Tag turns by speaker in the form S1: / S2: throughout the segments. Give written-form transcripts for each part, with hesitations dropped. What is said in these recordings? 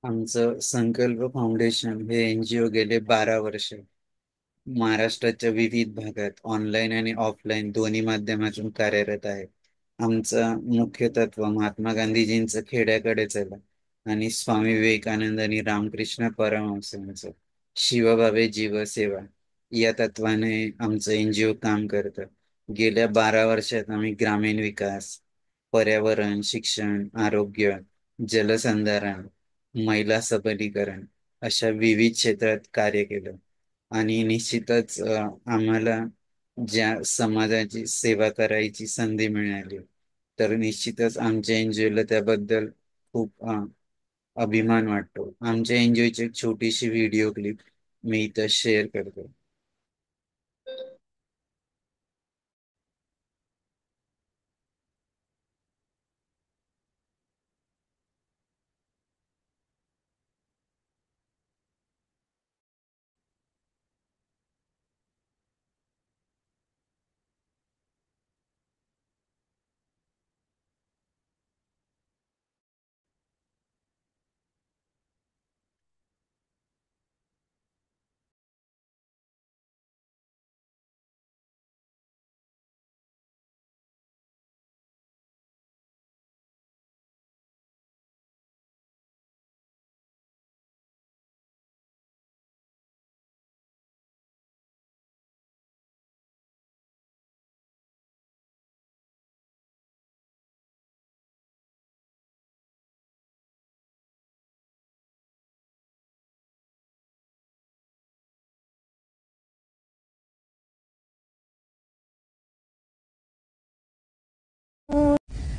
S1: आमचं संकल्प फाउंडेशन हे NGO गेले 12 वर्ष महाराष्ट्राच्या विविध भागात ऑनलाईन आणि ऑफलाईन दोन्ही माध्यमातून कार्यरत आहे. आमचं मुख्य तत्व महात्मा गांधीजींचं खेड्याकडे चला आणि स्वामी विवेकानंद आणि रामकृष्ण परमहंसांचं शिवभावे जीव सेवा या तत्वाने आमचं NGO काम करतं. गेल्या 12 वर्षात आम्ही ग्रामीण विकास, पर्यावरण, शिक्षण, आरोग्य, जलसंधारण, महिला सबलीकरण अशा विविध क्षेत्रात कार्य केलं. आणि निश्चितच आम्हाला ज्या समाजाची सेवा करायची संधी मिळाली तर निश्चितच आमच्या NGO त्याबद्दल खूप अभिमान वाटतो. आमच्या NGO एक छोटीशी व्हिडिओ क्लिप मी इथं शेअर करतो.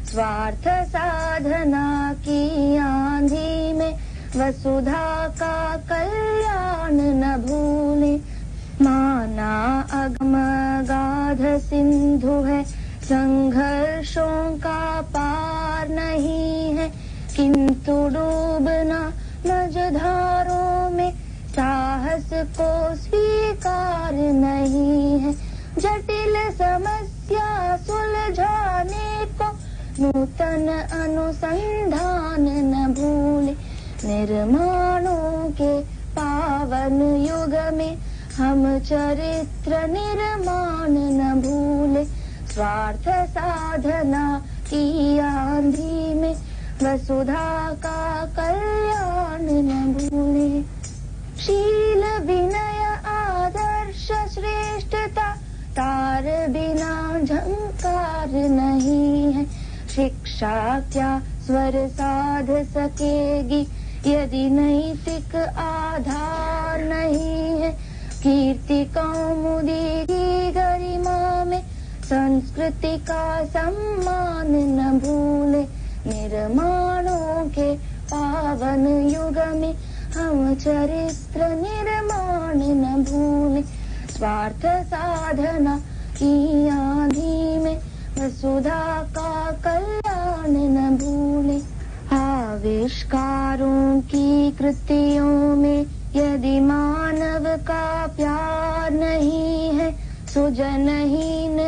S2: स्वार्थ साधना की आंधी में वसुधा का कल्याण न भूले। माना अगम गाध सिंधु है, संघर्षों का पार नहीं है, किंतु डूबना मझधारों में साहस को स्वीकार नहीं है। जटिल समस्या सुलझाने को नूतन अनुसंधान न भूले। निर्माणों के पावन युग में हम चरित्र निर्माण न भूले। स्वार्थ साधना की आंधी में वसुधा का कल्याण न भूले। शील विनय आदर्श श्रेष्ठता तार बिना झंकार नहीं है। शिक्षा क्या स्वर साध सकेगी यदि नैतिक आधार नहीं है। कीर्ति कौमुदी की गरिमा में संस्कृति का सम्मान न भूले। निर्माणों के पावन युग में हम चरित्र निर्माण न भूले। स्वार्थ साधना की आंधी में वसुधा का कल्याण न भूले। आविष्कारों की कृतियों में यदि मानव का प्यार नहीं है, सुजनहीन।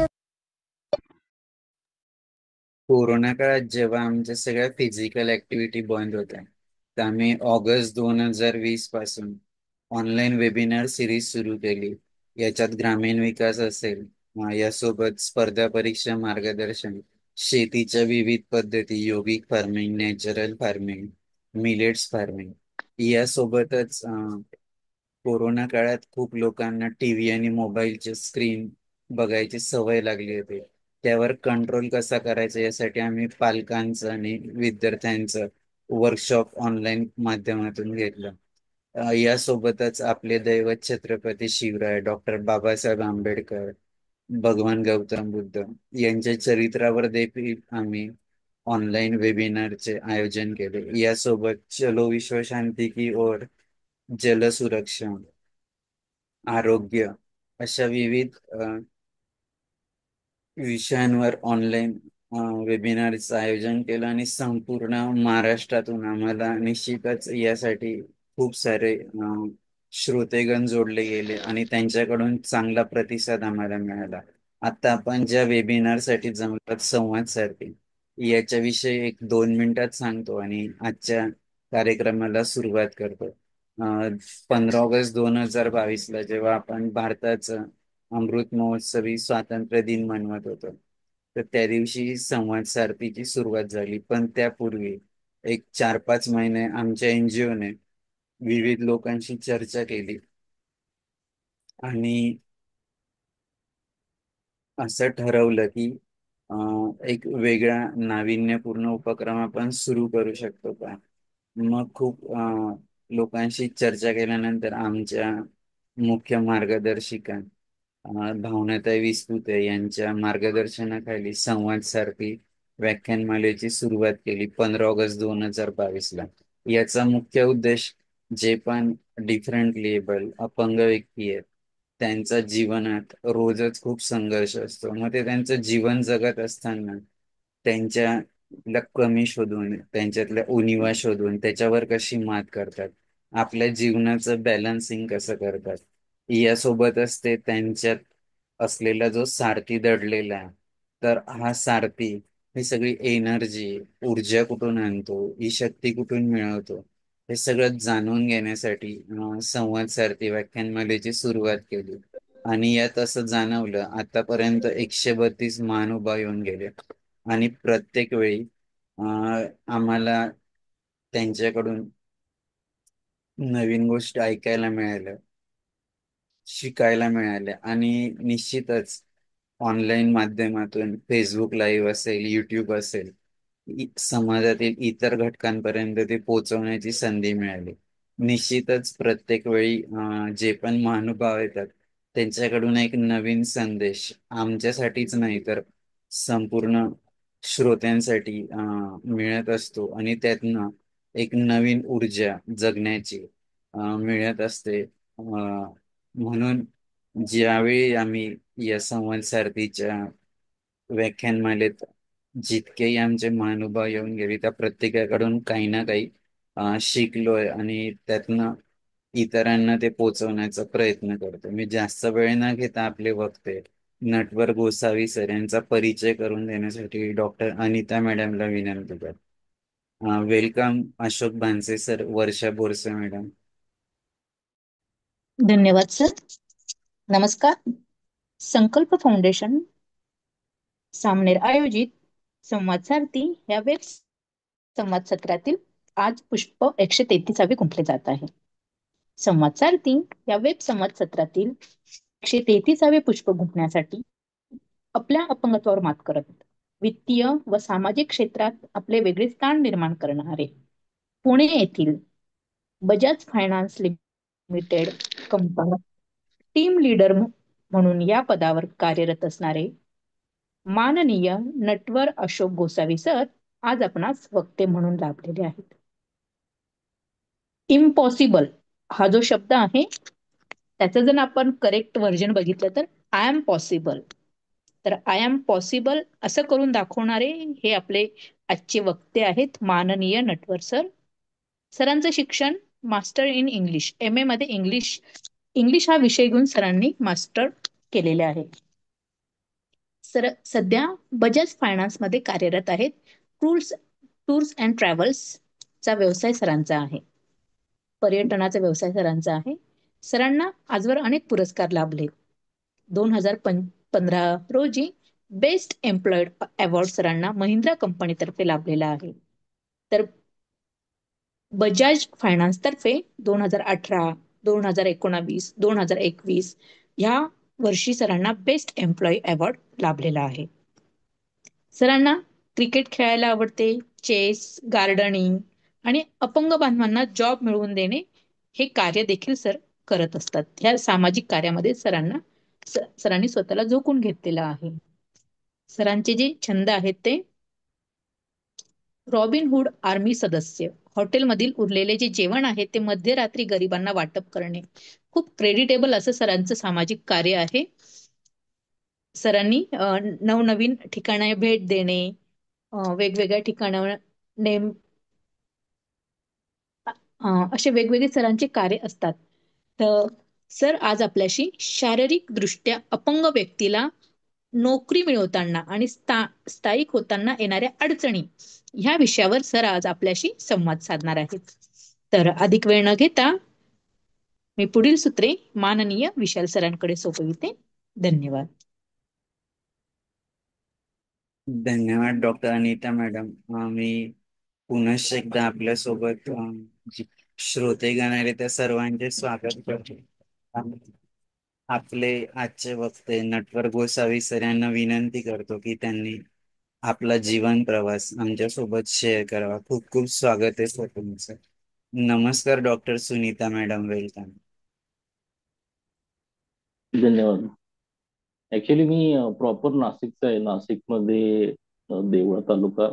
S1: कोरोना काळात जेव्हा आमच्या सगळ्या फिजिकल ऍक्टिव्हिटी बंद होत्या तर आम्ही ऑगस्ट 2020 पासून ऑनलाईन वेबिनार सिरीज सुरू केली. याच्यात ग्रामीण विकास असेल, यासोबत स्पर्धा परीक्षा मार्गदर्शन, शेतीच्या विविध पद्धती, योगिक farming, natural farming, millets farming यासोबतच कोरोना काळात खूप लोकांना टीव्ही आणि मोबाईलचे स्क्रीन बघायची सवय लागली होती. त्यावर कंट्रोल कसा करायचा यासाठी आम्ही पालकांचं आणि विद्यार्थ्यांचं वर्कशॉप ऑनलाईन माध्यमातून घेतलं. यासोबतच आपले दैवत छत्रपती शिवराय, डॉक्टर बाबासाहेब आंबेडकर, भगवान गौतम बुद्ध यांच्या चरित्रावर देखील आम्ही ऑनलाईन वेबिनारचे आयोजन केले. यासोबत चलो विश्व शांती की ओर, जलसुरक्षा, आरोग्य अशा विविध विषयांवर ऑनलाईन वेबिनारचं आयोजन केलं आणि संपूर्ण महाराष्ट्रातून आम्हाला निश्चितच यासाठी खूप सारे श्रोतेगण जोडले गेले आणि त्यांच्याकडून चांगला प्रतिसाद आम्हाला मिळाला. आता आपण ज्या वेबिनारसाठी जमतात संवाद सारखी याच्याविषयी 1-2 मिनिटात सांगतो आणि आजच्या कार्यक्रमाला सुरुवात करतो. 15 ऑगस्ट 2022ला जेव्हा आपण भारताचं अमृत महोत्सवी स्वातंत्र्य दिन मनवत होतो, तर त्या दिवशी संवाद सारथीची सुरुवात झाली. पण त्यापूर्वी एक 4-5 महिने आमच्या एनजीओने विविध लोकांशी चर्चा केली आणि असं ठरवलं की एक वेगळा नाविन्यपूर्ण उपक्रम आपण सुरू करू शकतो का. मग खूप लोकांशी चर्चा केल्यानंतर आमच्या मुख्य मार्गदर्शिका भावनाताई विस्तुते यांच्या मार्गदर्शनाखाली संवाद सारखी व्याख्यानमालेची सुरुवात केली 15 ऑगस्ट 2022ला. याचा मुख्य उद्देश जे पण डिफरंटली एबल अपंग व्यक्ती आहेत त्यांचा जीवनात रोजच खूप संघर्ष असतो. मग ते त्यांचं जीवन जगत असताना त्यांच्यातल्या कमी शोधून, त्यांच्यातल्या उणिवा शोधून त्याच्यावर कशी मात करतात, आपल्या जीवनाचं बॅलन्सिंग कसं करतात, यासोबतच ते त्यांच्यात असलेला जो सारथी दडलेला आहे, तर हा सारथी ही सगळी एनर्जी, ऊर्जा कुठून आणतो, ही शक्ती कुठून मिळवतो, हे सगळं जाणून घेण्यासाठी संवाद सारथी व्याख्यानमालेची सुरुवात केली. आणि यात असं जाणवलं आतापर्यंत 132 महानुभाव येऊन गेले आणि प्रत्येक वेळी आम्हाला त्यांच्याकडून नवीन गोष्ट ऐकायला मिळाल्या, शिकायला मिळाल्या. आणि निश्चितच ऑनलाईन माध्यमातून फेसबुक लाईव्ह असेल, युट्यूब असेल, समाजातील इतर घटकांपर्यंत ते पोहोचवण्याची संधी मिळाली. निश्चितच प्रत्येक वेळी जे पण महानुभाव येतात त्यांच्याकडून एक नवीन संदेश आमच्यासाठीच नाही तर संपूर्ण श्रोत्यांसाठी मिळत असतो आणि त्यातनं एक नवीन ऊर्जा जगण्याची मिळत असते. म्हणून ज्यावेळी आम्ही या संवाद सारथीच्या व्याख्यानमालेत जितकेही आमचे महानुभाव येऊन गेले त्या प्रत्येकाकडून काही ना काही शिकलोय आणि त्यातनं इतरांना ते पोचवण्याचा प्रयत्न करतो. मी जास्त वेळ न घेता आपले वक्ते नटवर गोसावी सर यांचा परिचय करून देण्यासाठी डॉक्टर अनिता मॅडमला विनंती करतो. वेलकम अशोक भानसे सर, वर्षा बोरसे मॅडम.
S3: धन्यवाद सर. नमस्कार. संकल्प फाउंडेशन सामनेर आयोजित संवाद सारथी या वेब संवाद सत्रातील आज पुष्प 133 गुंफले जात आहे. संवाद सारथी या वेब संवाद सत्रातील 133 पुष्प गुंफण्यासाठी आपल्या अपंगत्वावर मात करत वित्तीय व सामाजिक क्षेत्रात आपले वेगळे स्थान निर्माण करणारे पुणे येथील Bajaj finance limited company team leader म्हणून या पदावर कार्यरत असणारे माननीय नटवर अशोक गोसावी सर आज आपणास वक्ते म्हणून लाभलेले आहेत. इम्पॉसिबल हा जो शब्द आहे त्याचं जर आपण करेक्ट व्हर्जन बघितलं तर आय एम पॉसिबल. तर आय एम पॉसिबल असं करून दाखवणारे हे आपले आजचे वक्ते आहेत माननीय नटवर सर. सरांचं शिक्षण मास्टर इन इंग्लिश MA मध्ये इंग्लिश हा विषय घेऊन सरांनी मास्टर केलेले आहे. सर सध्या बजाज फायनान्स मध्ये कार्यरत आहेत. टूर्स अँड ट्रॅव्हल्स चा व्यवसाय सरांचा आहे. पर्यटनाचा व्यवसाय सरांचा आहे. सरांना आजवर अनेक पुरस्कार लाभले. 2015 रोजी बेस्ट एम्प्लॉईड अवॉर्ड सरांना महिंद्रा कंपनीतर्फे लाभलेला आहे. तर बजाज फायनान्स तर्फे 2018, 2019, 2021 ह्या वर्षी सरांना बेस्ट एम्प्लॉई अवॉर्ड लाभलेला आहे. सरांना क्रिकेट खेळायला आवडते, चेस, गार्डनिंग आणि अपंग बांधवांना जॉब मिळवून देणे हे कार्य देखील सर करत असतात. ह्या सामाजिक कार्यामध्ये सरांनी स्वतःला झोकून घेतलेलं आहे. सरांचे जे छंद आहेत ते रॉबिनहुड आर्मी सदस्य, हॉटेलमधील उरलेले जे जेवण आहे ते मध्यरात्री गरिबांना वाटप करणे, खूप क्रेडिटेबल असं सरांचं सामाजिक कार्य आहे. सरांनी नवनवीन ठिकाणी भेट देणे, वेगवेगळ्या ठिकाणावर नेम असे वेगवेगळे सरांचे कार्य असतात. तर सर आज आपल्याशी शारीरिक दृष्ट्या अपंग व्यक्तीला नोकरी मिळवताना आणि स्थायिक होताना येणाऱ्या अडचणी ह्या विषयावर सर आज आपल्याशी संवाद साधणार आहेत. तर अधिक वेळ न घेता मी पुढील सूत्रे माननीय विशाल सरांकडे सोपविते. धन्यवाद.
S1: धन्यवाद डॉक्टर अनिता मॅडम. मी पुनश्च एकदा आपल्यासोबत जी श्रोतेगण आले त्या सर्वांचे स्वागत करतो. आपले आजचे वक्ते नटवर गोसावी सर यांना विनंती करतो की त्यांनी आपला जीवन प्रवास आमच्यासोबत शेअर करावा. खूप खूप स्वागत आहे सर तुमचं. नमस्कार डॉक्टर सुनीता मॅडम, वेलकम.
S4: धन्यवाद. ऍक्च्युली मी प्रॉपर नाशिकचा आहे. नाशिकमध्ये देवळा तालुका,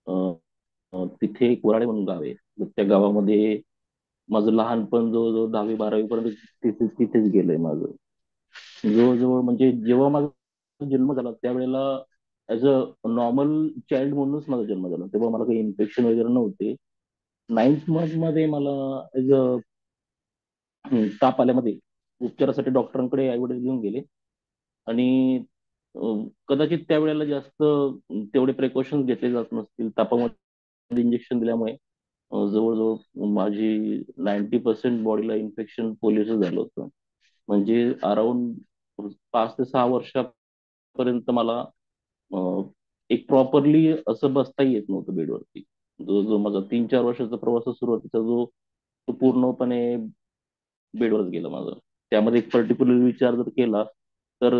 S4: अ, तिथे एक वराडे म्हणून गाव आहे. तर त्या गावामध्ये माझं लहानपण जवळजवळ 10वी-12वी पर्यंत तिथेच गेलंय माझं. जवळजवळ म्हणजे जेव्हा माझा जन्म झाला त्यावेळेला ऍज अ नॉर्मल चाइल्ड म्हणूनच माझा जन्म झाला. तेव्हा मला काही इन्फेक्शन वगैरे नव्हते. 9th मंथ मध्ये मला ऍज अ ताप आल्यामध्ये उपचारासाठी डॉक्टरांकडे आई वडील घेऊन गेले. आणि कदाचित त्यावेळेला जास्त तेवढे प्रिकॉशन्स घेतले जात नसतील. तापामध्ये इंजेक्शन दिल्यामुळे जवळजवळ माझी 90% बॉडीला इन्फेक्शन पोलिओचं झालं होतं. म्हणजे अराउंड 5 ते 6 वर्षापर्यंत मला अ, एक प्रॉपरली असं बसता येत नव्हतं बेडवरती. जो जो माझा 3-4 वर्षाचा प्रवास सुरुवातीचा तो पूर्णपणे बेडवरच गेला माझा. त्यामध्ये एक पर्टिक्युलर विचार जर केला तर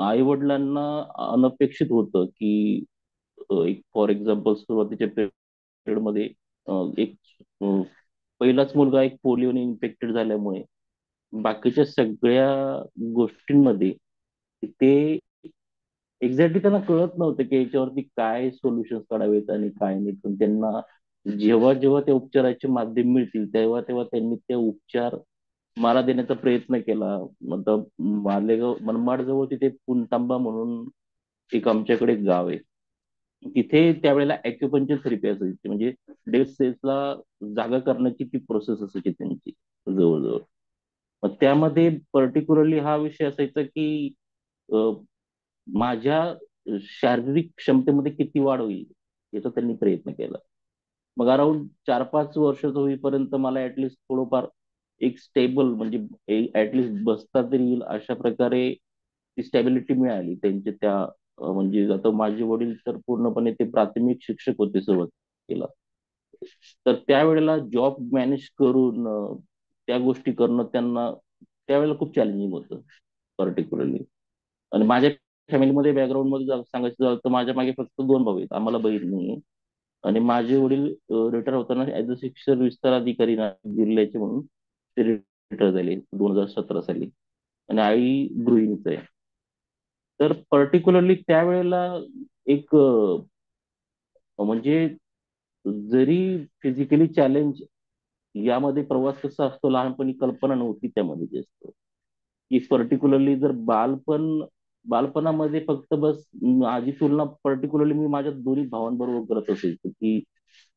S4: आई वडिलांना अनपेक्षित होतं की एक फॉर एक्झाम्पल सुरुवातीच्या पिरियड मध्ये एक अ, पहिलाच मुलगा एक पोलिओने इन्फेक्टेड झाल्यामुळे बाकीच्या सगळ्या गोष्टींमध्ये ते एक्झॅक्टली त्यांना कळत नव्हतं की याच्यावरती काय सोल्युशन काढावेत आणि काय नाही. पण त्यांना जेव्हा जेव्हा त्या उपचाराचे माध्यम मिळतील तेव्हा तेव्हा त्यांनी ते उपचार मला देण्याचा प्रयत्न केला. मतलब मालेगाव मनमाड जवळ तिथे पुणतांबा म्हणून एक आमच्याकडे एक गाव आहे. तिथे त्यावेळेला अॅक्युपंक्चर थेरपी असायची. म्हणजे डेड सेल्सला जागा करण्याची ती प्रोसेस असायची त्यांची जवळजवळ. मग त्यामध्ये पर्टिक्युलरली हा विषय असायचा की अ, माझ्या शारीरिक क्षमतेमध्ये किती वाढ होईल याचा त्यांनी प्रयत्न केला. मग अराउंड 4-5 वर्षाचं होईपर्यंत मला ऍटलिस्ट थोडंफार एक स्टेबल म्हणजे ऍटलिस्ट बसता तरी येईल अशा प्रकारे ती स्टॅबिलिटी मिळाली त्यांच्या त्या म्हणजे आता माझे वडील तर पूर्णपणे ते प्राथमिक शिक्षक होते सुरुवातीला. तर त्यावेळेला जॉब मॅनेज करून त्या गोष्टी करणं त्यांना त्यावेळेला खूप चॅलेंजिंग होतं पर्टिक्युलरली. आणि माझ्या फॅमिलीमध्ये बॅकग्राऊंड मध्ये सांगायचं झालं तर माझ्या मागे फक्त 2 भाऊ आहेत. आम्हाला बहीण नाही. आणि माझे वडील रिटायर होताना ऍज अ शिक्षण विस्तार अधिकारी जिल्ह्याचे म्हणून ते रिटायर झाले 2017 साली. आणि आई गृहिणीच आहे. तर पर्टिक्युलरली त्यावेळेला एक म्हणजे जरी फिजिकली चॅलेंज यामध्ये प्रवास कसा असतो लहानपणी कल्पना नव्हती त्यामध्ये जास्त. की पर्टिक्युलरली जर बालपणामध्ये फक्त बस माझी तुलना पर्टिक्युलरली मी माझ्या दोन्ही भावांबरोबर करत असायचो की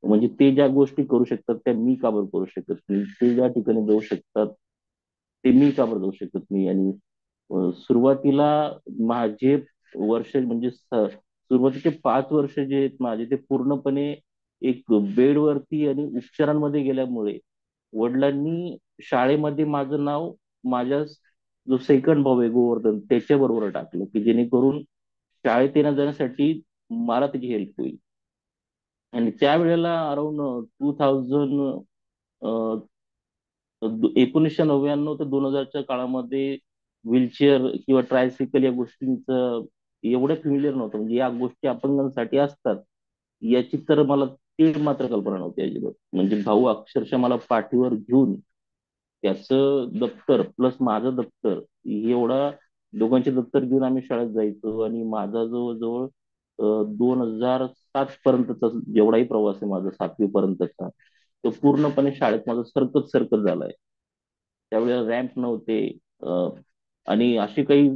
S4: म्हणजे ते ज्या गोष्टी करू शकतात त्या मी का बरं करू शकत नाही. ते ज्या ठिकाणी जाऊ शकतात ते मी का बरं जाऊ शकत नाही. आणि सुरुवातीला माझे वर्ष म्हणजे सुरुवातीचे 5 वर्ष जे आहेत माझे ते पूर्णपणे एक बेडवरती आणि उपचारांमध्ये गेल्यामुळे वडिलांनी शाळेमध्ये माझं नाव माझ्या जो सेकंड भाऊ आहे गोवर्धन त्याच्या बरोबर टाकलं की जेणेकरून शाळेत येण्या जाण्यासाठी मला त्याची हेल्प होईल. आणि त्यावेळेला अराउंड 1999 ते 2000च्या काळामध्ये व्हीलचेअर किंवा ट्रायसिकल या गोष्टींचं एवढं फेमिलियर नव्हतं. म्हणजे या गोष्टी अपंगांसाठी असतात याची तर मला तीळ मात्र कल्पना नव्हती अजिबात. म्हणजे भाऊ अक्षरशः मला पाठीवर घेऊन त्याचं दप्तर प्लस माझं दप्तर एवढा दोघांचे दप्तर घेऊन आम्ही शाळेत जायचो. आणि माझा जवळजवळ 2007 पर्यंतचा जेवढाही प्रवास आहे माझा 7वी पर्यंतचा तो पूर्णपणे शाळेत माझा सरकत झालाय. त्यावेळेला रॅम्प नव्हते. आणि अशी काही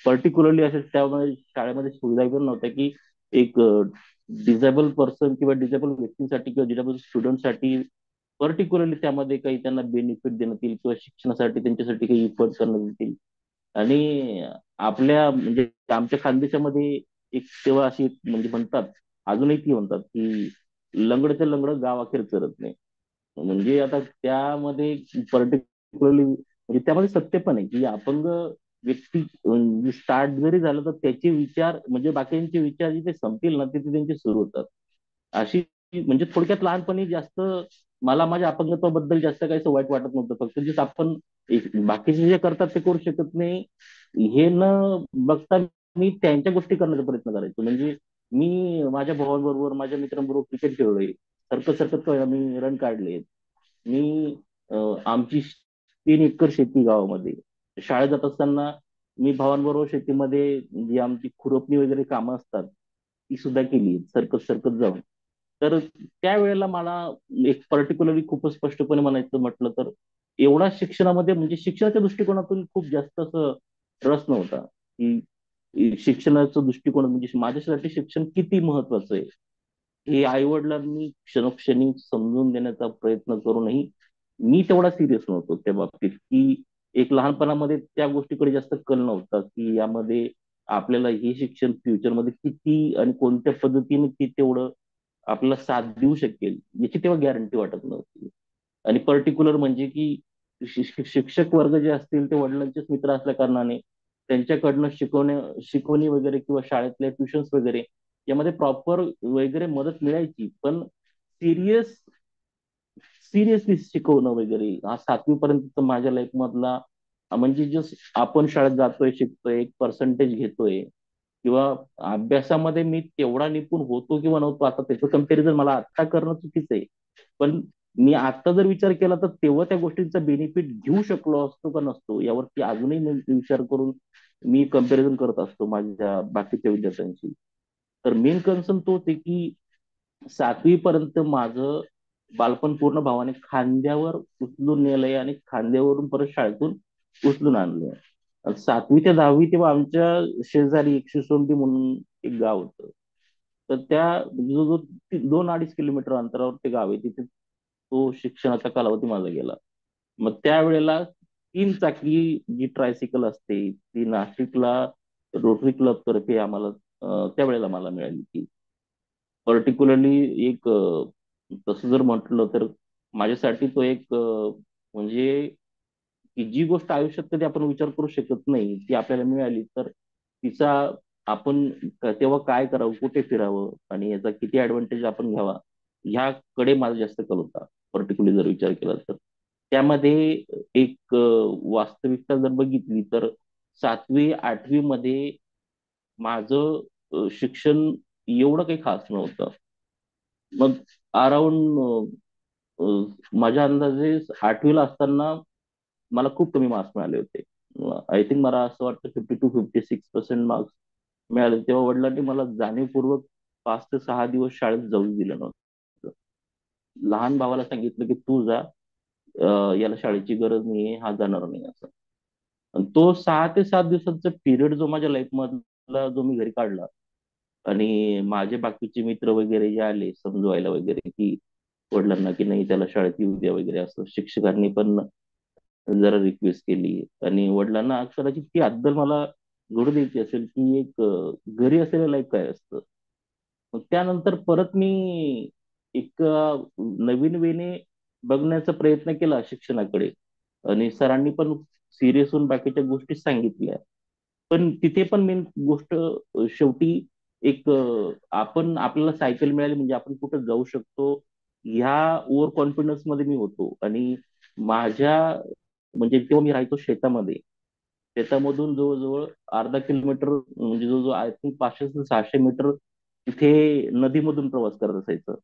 S4: पर्टिक्युलरली अशा त्यामध्ये शाळेमध्ये सुविधा पण नव्हत्या की एक डिझेबल पर्सन किंवा डिझेबल व्यक्तींसाठी किंवा डिझेबल स्टुडंटसाठी पर्टिक्युलरली त्यामध्ये काही त्यांना बेनिफिट देण्यात येईल किंवा शिक्षणासाठी त्यांच्यासाठी काही इफर्ट करण्यात येतील आणि आपल्या म्हणजे आमच्या खानदेशामध्ये एक तेव्हा अशी म्हणजे म्हणतात, अजूनही ती म्हणतात की लंगडचं लंगड गाव अखेर चरत नाही. म्हणजे आता त्यामध्ये पर्टिक्युलरली म्हणजे त्यामध्ये सत्य पण आहे की अपंग व्यक्ती स्टार्ट जरी झालं तर त्याचे विचार म्हणजे बाकीचे विचार जिथे संपतील ना तिथे त्यांचे सुरू होतात. अशी म्हणजे थोडक्यात लहानपणी जास्त मला माझ्या अपंगत्वाबद्दल जास्त काही असं वाईट वाटत नव्हतं. फक्त जे आपण बाकीचे जे करतात ते करू शकत नाही हे न बघता मी त्यांच्या गोष्टी करण्याचा प्रयत्न करायचो. म्हणजे मी माझ्या भावांबरोबर माझ्या मित्रांबरोबर क्रिकेट खेळलोय, सरकत सरकत मी रन काढले. मी आमची 3 एकर शेती गावामध्ये. शाळेत जात असताना मी भावांबरोबर शेतीमध्ये जी आमची खुरपणी वगैरे कामं असतात ती सुद्धा केली सरकत सरकत जाऊन. तर त्यावेळेला मला एक पर्टिक्युलरली खूपच स्पष्टपणे म्हणायचं म्हटलं तर एवढा शिक्षणामध्ये म्हणजे शिक्षणाच्या दृष्टिकोनातून खूप जास्त असं रस नव्हता की शिक्षणाचा दृष्टिकोन म्हणजे माझ्यासाठी शिक्षण किती महत्वाचं आहे हे आई वडिलांनी क्षणोक्षणी समजून देण्याचा प्रयत्न करूनही मी तेवढा सिरियस नव्हतो त्या बाबतीत की एक लहानपणामध्ये त्या गोष्टीकडे जास्त कल नव्हता की यामध्ये आपल्याला हे शिक्षण फ्युचरमध्ये किती आणि कोणत्या पद्धतीने ते तेवढं आपल्याला साथ देऊ शकेल याची तेव्हा गॅरंटी वाटत नव्हती. आणि पर्टिक्युलर म्हणजे की शिक्षक वर्ग जे असतील ते वडिलांचेच मित्र असल्या कारणाने त्यांच्याकडनं शिकवणी वगैरे किंवा शाळेतल्या ट्युशन्स वगैरे यामध्ये प्रॉपर वगैरे मदत मिळायची. पण सिरियस सिरियसली शिकवणं वगैरे हा 7वी पर्यंत माझ्या लाईफ मधला म्हणजे जस्ट आपण शाळेत जातोय शिकतोय एक पर्सेंटेज घेतोय किंवा अभ्यासामध्ये मी तेवढा निपुण होतो किंवा नव्हतो आता त्याचं कंपॅरिझन मला आता करणं चुकीचं आहे. पण मी आता जर विचार केला तर तेव्हा त्या गोष्टींचा बेनिफिट घेऊ शकलो असतो का नसतो यावरती अजूनही मी विचार करून मी कंपॅरिझन करत असतो माझ्या बाकीच्या विद्यार्थ्यांशी. तर मेन कन्सर्न तोच आहे की 7वी पर्यंत माझं बालपण पूर्ण भावाने खांद्यावर उचलून नेलंय आणि खांद्यावरून परत शाळेतून उचलून आणलंय. 7वी ते 10वी तेव्हा आमच्या शेजारी एकशे सोंडी म्हणून एक गाव होतं. तर त्या जो जो 2-2.5 किलोमीटर अंतरावर ते गाव आहे तिथे तो शिक्षणाचा कालावधी माझा गेला. मग त्यावेळेला 3 चाकी जी ट्रायसिकल असते ती नाशिकला रोटरी क्लब तर्फे आम्हाला त्यावेळेला मला मिळाली ती. पर्टिक्युलरली एक तसं जर म्हटलं तर माझ्यासाठी तो एक म्हणजे की जी गोष्ट आयुष्यात कधी आपण विचार करू शकत नाही ती आपल्याला मिळाली तर तिचा आपण तेव्हा काय करावं कुठे फिरावं आणि याचा किती ऍडव्हान्टेज आपण घ्यावा ह्याकडे माझा जास्त कल होता. पर्टिक्युलरली जर विचार केला तर त्यामध्ये एक वास्तविकता जर बघितली तर 7वी 8वी मध्ये माझं शिक्षण एवढं काही खास नव्हतं. मग अराउंड माझ्या अंदाजे 8वीला असताना मला खूप कमी मार्क्स मिळाले होते. आय थिंक मला असं वाटतं 52-56% मार्क्स मिळाले. तेव्हा वडिलांनी मला जाणीवपूर्वक 5 ते 6 दिवस शाळेत जाऊ दिलं नव्हतं. लहान भावाला सांगितलं की तू जा, याला शाळेची गरज नाहीये, हा जाणार नाही असं. आणि तो 6 ते 7 दिवसांचा पिरियड जो माझ्या लाईफ मधला जो मी घरी काढला आणि माझे बाकीचे मित्र वगैरे जे आले समजवायला वगैरे की वडिलांना की नाही त्याला शाळेत येऊ द्या वगैरे असं शिक्षकांनी पण जरा रिक्वेस्ट केली आणि वडिलांना कदाचित ती अद्दल मला घडू द्यायची असेल की एक घरी असलेलं लाईफ काय असतं. मग त्यानंतर परत मी एक नवीन वेने बघण्याचा प्रयत्न केला शिक्षणाकडे आणि सरांनी पण सिरियस होऊन बाकीच्या गोष्टी सांगितल्या. पण तिथे पण मेन गोष्ट शेवटी एक आपण आपल्याला सायकल मिळाली म्हणजे आपण कुठं जाऊ शकतो ह्या ओव्हर कॉन्फिडन्स मध्ये मी होतो. आणि माझ्या म्हणजे तेव्हा मी राहायचो शेतामध्ये. शेतामधून जवळजवळ अर्धा 1 किलोमीटर म्हणजे जवळजवळ आय थिंक 500 ते 600 मीटर तिथे नदीमधून प्रवास करत असायचं.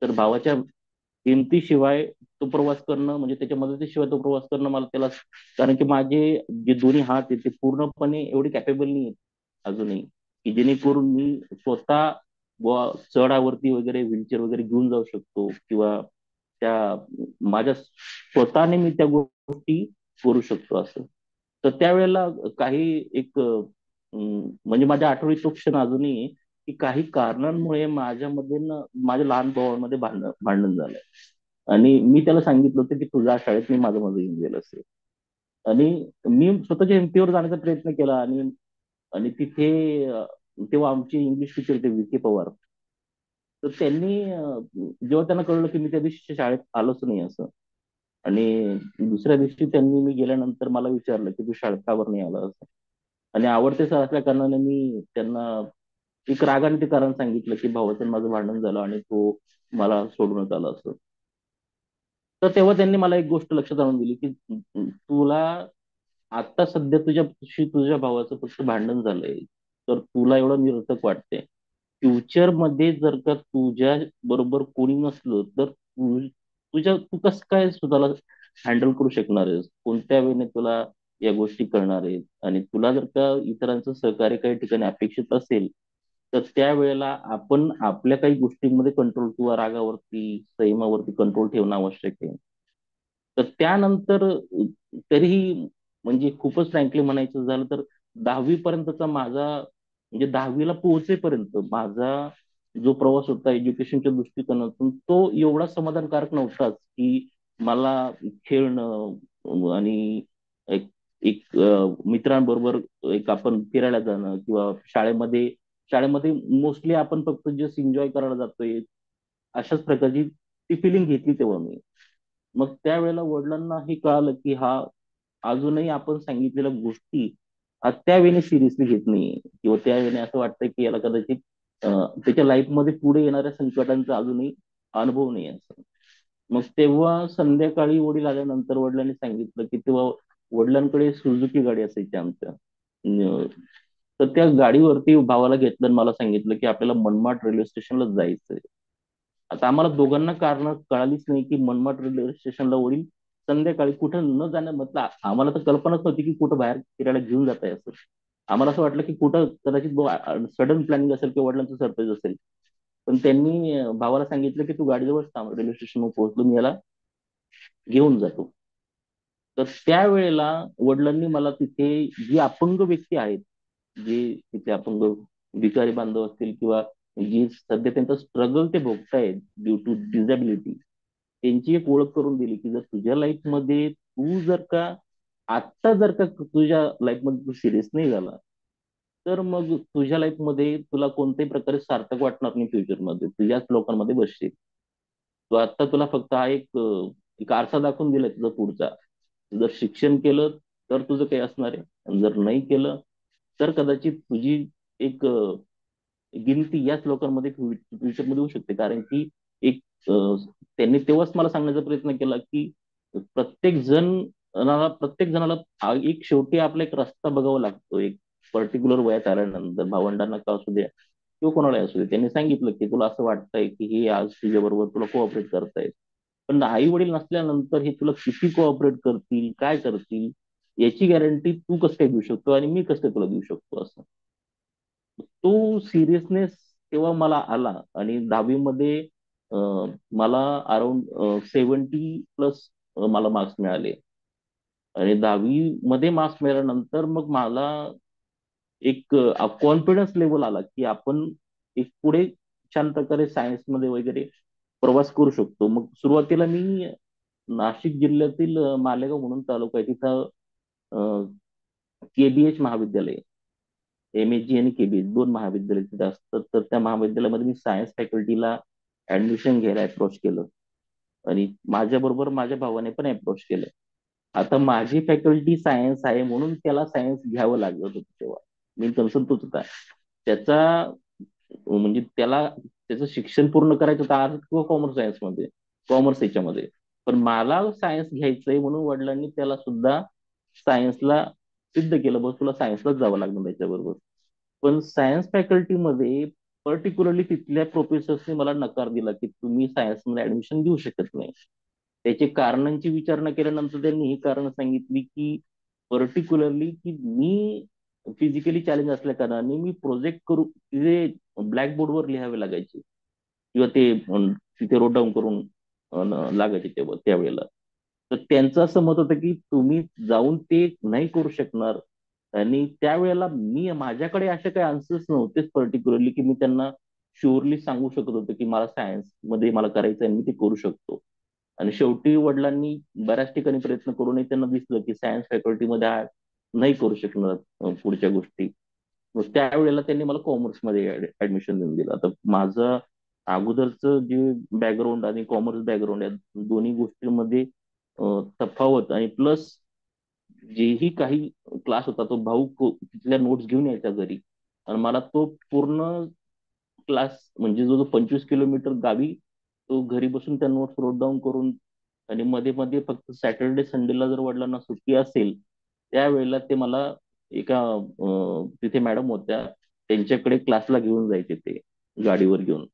S4: तर भावाच्या हिमतीशिवाय तो प्रवास करणं म्हणजे त्याच्या मदतीशिवाय तो प्रवास करणं मला त्याला कारण की माझे जे दोन्ही हात आहेत ते पूर्णपणे एवढे कॅपेबल नाही आहेत अजूनही की जेणेकरून मी स्वतः चढावरती वगैरे व्हीलचेअर वगैरे घेऊन जाऊ शकतो किंवा त्या माझ्या स्वतःने मी त्या गोष्टी करू शकतो असं. तर त्यावेळेला काही एक म्हणजे माझ्या आठवणीत तो क्षण अजूनही आहे की काही कारणांमुळे माझ्यामध्ये ना माझ्या लहान भावामध्ये भांडण झालंय आणि मी त्याला सांगितलं होतं की तुझ्या शाळेत मी माझं माझं येऊन गेलं असेल. आणि मी स्वतःच्या हिमतीवर जाण्याचा प्रयत्न केला. आणि आणि तिथे तेव्हा आमचे इंग्लिश टीचर होते विखे पवार. तर त्यांनी जेव्हा त्यांना कळलं की मी त्या दिवशी शाळेत आलोच नाही असं, आणि दुसऱ्या दिवशी त्यांनी मी गेल्यानंतर मला विचारलं की तू शाळेत का बरं नाही आला असं. आणि आवडते सर असल्या कारणाने मी त्यांना एक रागाने ते कारण सांगितलं की भावाचं आणि माझं भांडण झालं आणि तो मला सोडूनच आला असं. तर तेव्हा त्यांनी मला एक गोष्ट लक्षात आणून दिली की तुला आता सध्या तुझ्या भावाचं फक्त भांडण झालंय, तर तुला एवढं निरर्थक वाटतंय. फ्युचर मध्ये जर का तुझ्या बरोबर कोणी नसलं तर तू कसं काय स्वतःला हँडल करू शकणार आहेस, कोणत्या वेळेने तुला या गोष्टी करणार आहेत. आणि तुला जर का इतरांचं सहकार्य काही ठिकाणी अपेक्षित असेल, तर त्यावेळेला आपण आपल्या काही गोष्टींमध्ये कंट्रोल किंवा रागावरती संयमावरती कंट्रोल ठेवणं आवश्यक आहे. तर त्यानंतर तरीही म्हणजे खूपच फ्रँकली म्हणायचं झालं तर 10वी पर्यंतचा माझा, म्हणजे 10वीला पोहोचेपर्यंत माझा जो प्रवास होता एज्युकेशनच्या दृष्टिकोनातून, तो एवढा समाधानकारक नव्हताच की मला खेळणं आणि एक एक मित्रांबरोबर एक आपण फिरायला जाणं किंवा शाळेमध्ये मोस्टली आपण फक्त जस्ट एन्जॉय करायला जातोय, अशाच प्रकारची ती फिलिंग घेतली तेव्हा मी. मग त्यावेळेला वडिलांना हे कळालं की हा अजूनही आपण सांगितलेल्या गोष्टी त्यावेळेने सिरियसली घेत नाहीये, किंवा त्यावेळेने असं वाटतंय की याला कदाचित त्याच्या लाईफमध्ये पुढे येणाऱ्या संकटांचा अजूनही अनुभव नाही असं. मग तेव्हा संध्याकाळी वडील आल्यानंतर वडिलांनी सांगितलं की तेव्हा वडिलांकडे सुझुकी गाडी असायची आमच्या. तर त्या गाडीवरती भावाला घेतलं आणि मला सांगितलं की आपल्याला मनमाड रेल्वे स्टेशनला जायचंय. आता आम्हाला दोघांना कारण कळालीच नाही की मनमाड रेल्वे स्टेशनला वडील संध्याकाळी कुठं न जाण्या म्हटलं, आम्हाला तर कल्पनाच नव्हती की कुठं बाहेर फिरायला घेऊन जात आहे असं. आम्हाला असं वाटलं की कुठं कदाचित सडन प्लॅनिंग असेल किंवा वडिलांचं सरप्राईज असेल. पण त्यांनी भावाला सांगितलं की तू गाडीजवळ थांब, रेल्वे स्टेशनवर पोहोचलो मी याला घेऊन जातो. तर त्यावेळेला वडिलांनी मला तिथे जी अपंग व्यक्ती आहेत, जे तिथे अपंग भिकारी बांधव असतील किंवा जी सध्या त्यांचा स्ट्रगल ते भोगतायत ड्यू टू डिझॅबिलिटी, त्यांची एक ओळख करून दिली की जर तुझ्या लाईफमध्ये तू जर का आत्ता जर का तुझ्या लाईफमध्ये तू सिरियस नाही झाला, तर मग तुझ्या लाईफमध्ये तुला कोणत्याही प्रकारे सार्थक वाटणार नाही. फ्युचरमध्ये तुझ्याच लोकांमध्ये बसशील. तो आता तुला फक्त हा एक आरसा दाखवून दिलाय तुझा पुढचा. जर शिक्षण केलं तर तुझं काही असणार आहे, आणि जर नाही केलं तर कदाचित तुझी एक गिनती याच लोकांमध्ये फ्युचरमध्ये होऊ शकते. कारण की एक त्यांनी तेव्हाच मला सांगण्याचा प्रयत्न केला की प्रत्येक जणाला एक शेवटी आपला एक रस्ता बघावा लागतो, एक पर्टिक्युलर वयात आल्यानंतर, भावंडांना का असू द्या किंवा कोणाला असू दे. त्यांनी सांगितलं की तुला असं वाटतंय की हे आज तुझ्या बरोबर तुला कोऑपरेट करतायत, पण आई वडील नसल्यानंतर हे तुला किती कोऑपरेट करतील, काय करतील, याची गॅरंटी तू कसं काय देऊ शकतो आणि मी कसं काय तुला देऊ शकतो असं. तो सिरियसनेस तेव्हा मला आला. आणि 10वी मध्ये मला अराउंड 70+ मला मार्क्स मिळाले. आणि 10वी मध्ये मार्क्स मिळाल्यानंतर मग मला एक कॉन्फिडन्स लेवल आला की आपण एक पुढे छान प्रकारे सायन्समध्ये वगैरे प्रवास करू शकतो. मग सुरुवातीला मी नाशिक जिल्ह्यातील मालेगाव म्हणून तालुका आहे तिथं केबीएच महाविद्यालय, एमएसजी आणि केबीएच दोन महाविद्यालय तिथे असतात. तर त्या महाविद्यालयामध्ये मी सायन्स फॅकल्टीला ऍडमिशन घ्यायला अप्रोच केलं. आणि माझ्या बरोबर माझ्या भावाने पण अप्रोच केलं. आता माझी फॅकल्टी सायन्स आहे म्हणून त्याला सायन्स घ्यावं लागत होतं तेव्हा. मी कन्सर्न तोच होता. त्याचा म्हणजे त्याला त्याचं शिक्षण पूर्ण करायचं होतं आर्ट किंवा कॉमर्स सायन्समध्ये, कॉमर्स याच्यामध्ये. पण मला सायन्स घ्यायचंय म्हणून वडिलांनी त्याला सुद्धा सायन्सला सिद्ध केलं, बस तुला सायन्सलाच जावं लागणार त्याच्याबरोबर. पण सायन्स फॅकल्टीमध्ये पर्टिक्युलरली तिथल्या प्रोफेसर्सने मला नकार दिला की तुम्ही सायन्समध्ये ऍडमिशन घेऊ शकत नाही. त्याची कारणांची विचारणा केल्यानंतर त्यांनी ही कारण सांगितली की पर्टिक्युलरली की मी फिजिकली चॅलेंज असल्या कारणाने मी प्रोजेक्ट करू तिथे ब्लॅकबोर्डवर लिहावे लागायचे किंवा ते तिथे रोट डाऊन करून लागायचे तेव्हा त्यावेळेला. तर त्यांचं असं मत होतं की तुम्ही जाऊन ते नाही करू शकणार. आणि त्यावेळेला माझ्याकडे असे काही आन्सर्स नव्हतेच पर्टिक्युलरली की मी त्यांना शुअरली सांगू शकत होतो की मला सायन्स मध्ये मला करायचं आहे आणि मी ते करू शकतो. आणि शेवटी वडिलांनी बऱ्याच ठिकाणी प्रयत्न करूनही त्यांना दिसलं की सायन्स फॅकल्टीमध्ये नाही करू शकणार पुढच्या गोष्टी. मग त्यावेळेला त्यांनी मला कॉमर्समध्ये ऍडमिशन देऊन दिलं. आता माझं अगोदरचं जे बॅकग्राऊंड आणि कॉमर्स बॅकग्राऊंड या दोन्ही गोष्टींमध्ये तफावत आणि प्लस जेही काही क्लास होता तो भाऊ तिथल्या नोट्स घेऊन यायचा घरी आणि मला तो पूर्ण क्लास म्हणजे जो जो 25 किलोमीटर गावी तो घरी बसून त्या नोट्स नोट डाऊन करून आणि मध्ये मध्ये फक्त सॅटर्डे संडेला जर वडिलांना सुट्टी असेल त्यावेळेला ते मला एका तिथे मॅडम होत्या त्यांच्याकडे क्लासला घेऊन जायचे ते गाडीवर घेऊन.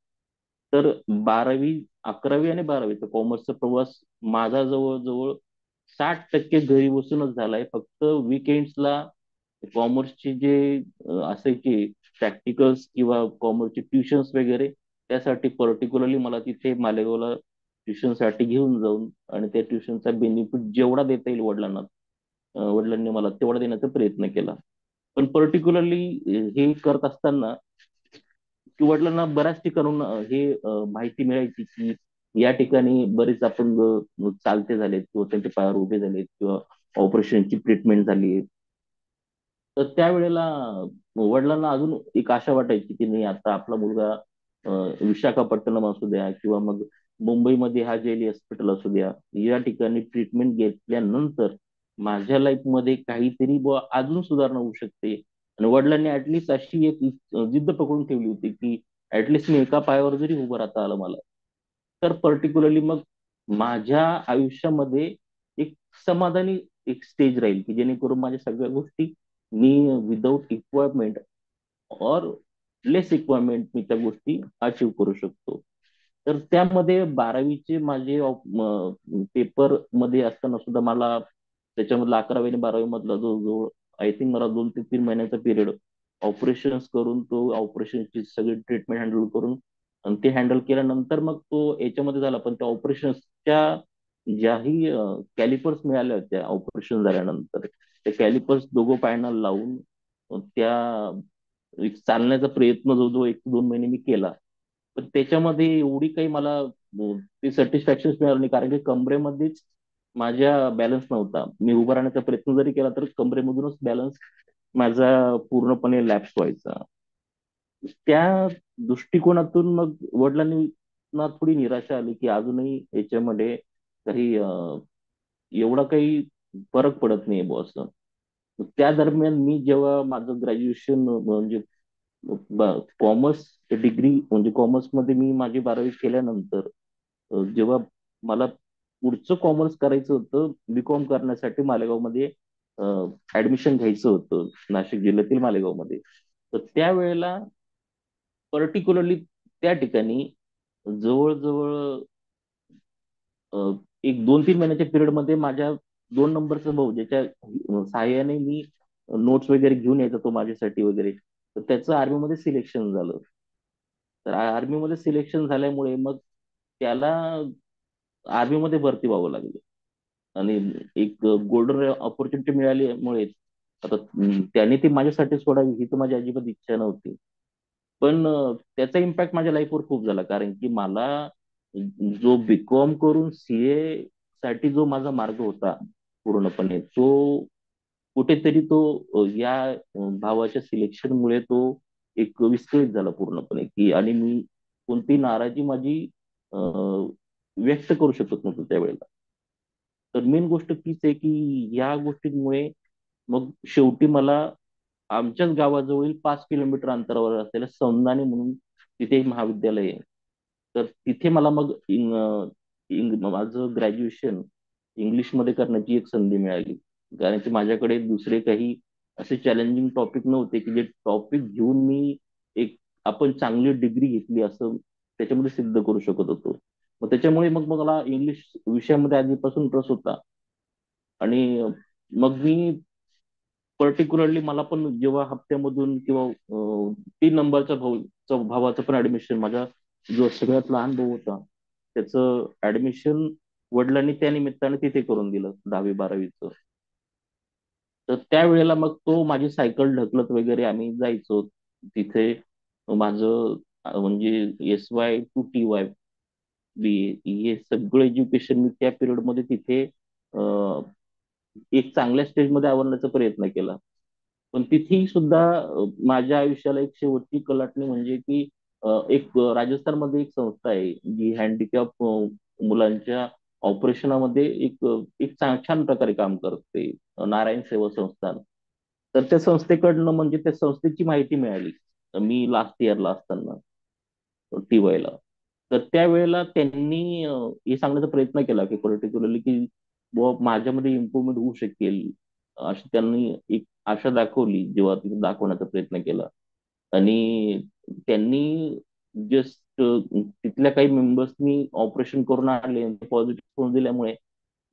S4: तर 11वी आणि 12वीचा कॉमर्सचा प्रवास माझा जवळजवळ 60% घरी बसूनच झालाय. फक्त विकेंड्सला कॉमर्सचे जे असायचे प्रॅक्टिकल्स किंवा कॉमर्सचे ट्युशन्स वगैरे त्यासाठी पर्टिक्युलरली मला तिथे मालेगावला ट्युशनसाठी घेऊन जाऊन आणि त्या ट्युशनचा बेनिफिट जेवढा देता येईल वडिलांना वडिलांनी मला तेवढा देण्याचा प्रयत्न केला. पण पर्टिक्युलरली हे करत असताना की वडिलांना बऱ्याच ठिकाणून हे माहिती मिळायची की या ठिकाणी बरेच आपण चालते झालेत किंवा त्यांच्या पायावर उभे झालेत किंवा ऑपरेशनची ट्रीटमेंट झाली. तर त्यावेळेला वडिलांना अजून एक आशा वाटायची की नाही आता आपला मुलगा विशाखापट्टणम असू द्या किंवा मग मुंबईमध्ये हा जेली हॉस्पिटल असू द्या या ठिकाणी ट्रीटमेंट घेतल्यानंतर माझ्या लाईफमध्ये काहीतरी अजून सुधारणा होऊ शकते. आणि वडिलांनी ऍटलिस्ट अशी एक जिद्द पकडून ठेवली होती की ऍटलिस्ट मी एका पायावर जरी उभं राहता आलं मला तर पर्टिक्युलरली मग माझ्या आयुष्यामध्ये एक समाधानी एक स्टेज राहील की जेणेकरून माझ्या सगळ्या गोष्टी मी विदाऊट इक्वायरमेंट और लेस इक्वायरमेंट मी त्या गोष्टी अचीव्ह करू शकतो. तर त्यामध्ये 12वीचे माझे पेपर मध्ये असताना सुद्धा मला त्याच्यामधला 11वी आणि 12वी मधला जो जो आय थिंक मला 2 ते 3 महिन्याचा पिरियड ऑपरेशन्स करून तो ऑपरेशनची सगळी ट्रीटमेंट हँडल करून आणि ते हँडल केल्यानंतर मग तो याच्यामध्ये झाला. पण त्या ऑपरेशन्सच्या ज्याही कॅलिपर्स मिळाल्या होत्या ऑपरेशन झाल्यानंतर ते कॅलिपर्स दोघं पायांना लावून त्या एक चालण्याचा प्रयत्न जो जो 1 ते 2 महिने मी केला. पण त्याच्यामध्ये एवढी काही मला ती सॅटिस्फॅक्शन मिळालं नाही कारण की कमरेमध्येच माझ्या बॅलन्स नव्हता. मी उभा राहण्याचा प्रयत्न जरी केला तर कमरेमधूनच बॅलन्स माझा पूर्णपणे लॅप्स व्हायचा. त्या दृष्टिकोनातून मग वडिलांनी ना थोडी निराशा आली की अजूनही याच्यामध्ये काही एवढा काही फरक पडत नाही बॉस. त्या दरम्यान मी जेव्हा माझं ग्रॅज्युएशन म्हणजे कॉमर्स डिग्री म्हणजे कॉमर्समध्ये मी माझी 12वी केल्यानंतर जेव्हा मला पुढचं कॉमर्स करायचं होतं बीकॉम करण्यासाठी मालेगावमध्ये ऍडमिशन घ्यायचं होतं नाशिक जिल्ह्यातील मालेगावमध्ये. तर त्यावेळेला पर्टिक्युलरली त्या ठिकाणी जवळजवळ एक 2-3 महिन्याच्या पिरियडमध्ये माझ्या 2 नंबरचा भाऊ ज्याच्या सहाय्याने मी नोट्स वगैरे घेऊन यायचा तो माझ्यासाठी वगैरे तर त्याचं आर्मीमध्ये सिलेक्शन झालं. तर आर्मीमध्ये सिलेक्शन झाल्यामुळे मग त्याला आर्मीमध्ये भरती व्हावं लागलं आणि एक गोल्डन ऑपॉर्च्युनिटी मिळाल्यामुळे आता त्याने ती माझ्यासाठी सोडावी ही तर माझी अजिबात इच्छा नव्हती. पण त्याचा इम्पॅक्ट माझ्या लाईफवर खूप झाला कारण की मला जो बीकॉम करून सीए साठी जो माझा मार्ग होता पूर्णपणे तो कुठेतरी तो या भावाच्या सिलेक्शनमुळे तो एक विस्कळीत झाला पूर्णपणे की आणि मी कोणती नाराजी माझी व्यक्त करू शकत नव्हतो त्यावेळेला. तर मेन गोष्ट तीच आहे की या गोष्टींमुळे मग शेवटी मला आमच्याच गावाजवळील 5 किलोमीटर अंतरावर असलेलं सौंदाणे म्हणून तिथे एक महाविद्यालय आहे. तर तिथे मला मग माझं ग्रॅज्युएशन इंग्लिशमध्ये करण्याची एक संधी मिळाली कारण की माझ्याकडे दुसरे काही असे चॅलेंजिंग टॉपिक नव्हते की जे टॉपिक घेऊन मी एक आपण चांगली डिग्री घेतली असं त्याच्यामध्ये सिद्ध करू शकत होतो. मग त्याच्यामुळे मग मग मला इंग्लिश विषयामध्ये आधीपासून रस होता आणि मग मी पर्टिक्युलरली मला पण जेव्हा हप्त्यामधून किंवा 3 नंबरचा भावाचं पण ऍडमिशन माझा जो सगळ्यात लहान भाऊ होता त्याचं ऍडमिशन वडिलांनी त्या निमित्ताने तिथे करून दिलं 10वी-12वीचं. तर त्यावेळेला मग तो माझी सायकल ढकलत वगैरे आम्ही जायचो तिथे. माझं म्हणजे SY to TY BA हे सगळं एज्युकेशन मी त्या पिरियड मध्ये तिथे एक चांगल्या स्टेजमध्ये आवरण्याचा प्रयत्न केला. पण तिथेही सुद्धा माझ्या आयुष्याला एक शेवटची कलाटणी म्हणजे की एक राजस्थानमध्ये एक संस्था आहे जी हँडिकॅप मुलांच्या ऑपरेशनामध्ये एक छान प्रकारे काम करते, नारायण सेवा संस्थान. तर त्या संस्थेकडनं म्हणजे त्या संस्थेची माहिती मिळाली मी लास्ट इयरला असताना TYला. तर त्यावेळेला त्यांनी हे सांगण्याचा प्रयत्न केला की पर्टिक्युलरली की बुवा माझ्यामध्ये इम्प्रुव्हमेंट होऊ शकेल, अशी त्यांनी एक आशा दाखवली जेव्हा तिथे दाखवण्याचा प्रयत्न केला. आणि त्यांनी जस्ट तिथल्या काही मेंबर्सनी ऑपरेशन करून आणले, पॉझिटिव्ह होऊन दिल्यामुळे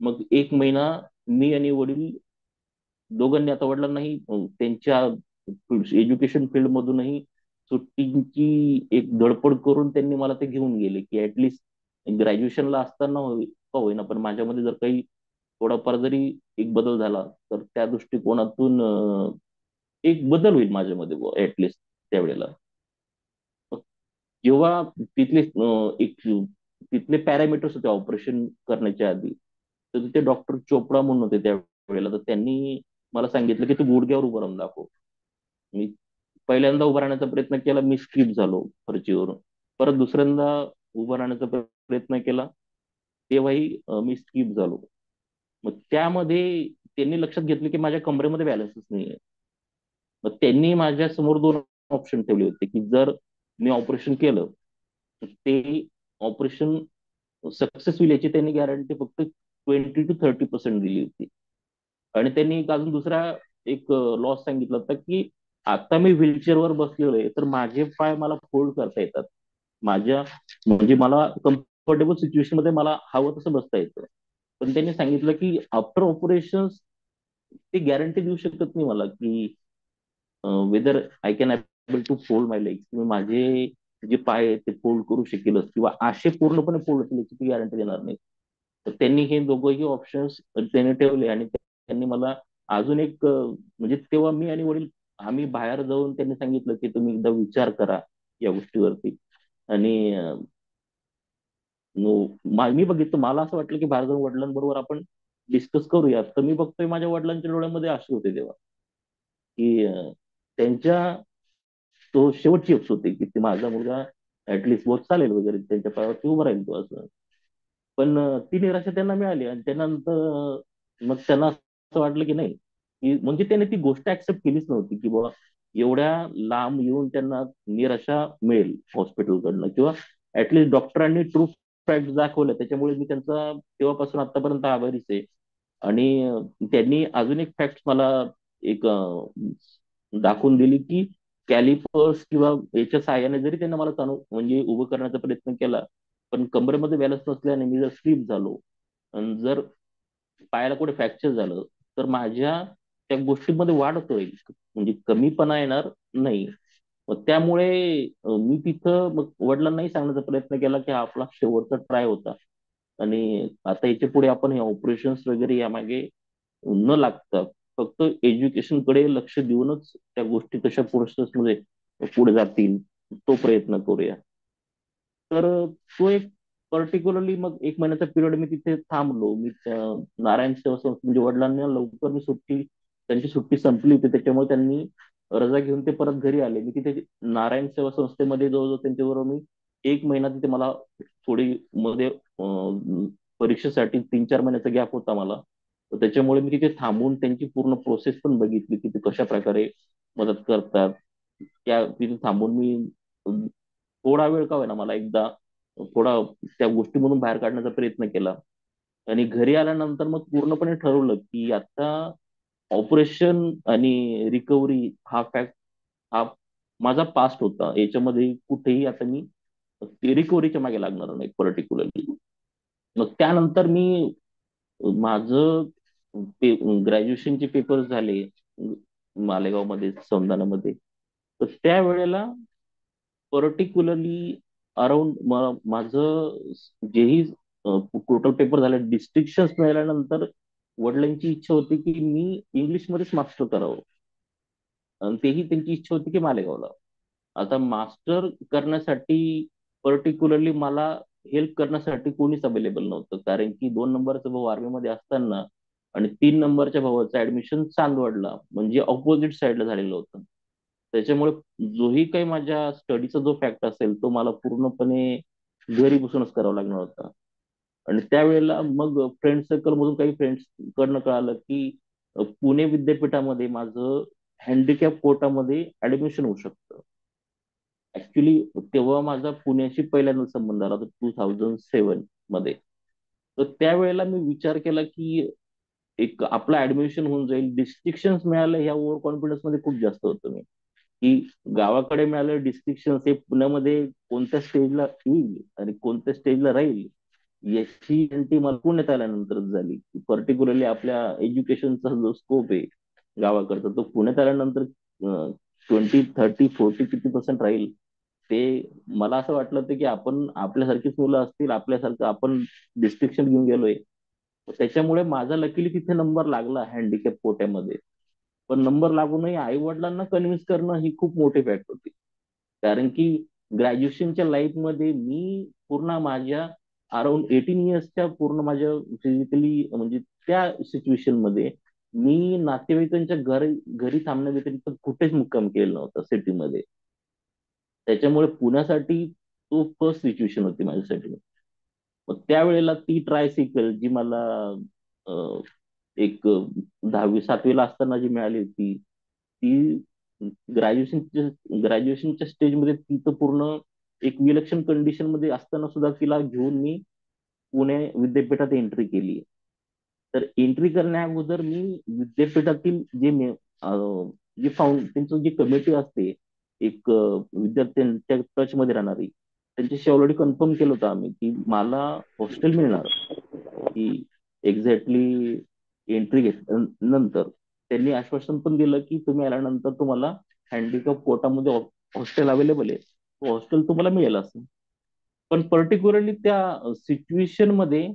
S4: मग 1 महिना मी आणि वडील दोघांनी, आता वडिलांनाही त्यांच्या एज्युकेशन फील्ड मधूनही सुट्टीची एक धडपड करून त्यांनी मला ते घेऊन गेले की ऍटलिस्ट ग्रॅज्युएशनला असताना का होईना पण माझ्यामध्ये जर काही थोडाफार जरी एक बदल झाला तर त्या दृष्टिकोनातून एक बदल होईल माझ्यामध्ये ऍटलिस्ट त्यावेळेला. जेव्हा तिथले एक तिथले पॅरामीटर्स होते ऑपरेशन करण्याच्या आधी, तर तिथे डॉक्टर चोपडा म्हणून होते त्यावेळेला. तर त्यांनी मला सांगितलं की तू गुडघ्यावर उभं राहून दाखव. मी पहिल्यांदा उभं राहण्याचा प्रयत्न केला, मी स्किप झालो खुर्चीवरून. परत दुसऱ्यांदा उभं राहण्याचा प्रयत्न केला, तेव्हाही मी स्किप झालो. मग त्यामध्ये त्यांनी लक्षात घेतलं की माझ्या कमरेमध्ये बॅलन्सच नाहीये. मग त्यांनी माझ्या समोर 2 ऑप्शन ठेवले होते की जर मी ऑपरेशन केलं तर ते ऑपरेशन सक्सेस होईल याची त्यांनी गॅरंटी फक्त 20 to 30% दिली होती. आणि त्यांनी एक अजून दुसरा एक लॉस सांगितला होता की आता मी व्हीलचेअरवर बसलेलो आहे तर माझे पाय मला फोल्ड करता येतात. माझ्या म्हणजे मला कम्फर्टेबल सिच्युएशन मध्ये मला हवं तसं बसता येतं. पण त्यांनी सांगितलं की आफ्टर ऑपरेशन ते गॅरंटी देऊ शकत नाही मला की whether I can able to fold my legs, किंवा माझे जे पाय आहेत ते फोल्ड करू शकेलच किंवा असे पूर्णपणे फोल्ड होतील याची गॅरंटी देणार नाही. तर त्यांनी हे दोघंही ऑप्शन्स त्यांनी ठेवले आणि त्यांनी मला अजून एक म्हणजे तेव्हा मी आणि वडील आम्ही बाहेर जाऊन त्यांनी सांगितलं की तुम्ही एकदा विचार करा या गोष्टीवरती. आणि मी बघितलं, मला असं वाटलं की बाहेर जाऊन वडिलांबरोबर आपण डिस्कस करूया. तर मी बघतोय माझ्या वडिलांच्या डोळ्यामध्ये अश्रू होते तेव्हा की त्यांच्या तो शेवटची अप्स होते की ते माझा मुलगा ऍटलिस्ट बहुत चालेल वगैरे, त्यांच्या पायावरती उभं राहील तो असं. पण ती निराशा त्यांना मिळाली आणि त्यानंतर मग त्यांना असं वाटलं की नाही, की म्हणजे त्याने ती गोष्ट ऍक्सेप्ट केलीच नव्हती की बाबा एवढ्या लांब येऊन त्यांना निराशा मिळेल हॉस्पिटलकडनं, किंवा ऍटलिस्ट डॉक्टरांनी ट्रू फॅक्ट दाखवलं त्याच्यामुळे मी त्यांचा तेव्हापासून आतापर्यंत आभारीच आहे. आणि त्यांनी अजून एक फॅक्ट मला एक दाखवून दिली की कॅलिपर्स किंवा याच्या साहाय्याने जरी त्यांना मला म्हणजे उभं करण्याचा प्रयत्न केला, पण कमरेमध्ये बॅलन्स नसल्याने मी जर स्लिप झालो आणि जर पायाला कुठे फ्रॅक्चर झालं तर माझ्या त्या गोष्टींमध्ये वाढ होईल, म्हणजे कमीपणा येणार नाही. मग त्यामुळे मी तिथं मग वडिलांनाही सांगण्याचा प्रयत्न केला की हा आपला शेवटचा ट्राय होता आणि आता याच्या पुढे आपण हे ऑपरेशन्स वगैरे यामागे न लागता फक्त एज्युकेशन कडे लक्ष देऊनच त्या गोष्टी कशा प्रोसेसमध्ये पुढे जातील तो प्रयत्न करूया. तर तो एक पर्टिक्युलरली मग 1 महिन्याचा पिरियड मी तिथे थांबलो. मी नारायण सेवा संस्था म्हणजे वडिलांना लवकर मी त्यांची सुट्टी संपली होती त्याच्यामुळे त्यांनी रजा घेऊन ते परत घरी आले. मी तिथे नारायण सेवा संस्थेमध्ये जवळजवळ त्यांच्याबरोबर मी 1 महिना तिथे मला थोडी मध्ये परीक्षेसाठी 3-4 महिन्याचा गॅप होता मला. तर त्याच्यामुळे मी तिथे थांबून त्यांची पूर्ण प्रोसेस पण बघितली की ते कशा प्रकारे मदत करतात. त्या तिथे थांबून मी थोडा वेळ का होईना मला एकदा थोडा त्या गोष्टीमधून बाहेर काढण्याचा प्रयत्न केला. आणि घरी आल्यानंतर मग पूर्णपणे ठरवलं की आता ऑपरेशन आणि रिकव्हरी हा फॅक्ट हा माझा पास्ट होता, याच्यामध्ये कुठेही आता मी रिकव्हरीच्या मागे लागणार नाही पर्टिक्युलरली. मग त्यानंतर मी माझं ग्रॅज्युएशनचे पेपर झाले मालेगावमध्ये संधानामध्ये. तर त्यावेळेला पर्टिक्युलरली अराउंड माझं जेही टोटल पेपर झाले डिस्टिंक्शन मिळाल्यानंतर वडिलांची इच्छा होती की मी इंग्लिशमध्येच मास्टर करावं आणि तेही त्यांची इच्छा होती की मालेगावला. आता मास्टर करण्यासाठी पर्टिक्युलरली मला हेल्प करण्यासाठी कोणीच अवेलेबल नव्हतं, कारण की 2 नंबरचा भाऊ आर्मीमध्ये असताना आणि 3 नंबरच्या भावाचं ऍडमिशन चांदवडला म्हणजे ऑपोजिट साईडला झालेलं होतं. त्याच्यामुळे जोही काही माझ्या स्टडीचा जो फॅक्ट असेल तो मला पूर्णपणे घरी बसूनच करावा लागणार होता. आणि त्यावेळेला मग फ्रेंड सर्कल मधून काही फ्रेंड्स कडनं कळालं की पुणे विद्यापीठामध्ये माझं हँडिकॅप कोटामध्ये ऍडमिशन होऊ शकतं. ऍक्च्युली तेव्हा माझा पुण्याशी पहिल्यांदा संबंध आला होता 2007 मध्ये. तर त्यावेळेला मी विचार केला की एक आपलं ऍडमिशन होऊन जाईल, डिस्टिंक्शन मिळालं, ह्या ओव्हर कॉन्फिडन्स मध्ये खूप जास्त होतो मी, की गावाकडे मिळालं डिस्टिंक्शन हे पुण्यामध्ये कोणत्या स्टेजला येईल आणि कोणत्या स्टेजला राहील याची गॅरंटी मला पुण्यात आल्यानंतरच झाली. पर्टिक्युलरली आपल्या एज्युकेशनचा जो स्कोप आहे गावाकडचा तो पुण्यात आल्यानंतर 20, 30, 40 किती पर्सेंट राहील ते मला असं वाटलं होतं की आपण आपल्यासारखीच मुलं असतील, आपल्यासारखं आपण डिस्ट्रिक्शन घेऊन गेलोय. त्याच्यामुळे माझा लकीली तिथे नंबर लागला हँडिकॅप कोट्यामध्ये. पण नंबर लागूनही आई वडिलांना कन्व्हिन्स करणं ही खूप मोठी फॅक्ट होती, कारण की ग्रॅज्युएशनच्या लाईफमध्ये मी पूर्ण माझ्या अराउंड 18 इयर्सच्या पूर्ण माझ्या फिजिकली म्हणजे त्या सिच्युएशन मध्ये मी नातेवाईकांच्या घरी घरी थांबण्या व्यतिरिक्त कुठेच मुक्काम केलेला नव्हता सिटीमध्ये. त्याच्यामुळे पुण्यासाठी तो फर्स्ट सिच्युएशन होती माझ्यासाठी. मग त्यावेळेला ती ट्रायसायकल जी मला अं, एक 10वी 7वीला असताना जी मिळाली होती ती ग्रॅज्युएशनच्या स्टेजमध्ये ती तर पूर्ण एक विलक्षण कंडिशन मध्ये असताना सुद्धा तिला घेऊन मी पुणे विद्यापीठात एंट्री केली. तर एंट्री करण्या अगोदर मी विद्यापीठातील जे त्यांचं जी कमिटी असते एक विद्यार्थ्यांच्या टच मध्ये राहणारी त्यांच्याशी ऑलरेडी कन्फर्म केलं होतं आम्ही की मला हॉस्टेल मिळणार, की एक्झॅक्टली एंट्री नंतर त्यांनी आश्वासन पण दिलं की तुम्ही आल्यानंतर तुम्हाला हँडिकॅप कोटामध्ये हॉस्टेल अवेलेबल आहे, हॉस्टेल तुम्हाला मिळेल असं. पण पर्टिक्युलरली त्या सिच्युएशन मध्ये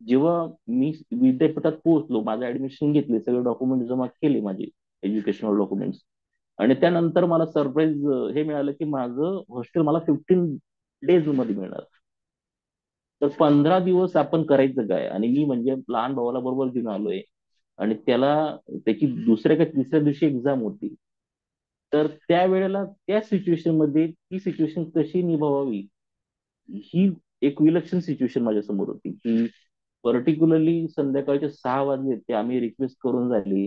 S4: जेव्हा मी विद्यापीठात पोहोचलो, माझं ऍडमिशन घेतले, सगळे डॉक्युमेंट जमा केले माझे एज्युकेशनल डॉक्युमेंट्स, आणि त्यानंतर मला सरप्राईज हे मिळालं की माझं हॉस्टेल मला 15 डेज मध्ये मिळणार. तर 15 दिवस आपण करायचं काय, आणि मी म्हणजे लहान भावाला बरोबर घेऊन आलोय आणि त्याला त्याची दुसऱ्या का तिसऱ्या दिवशी एक्झाम होती. तर त्यावेळेला त्या सिच्युएशन मध्ये ती सिच्युएशन कशी निभावावी ही एक विलक्षण सिच्युएशन माझ्या समोर होती, की पर्टिक्युलरली संध्याकाळचे 6 वाजले ते आम्ही रिक्वेस्ट करून झाली.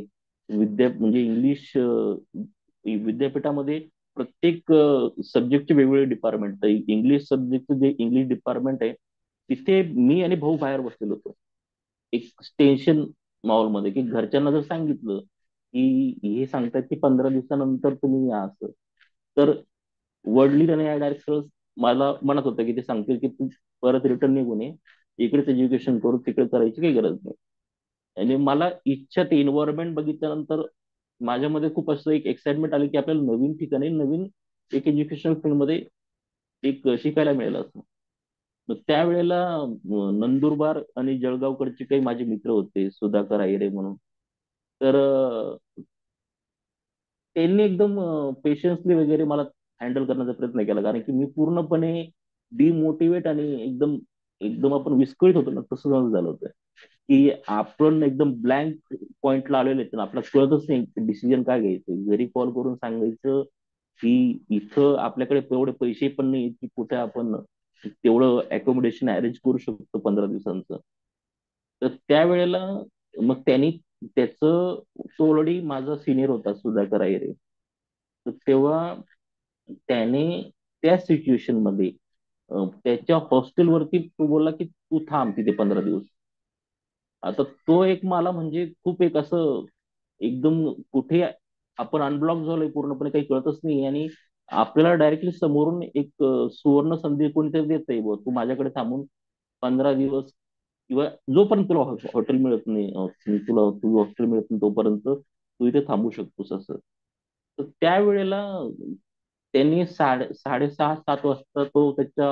S4: म्हणजे इंग्लिश विद्यापीठामध्ये प्रत्येक सब्जेक्टचे वेगवेगळे डिपार्टमेंट, इंग्लिश सब्जेक्टचं जे इंग्लिश डिपार्टमेंट आहे तिथे मी आणि भाऊ बाहेर बसलेलो होतो एक टेन्शन माहोलमध्ये, की घरच्यांना जर सांगितलं की हे सांगतात की 15 दिवसानंतर तुम्ही या असं, तर वडील आणि आई डायरेक्ट मला म्हणत होतं की ते सांगतील की तू परत रिटर्न निघून ये, इकडेच एज्युकेशन करू, तिकडे करायची काही गरज नाही. आणि मला इच्छा ते एन्व्हायरमेंट बघितल्यानंतर माझ्यामध्ये खूप असं एक एक्साइटमेंट आली की आपल्याला नवीन ठिकाणी नवीन एक एज्युकेशन फील्डमध्ये एक शिकायला मिळेल असं. मग त्यावेळेला नंदुरबार आणि जळगावकडचे काही माझे मित्र होते, सुधाकर आयरे म्हणून. तर त्यांनी एकदम पेशन्सली वगैरे मला हँडल करण्याचा प्रयत्न केला, कारण की मी पूर्णपणे डिमोटिवेट आणि एकदम एकदम आपण विस्कळीत होतो ना तसं झालं होतं, की आपण एकदम ब्लँक पॉइंटला आलेले आहेत, आपल्याला कळतच नाही डिसिजन काय घ्यायचं. घरी कॉल करून सांगायचं की इथं आपल्याकडे तेवढे पैसे पण नाही की कुठे आपण तेवढं अकोमोडेशन अरेंज करू शकतो 15 दिवसांचं. तर त्यावेळेला मग त्यांनी त्याचं तो ऑलरेडी माझा सिनियर होता सुधाकर अय्यरे. तर तेव्हा त्याने त्या सिच्युएशन मध्ये त्याच्या हॉस्टेलवरती तो बोलला की तू थांब तिथे 15 दिवस. आता तो एक मला म्हणजे खूप एक असं एकदम कुठे आपण अनब्लॉक झालोय पूर्णपणे, काही कळतच नाही, आणि आपल्याला डायरेक्टली समोरून एक सुवर्ण संधी कोणीतरी देतंय, बुवा तू माझ्याकडे थांबून 15 दिवस किंवा जोपर्यंत तुला हॉटेल मिळत नाही, तुला हॉस्टेल मिळत नाही तोपर्यंत तू इथे थांबू शकतोस असं. तर त्यावेळेला त्यांनी 6:30 7 वाजता तो त्याच्या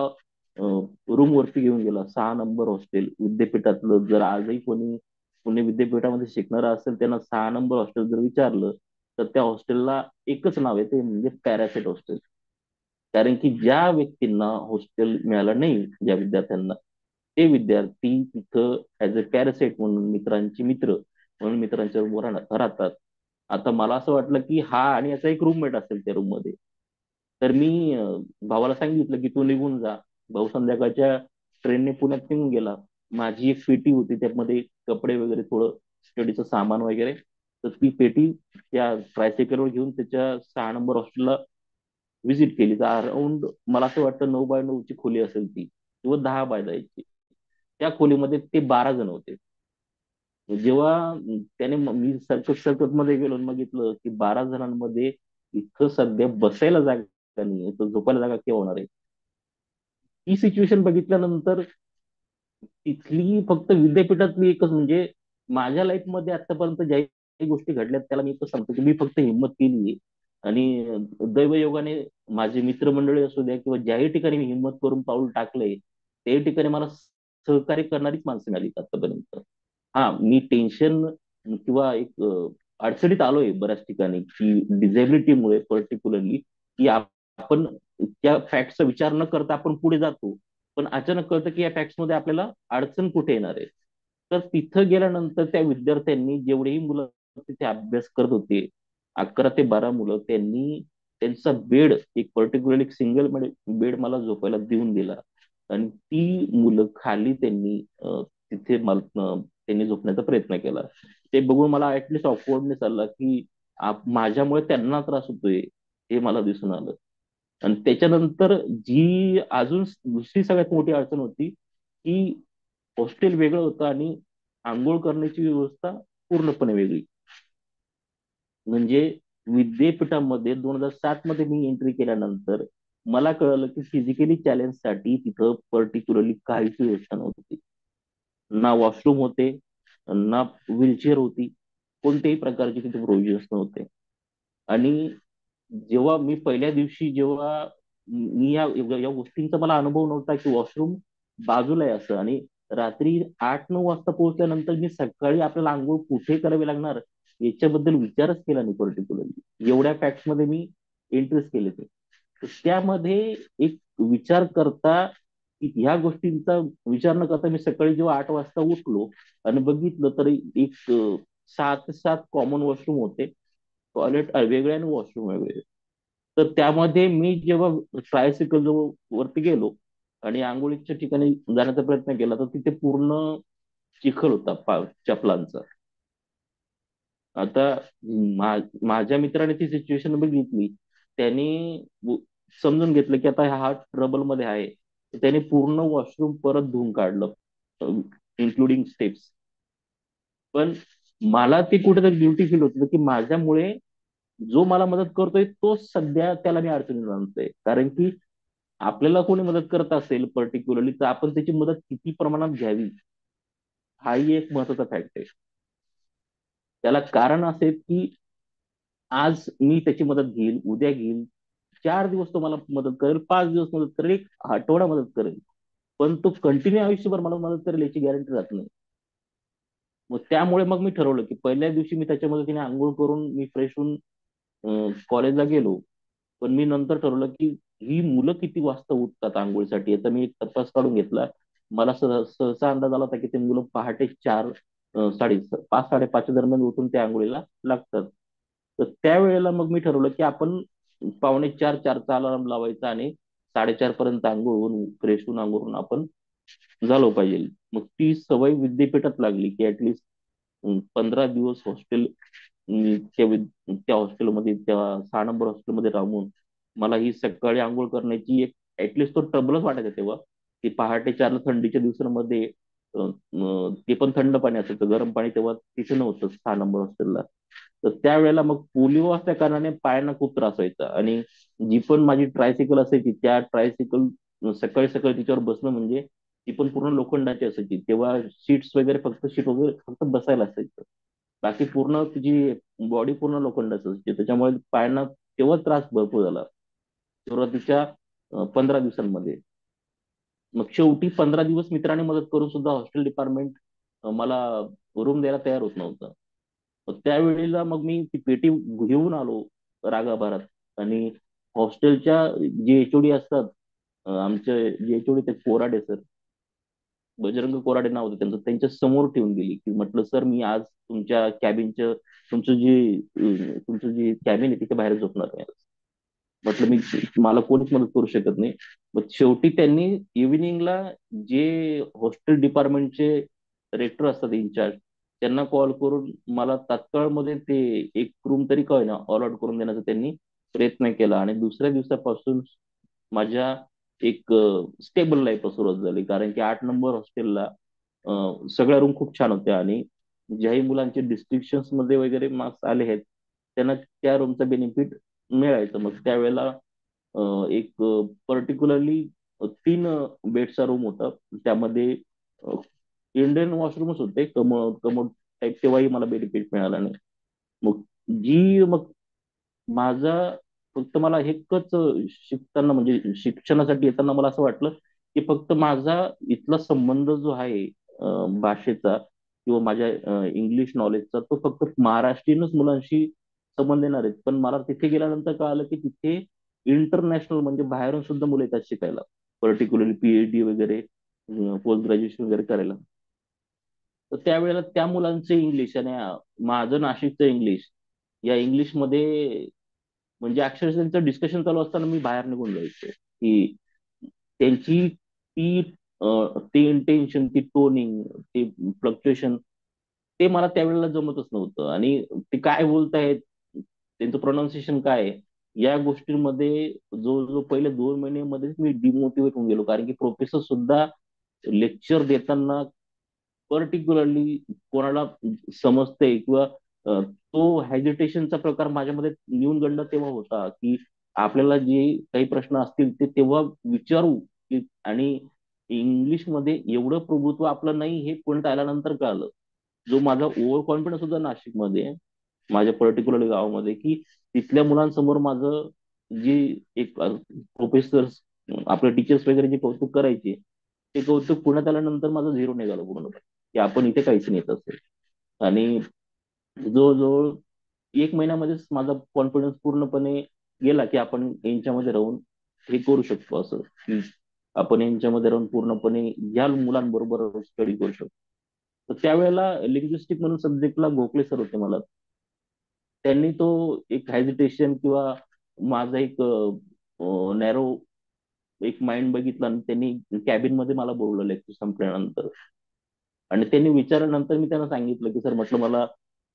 S4: रूम वरती घेऊन गेला. 6 नंबर हॉस्टेल विद्यापीठातलं, जर आजही कोणी पुणे विद्यापीठामध्ये शिकणारा असेल त्यांना 6 नंबर हॉस्टेल जर विचारलं तर त्या हॉस्टेलला एकच नाव आहे, ते म्हणजे पॅरासेट हॉस्टेल. कारण की ज्या व्यक्तींना हॉस्टेल मिळालं नाही, ज्या विद्यार्थ्यांना, ते विद्यार्थी तिथं ऍज अ पॅरासाइट म्हणून, मित्रांचे मित्र म्हणून मित्रांच्या रूमवर राहतात. आता मला असं वाटलं की हा आणि याचा एक रूममेट असेल त्या रूम मध्ये. तर मी भावाला सांगितलं की तू निघून जा. भाऊ संध्याकाळच्या ट्रेनने पुण्यात निघून गेला. माझी एक पेटी होती, त्यामध्ये कपडे वगैरे, थोडं स्टडीचं सामान वगैरे. तर ती पेटी त्या ट्रायसायकलवर घेऊन त्याच्या 6 नंबर हॉस्टेलला व्हिजिट केली. तर अराउंड मला असं वाटतं 9x9ची खोली असेल ती, किंवा 10x10ची. त्या खोलीमध्ये ते 12 जण होते. जेव्हा त्याने मी सरकत सरकत मध्ये गेलो आणि बघितलं की 12 जणांमध्ये इथं सध्या बसायला जागा नाही, तर झोपायला जागा केव्हा होणार आहे. ही सिच्युएशन बघितल्यानंतर तिथली फक्त विद्यापीठातली एकच, म्हणजे माझ्या लाईफ मध्ये आतापर्यंत ज्या काही गोष्टी घडल्यात त्याला मी एकच सांगतो की मी फक्त हिंमत केली. आणि दैवयोगाने माझे मित्रमंडळी असू द्या, किंवा ज्याही ठिकाणी मी हिंमत करून पाऊल टाकलंय, त्याही ठिकाणी मला सहकार्य करणारीच माणसं मिळाली आतापर्यंत. हा, मी टेन्शन किंवा एक अडचणीत आलोय बऱ्याच ठिकाणी, की डिझेबिलिटीमुळे पर्टिक्युलरली, की आपण त्या फॅक्टचा विचार न करता आपण पुढे जातो. पण अचानक कळतं की या फॅक्ट्स मध्ये आपल्याला अडचण कुठे येणार आहे. तर तिथं गेल्यानंतर त्या विद्यार्थ्यांनी, जेवढेही मुलं तिथे अभ्यास करत होते, 11 ते 12 मुलं, त्यांनी त्यांचा बेड, एक पर्टिक्युलर सिंगल बेड मला झोपायला देऊन दिला. आणि ती मुलं खाली त्यांनी तिथे त्यांनी झोपण्याचा प्रयत्न केला. ते बघून मला ऍटलिस्ट ऑकवर्डनेस आला की माझ्यामुळे त्यांना त्रास होतोय, हे मला दिसून आलं. आणि त्याच्यानंतर जी अजून दुसरी सगळ्यात मोठी अडचण होती, की हॉस्टेल वेगळं होतं आणि आंघोळ करण्याची व्यवस्था पूर्णपणे वेगळी. म्हणजे विद्यापीठामध्ये 2007 मध्ये मी एंट्री केल्यानंतर मला कळलं की फिजिकली चॅलेंजसाठी तिथं पर्टिक्युलरली काहीच व्यवस्था नव्हती. ना वॉशरूम होते, ना व्हीलचेअर होती, कोणत्याही प्रकारचे तिथे प्रोव्हिजन्स नव्हते. आणि जेव्हा मी पहिल्या दिवशी, जेव्हा मी या या गोष्टींचा मला अनुभव नव्हता की वॉशरूम बाजूला आहे असं, आणि रात्री 8-9 वाजता पोहोचल्यानंतर मी सकाळी आपल्याला आंघोळ कुठे करावी लागणार याच्याबद्दल विचारच केला नाही पर्टिक्युलरली. एवढ्या फॅक्ट्स मध्ये मी इंटरेस्ट केले ते. तर त्यामध्ये एक विचार करता, की ह्या गोष्टींचा विचार न करता मी सकाळी जेव्हा 8 वाजता उठलो आणि बघितलं, तर एक 6 ते 7 कॉमन वॉशरूम होते. टॉयलेट वेगळे आणि वॉशरूम वेगळे. तर त्यामध्ये मी जेव्हा ट्रायसिकल जवळ वरती गेलो आणि आंघोळीच्या ठिकाणी जाण्याचा प्रयत्न केला, तर तिथे पूर्ण चिखल होता चपलांचा. आता माझ्या मित्राने ती सिच्युएशन बघितली. त्यांनी समजून घेतलं की आता हा ट्रबल मध्ये आहे. त्याने पूर्ण वॉशरूम परत धुवून काढलं, इन्क्लुडिंग स्टेप्स. पण मला ती कुठेतरी ड्युटी फील होत की माझ्यामुळे जो मला मदत करतोय तोच सध्या त्याला मी अडचणीत आणतोय. कारण की आपल्याला कोणी मदत करत असेल पर्टिक्युलरली, तर आपण त्याची मदत किती प्रमाणात घ्यावी, हाही एक महत्वाचा फॅक्ट आहे. त्याला कारण असे की आज मी त्याची मदत घेईल, उद्या घेईल, 4 दिवस तो मला मदत करेल, 5 दिवस मदत करेल, एक आठवडा मदत करेल, पण तो कंटिन्यू आयुष्यभर मला मदत करेल याची गॅरंटी राहत नाही. मग त्यामुळे मग मी ठरवलं की पहिल्या दिवशी मी त्याच्या मदतीने आंघोळ करून मी फ्रेश होऊन कॉलेजला गेलो. पण मी नंतर ठरवलं की ही मुलं किती वाजता उठतात आंघोळीसाठी, याचा मी एक तपास काढून घेतला. मला सहसा अंदाज आला होता की ते मुलं पहाटे 4, 5-5:30 दरम्यान उठून त्या आंघोळीला लागतात. तर त्यावेळेला मग मी ठरवलं की आपण 3:45-4चा अलार्म लावायचा आणि 4:30 पर्यंत आंघोळ होऊन, फ्रेश होऊन, आंघोळ होऊन आपण झालो पाहिजे. मग ती सवय विद्यापीठात लागली की ऍटलिस्ट 15 दिवस त्या हॉस्टेलमध्ये, त्या 6 नंबर हॉस्टेलमध्ये राहून मला ही सकाळी आंघोळ करण्याची एक ऍटलिस्ट तो ट्रबलच वाटायचा तेव्हा, की पहाटे 4ला थंडीच्या दिवसांमध्ये ते पण थंड पाणी असायचं, गरम पाणी तेव्हा तिथे नव्हतं 6 नंबर हॉस्टेलला. तर त्यावेळेला मग पोलिओ असल्या कारणाने पायांना खूप त्रास व्हायचा. आणि जी पण माझी ट्रायसिकल असायची, त्या ट्रायसिकल सकाळी सकाळी तिच्यावर बसणं म्हणजे, ती पण पूर्ण लोखंडाची असायची तेव्हा. शीट वगैरे फक्त बसायला असायचं, बाकी पूर्ण तुझी बॉडी पूर्ण लोखंडाची असते. त्याच्यामुळे पायांना तेव्हा त्रास भरपूर झाला सुरुवातीच्या 15 दिवसांमध्ये. मग शेवटी 15 दिवस मित्राने मदत करून सुद्धा हॉस्टेल डिपार्टमेंट मला रूम द्यायला तयार होत नव्हतं. मग त्यावेळेला मग मी ती पेटी घेऊन आलो रागाभरात. आणि हॉस्टेलच्या जे एचओडी असतात, आमचे जे एचओडी ते कोराडे सर, बजरंग कोराडे नाव होतं त्यांचं, त्यांच्या समोर ठेवून गेली की म्हटलं सर मी आज तुमच्या कॅबिनचं तुमचं जे कॅबिन आहे तिथे बाहेर झोपणार आहे. म्हटलं मी मला कोणीच मदत करू शकत नाही. मग शेवटी त्यांनी इव्हिनिंगला जे हॉस्टेल डिपार्टमेंटचे रेक्टर असतात इन्चार्ज, त्यांना कॉल करून मला तात्काळ मध्ये ते एक रूम तरी काय ना अलॉट करून देण्याचा त्यांनी प्रयत्न केला. आणि दुसऱ्या दिवसापासून माझ्या एक स्टेबल लाईफ सुरुवात झाली. कारण की 8 नंबर हॉस्टेलला सगळ्या रूम खूप छान होत्या, आणि ज्याही मुलांचे डिस्ट्रिक्शन्स मध्ये वगैरे मार्क्स आले आहेत त्यांना त्या रूमचा बेनिफिट मिळायचं. मग त्यावेळेला एक पर्टिक्युलरली 3 बेडचा रूम होता. त्यामध्ये इंडियन वॉशरूमच होते, कमोड कमोड टाईप. तेव्हाही मला बेनिफिट मिळाला नाही. मग मग माझा फक्त मला एकच शिकताना म्हणजे शिक्षणासाठी येताना मला असं वाटलं की फक्त माझा इथला संबंध जो आहे भाषेचा किंवा माझ्या इंग्लिश नॉलेजचा, तो फक्त महाराष्ट्रीयनच मुलांशी संबंध येणार आहेत. पण मला तिथे गेल्यानंतर कळालं की तिथे इंटरनॅशनल म्हणजे बाहेरून सुद्धा मुलं येतात शिकायला, पर्टिक्युलरली पीएचडी वगैरे, पोस्ट ग्रॅज्युएशन वगैरे करायला. तर त्यावेळेला त्या मुलांचं इंग्लिश आणि माझं नाशिकचं इंग्लिश, या इंग्लिशमध्ये म्हणजे अक्षरशः त्यांचं डिस्कशन चालू असताना मी बाहेर निघून जायचो की त्यांची ती ते इंटेन्शन, ती टोनिंग, ते फ्लक्च्युएशन, ते मला त्यावेळेला जमतच नव्हतं. आणि ते काय बोलतायत, त्यांचं प्रोनाऊन्सिएशन काय आहे, या गोष्टींमध्ये जो जो पहिले 2 महिन्यामध्येच मी डिमोटिवेट होऊन गेलो. कारण की प्रोफेसर सुद्धा लेक्चर देताना पर्टिक्युलरली कोणाला समजतंय किंवा तो हेजिटेशनचा प्रकार माझ्यामध्ये न्यूनगंड तेव्हा होता की आपल्याला जे काही प्रश्न असतील ते तेव्हा विचारू आणि इंग्लिशमध्ये एवढं प्रभुत्व आपलं नाही हे पॉईंट आल्यानंतर कळालं. जो माझा ओव्हर कॉन्फिडन्स होता नाशिकमध्ये, माझ्या पर्टिक्युलर गावामध्ये, की तिथल्या मुलांसमोर माझं जे एक प्रोफेसर, आपले टीचर्स वगैरे जे कौतुक करायचे, ते कौतुक पुण्यात आल्यानंतर माझं झिरो निघालं पूर्ण, की आपण इथे काहीच नाही येत असेल. आणि जवळजवळ 1 महिन्यामध्येच माझा कॉन्फिडन्स पूर्णपणे गेला की आपण यांच्यामध्ये राहून हे करू शकतो, असं की आपण यांच्यामध्ये राहून पूर्णपणे या मुलांबरोबर स्टडी करू शकतो. तर त्यावेळेला लिंग्विस्टिक म्हणून सब्जेक्टला गोखले सर होते मला. त्यांनी तो एक हेजिटेशन किंवा माझा एक नॅरो एक माइंड बघितला आणि त्यांनी कॅबिन मध्ये मला बोलवलं लेक्चर संपल्यानंतर. आणि त्यांनी विचारल्यानंतर मी त्यांना सांगितलं की सर म्हटलं मला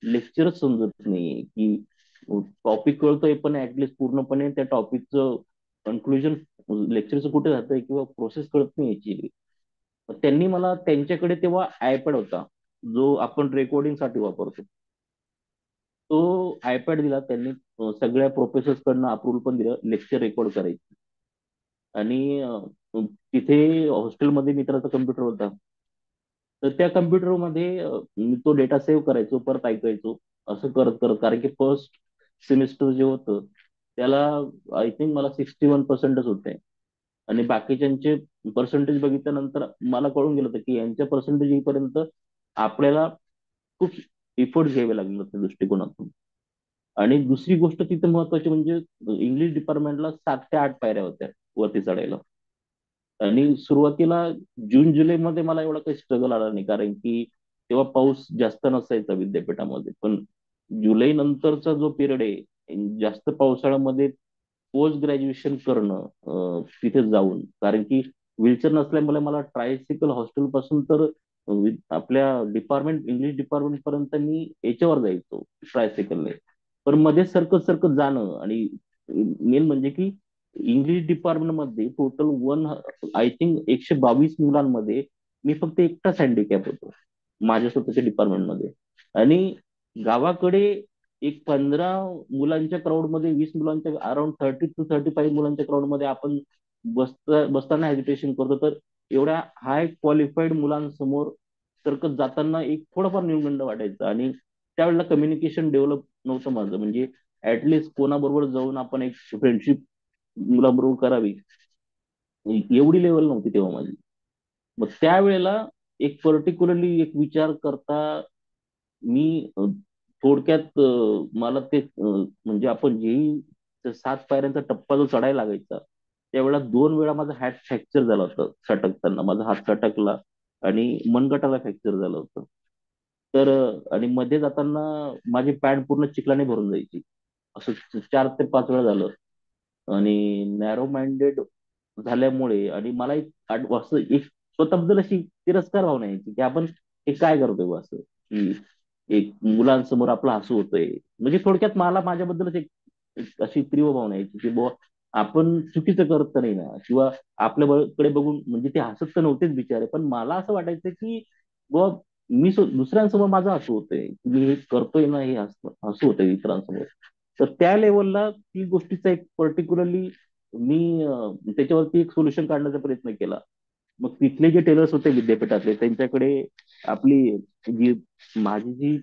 S4: लेक्चरच समजत नाहीये, की टॉपिक कळतोय पण ऍटलिस्ट पूर्णपणे त्या टॉपिकचं कन्क्लुजन लेक्चरचं कुठे जातंय किंवा प्रोसेस कळत नाही याची. त्यांनी मला, त्यांच्याकडे तेव्हा आयपॅड होता जो आपण रेकॉर्डिंग साठी वापरतो, तो आयपॅड दिला त्यांनी. सगळ्या प्रोफेसर्स कडनं अप्रुव्हल पण दिलं लेक्चर रेकॉर्ड करायची. आणि तिथे हॉस्टेलमध्ये मित्राचा कम्प्युटर होता, तर त्या कम्प्युटरमध्ये मी तो डेटा सेव्ह करायचो, परत ऐकायचो, असं करत करत. कारण की फर्स्ट सेमिस्टर जे होतं त्याला आय थिंक मला 61% होते, आणि बाकीच्यांचे पर्सेंटेज बघितल्यानंतर मला कळून गेलं होतं की यांच्या पर्सेंटेज येईपर्यंत आपल्याला खूप इफोर्ट घ्यावे लागले त्या दृष्टिकोनातून. आणि दुसरी गोष्ट तिथे महत्वाची म्हणजे इंग्लिश डिपार्टमेंटला 7 ते 8 पायऱ्या होत्या वरती चढायला. आणि सुरुवातीला जून जुलै मध्ये मला एवढा काही स्ट्रगल आला नाही, कारण की तेव्हा पाऊस जास्त नसायचा विद्यापीठामध्ये. पण जुलै नंतरचा जो पिरियड आहे, जास्त पावसाळ्यामध्ये पोस्ट ग्रॅज्युएशन करणं तिथे जाऊन, कारण की व्हीलचेअर नसल्यामुळे मला ट्रायसिकल हॉस्टेल पासून तर आपल्या डिपार्टमेंट इंग्लिश डिपार्टमेंट पर्यंत मी याच्यावर जायचो ट्रायसिकलने. पण मध्ये सरकत सरकत जाणं, आणि मेन म्हणजे की इंग्लिश डिपार्टमेंट मध्ये टोटल आय थिंक 122 मुलांमध्ये मी फक्त एकटाच हँडिकॅप होतो माझ्या स्वतःच्या डिपार्टमेंटमध्ये. आणि गावाकडे एक 15 मुलांच्या क्राऊडमध्ये, 20 मुलांच्या, अराउंड 30 to 35 मुलांच्या क्राऊडमध्ये आपण बसताना हेजिटेशन करतो. तर एवढ्या हाय क्वालिफाईड मुलांसमोर सरकत जाताना एक थोडंफार न्यूनगंड वाटायचं. आणि त्यावेळेला कम्युनिकेशन डेव्हलप नव्हतं माझं, म्हणजे ऍटलिस्ट कोणाबरोबर जाऊन आपण एक फ्रेंडशिप मुलाबरोबर करावी एवढी लेवल नव्हती तेव्हा माझी. मग त्यावेळेला एक पर्टिक्युलरली एक विचार करता मी थोडक्यात मला ते म्हणजे आपण जेही 7 पायऱ्यांचा टप्पा जो चढायला लागायचा, त्यावेळेला 2 वेळा माझा हात फ्रॅक्चर झाला होता सटकताना. माझा हात सटकला आणि मनगटाला फ्रॅक्चर झालं होतं. तर आणि मध्ये जाताना माझी पॅन्ट पूर्ण चिखलाने भरून जायची. असं 4 ते 5 वेळा झालं. आणि नॅरो माइंडेड झाल्यामुळे आणि मला असं एक स्वतःबद्दल अशी तिरस्कार भावना यायची की आपण हे काय करतोय बुवा असं, की एक मुलांसमोर आपलं हसू होतंय. म्हणजे थोडक्यात मला माझ्याबद्दलच एक अशी तीव्र भावना यायची की बुवा आपण चुकीचं करत तर नाही ना, किंवा आपल्याकडे बघून म्हणजे ते हसत तर नव्हतेच बिचारे, पण मला असं वाटायचं की बुवा मी दुसऱ्यांसमोर माझं हसू होतंय, मी हे करतोय ना, हे हसू होतंय इतरांसमोर. तर त्या लेवलला ती गोष्टीचा एक पर्टिक्युलरली मी त्याच्यावरती एक सोल्युशन काढण्याचा प्रयत्न केला. मग तिथले जे टेलर्स होते विद्यापीठातले, त्यांच्याकडे आपली जी माझी जी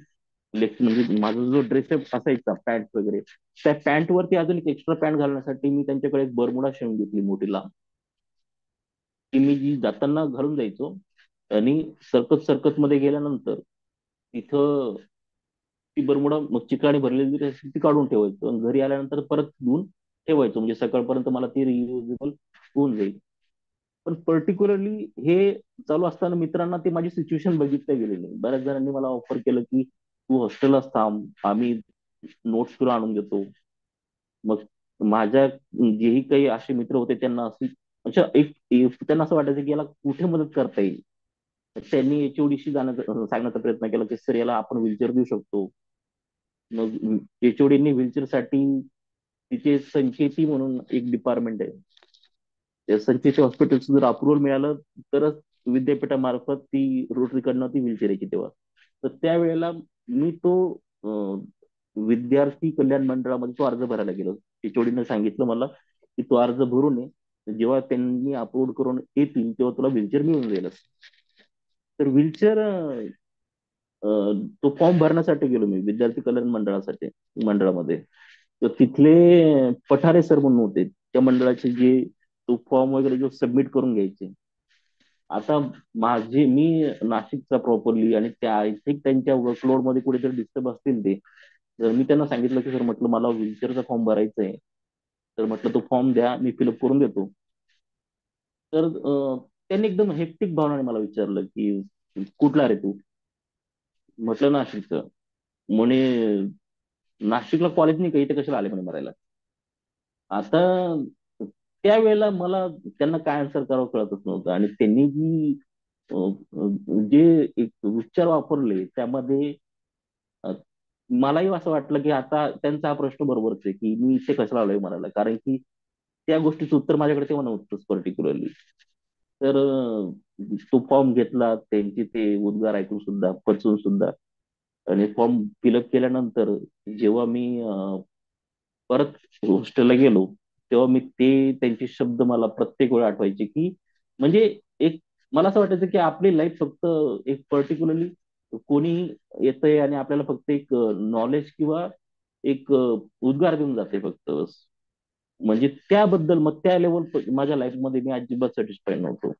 S4: म्हणजे माझा जो ड्रेसअप असायचा पॅन्ट वगैरे, त्या पॅन्ट वरती अजून एक एक्स्ट्रा पॅन्ट घालण्यासाठी मी त्यांच्याकडे एक बरमुडा शिवून घेतली मोठी लांब, ती मी जी जाताना घालून जायचो. आणि सर्कस मध्ये गेल्यानंतर तिथं ती बरमुडा मग चिकलाने भरलेली असेल ती काढून ठेवायचो आणि घरी आल्यानंतर परत धुवून ठेवायचो, म्हणजे सकाळपर्यंत मला ती रियुजेबल होऊन जाईल. पण पर्टिक्युलरली हे चालू असताना मित्रांना ती माझी सिच्युएशन बघितल्या गेली नाही. बऱ्याच जणांनी मला ऑफर केलं की तू हॉस्टेललाच थांब, आम्ही नोट्स तुला आणून देतो. मग माझ्या जेही काही असे मित्र होते त्यांना अशी अच्छा त्यांना असं वाटायचं की याला कुठे मदत करता येईल. त्यांनी एचओडीशी जाण्याचा सांगण्याचा प्रयत्न केला की सर याला आपण व्हीलचेअर देऊ शकतो. मग एचओडींनी व्हीलचेअर साठी तिथे संचेती म्हणून एक डिपार्टमेंट आहे, त्या संचेती हॉस्पिटलचं जर अप्रुव्हल मिळालं तरच विद्यापीठामार्फत ती रोटरीकडनं ती व्हीलचेअर यायची तेव्हा. तर त्यावेळेला मी तो अं, विद्यार्थी कल्याण मंडळामध्ये तो अर्ज भरायला गेलो. एचओडीने सांगितलं मला की तो अर्ज भरून ये, जेव्हा त्यांनी अप्रूव्ह करून येतील तेव्हा तुला व्हीलचेअर मिळून जाईल. तर व्हीलचेअर तो फॉर्म भरण्यासाठी गेलो मी विद्यार्थी कल्याण मंडळामध्ये. तर तिथले पठारे सर म्हणून होते त्या मंडळाचे, जे तो फॉर्म वगैरे जो सबमिट करून घ्यायचे. आता मी नाशिकचा प्रॉपरली आणि त्या आय थिंक त्यांच्या वर्कलोड मध्ये कुठेतरी डिस्टर्ब असतील ते. तर मी त्यांना सांगितलं की सर म्हटलं मला व्हीलचेअरचा फॉर्म भरायचा आहे, तर म्हटलं तो फॉर्म द्या मी फिलअप करून देतो. तर त्यांनी एकदम हेक्टिक भावनाने मला विचारलं की कुठला रे तू. म्हटलं नाशिकचं. म्हणे नाशिकला कॉलेज नाही का, इथे कशाला आले म्हणे मरायला. आता त्यावेळेला मला त्यांना काय आन्सर करावं कळतच नव्हतं. आणि त्यांनी जी जे एक उच्चार वापरले त्यामध्ये अ, मलाही असं वाटलं की आता त्यांचा हा प्रश्न बरोबरच आहे की मी इथे कशाला आलोय म्हणायला, कारण की त्या गोष्टीचं उत्तर माझ्याकडे तेव्हा नव्हतंच पर्टिक्युलरली. तर तो फॉर्म घेतला, त्यांची ते उद्गार ऐकून सुद्धा पचून सुद्धा. आणि फॉर्म फिलअप केल्यानंतर जेव्हा मी परत हॉस्टेलला गेलो, तेव्हा मी त्यांचे शब्द मला प्रत्येक वेळ आठवायचे की म्हणजे एक मला असं वाटायचं की आपली लाईफ फक्त एक पर्टिक्युलरली कोणी येतंय आणि आपल्याला फक्त एक नॉलेज किंवा एक उद्गार देऊन जाते फक्त बस. म्हणजे त्याबद्दल मग त्या लेवल माझ्या लाईफमध्ये मी अजिबात सॅटिस्फाय नव्हतो.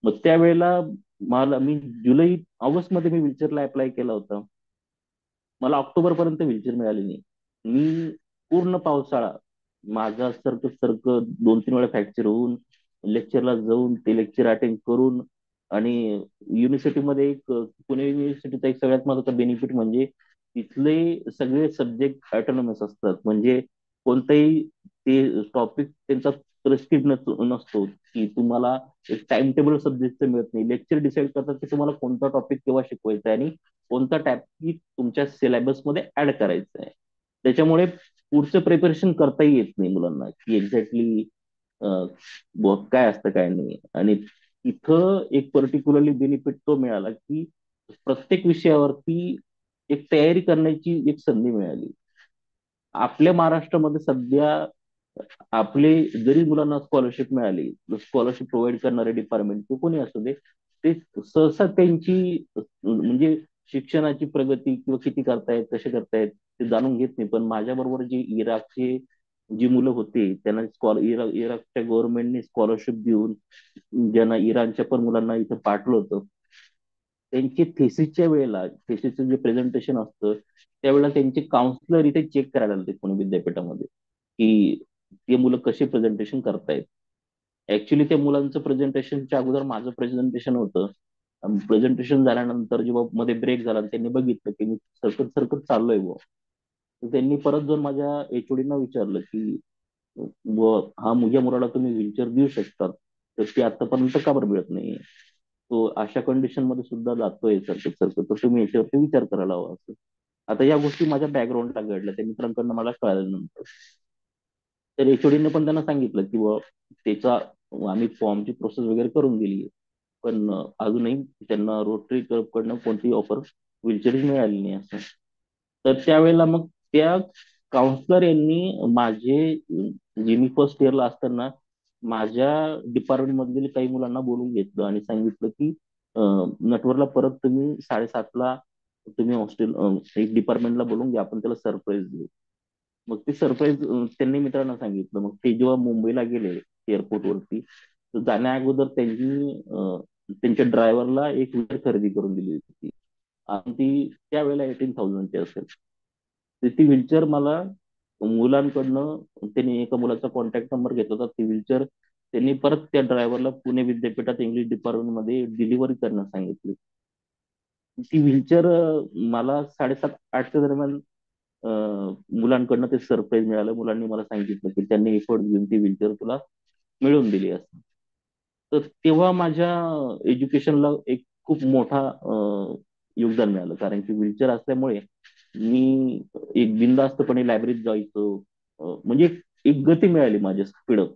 S4: मग त्यावेळेला मी ऑगस्ट मध्ये मी व्हीलचेअरला अप्लाय केला होता. मला ऑक्टोबर पर्यंत व्हीलचेअर मिळाली नाही. मी पूर्ण पावसाळा माझा सरकत 2-3 वेळा फ्रॅक्चर होऊन लेक्चरला जाऊन ते लेक्चर अटेंड करून. आणि युनिव्हर्सिटीमध्ये पुणे युनिव्हर्सिटीचा एक सगळ्यात महत्वाचा बेनिफिट म्हणजे तिथले सगळे सब्जेक्ट ऑटोनॉमस असतात. म्हणजे कोणताही ते टॉपिक त्यांचा प्रेस्क्रिप्ट नसतो की तुम्हाला एक टाइम टेबल सब्जेक्टचं मिळत नाही. लेक्चर डिसाईड करतात की तुम्हाला कोणता टॉपिक केव्हा शिकवायचा आहे आणि कोणता टॉपिक तुमच्या सिलेबसमध्ये ऍड करायचा आहे. त्याच्यामुळे पुढचं प्रिपरेशन करताही येत नाही मुलांना की एक्झॅक्टली काय असतं काय नाही. आणि इथं एक पर्टिक्युलरली बेनिफिट तो मिळाला की प्रत्येक विषयावरती एक तयारी करण्याची एक संधी मिळाली. आपल्या महाराष्ट्रामध्ये सध्या आपले जरी मुलांना स्कॉलरशिप मिळाली, स्कॉलरशिप प्रोव्हाइड करणारे डिपार्टमेंट ते कोणी असू दे, ते सहसा त्यांची म्हणजे शिक्षणाची प्रगती किंवा किती करतायत कसे करतायत ते जाणून घेत नाही. पण माझ्या बरोबर जे इराकचे जी मुलं होते त्यांना इराकच्या गव्हर्नमेंटने स्कॉलरशिप देऊन ज्यांना इराणच्या पण मुलांना इथं पाठवलं होतं, त्यांची थेसिसच्या वेळेला थेसिसचं जे प्रेझेंटेशन असतं त्यावेळेला त्यांचे काउन्सिलर इथे चेक करायला आले पुणे विद्यापीठामध्ये की ते मुलं कसे प्रेझेंटेशन करतायत. ऍक्च्युली त्या मुलांचं प्रेझेंटेशनच्या अगोदर माझं प्रेझेंटेशन होतं. प्रेझेंटेशन झाल्यानंतर जेव्हा मध्ये ब्रेक झाला त्यांनी बघितलं की मी सरकत सरकत चाललोय बुवा, तर त्यांनी परत जाऊन माझ्या एचओडींना विचारलं की या मुलाला तुम्ही व्हीलचेअर देऊ शकतात, तर ती आतापर्यंत का बरं मिळत नाहीये. तो अशा कंडिशन मध्ये सुद्धा जातोय सरकत सरकत, तर तुम्ही याच्यावरती विचार करायला हवा असं. आता या गोष्टी माझ्या बॅकग्राऊंडला घडल्या, त्या मित्रांकडनं मला कळाल्यानंतर तर एचओडीने पण त्यांना सांगितलं की त्याचा आम्ही फॉर्मची प्रोसेस वगैरे करून दिली, पण अजूनही त्यांना रोटरी क्लब कडनं कोणतीही ऑफर व्हीलचेअर मिळाली नाही असं. तर त्यावेळेला मग त्या काउन्सिलर यांनी जे मी फर्स्ट इयरला असताना माझ्या डिपार्टमेंट मधील काही मुलांना बोलून घेतलं आणि सांगितलं की नटवरला परत तुम्ही 7:30ला तुम्ही हॉस्टेल एक डिपार्टमेंटला बोलून घ्या, आपण त्याला सरप्राईज देऊ. मग ते सरप्राईज त्यांनी मित्रांना सांगितलं. मग ते जेव्हा मुंबईला गेले एअरपोर्ट वरती, तर जाण्या अगोदर त्यांनी त्यांच्या ड्रायव्हरला एक व्हीलर खरेदी करून दिली होती आणि ती त्यावेळेला 18,000ची असेल. तर ती व्हीलचेअर मला मुलांकडनं, त्यांनी एका मुलाचा कॉन्टॅक्ट नंबर घेतला होता. ती व्हीलचेअर त्यांनी परत त्या ड्रायव्हरला पुणे विद्यापीठात इंग्लिश डिपार्टमेंट मध्ये डिलिव्हरी करण्यास सांगितली. ती व्हीलचेअर मला 7:30-8च्या दरम्यान मुलांकडनं ते सरप्राईज मिळालं. मुलांनी मला सांगितलं की त्यांनी एफर्ट घेऊन ती व्हीलचेअर तुला मिळवून दिली असं. तर तेव्हा माझ्या एज्युकेशनला एक खूप मोठा योगदान मिळालं, कारण की व्हीलचेअर असल्यामुळे मी एक बिनधास्तपणे लायब्ररीत जायचो. म्हणजे एक गती मिळाली माझ्या स्पीडअप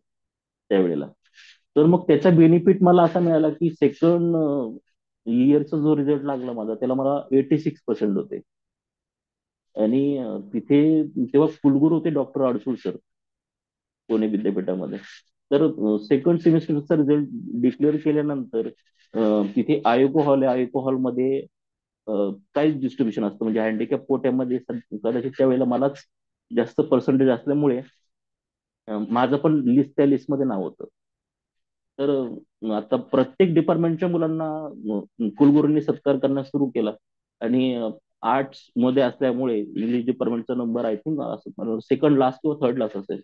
S4: त्यावेळेला. तर मग त्याचा बेनिफिट मला असा मिळाला की सेकंड इयरचा जो रिझल्ट लागला माझा, त्याला मला 86% होते. आणि तिथे तेव्हा कुलगुरू होते डॉक्टर अडसूळ सर, पुणे विद्यापीठामध्ये. तर सेकंड सेमिस्टरचा रिझल्ट डिक्लेअर केल्यानंतर तिथे आयोको हॉल आहे. आयोको हॉलमध्ये प्राईज डिस्ट्रीब्युशन असतं, म्हणजे हँडिकॅप कोट्यामध्ये कदाचित त्यावेळेला मलाच जास्त पर्सेंटेज असल्यामुळे माझं पण त्या लिस्टमध्ये नाव होतं. तर आता प्रत्येक डिपार्टमेंटच्या मुलांना कुलगुरूंनी सत्कार करण्यास सुरू केला. आणि आर्ट्स मध्ये असल्यामुळे इंग्लिश डिपार्टमेंटचा number I think second last किंवा थर्ड लास्ट असेल.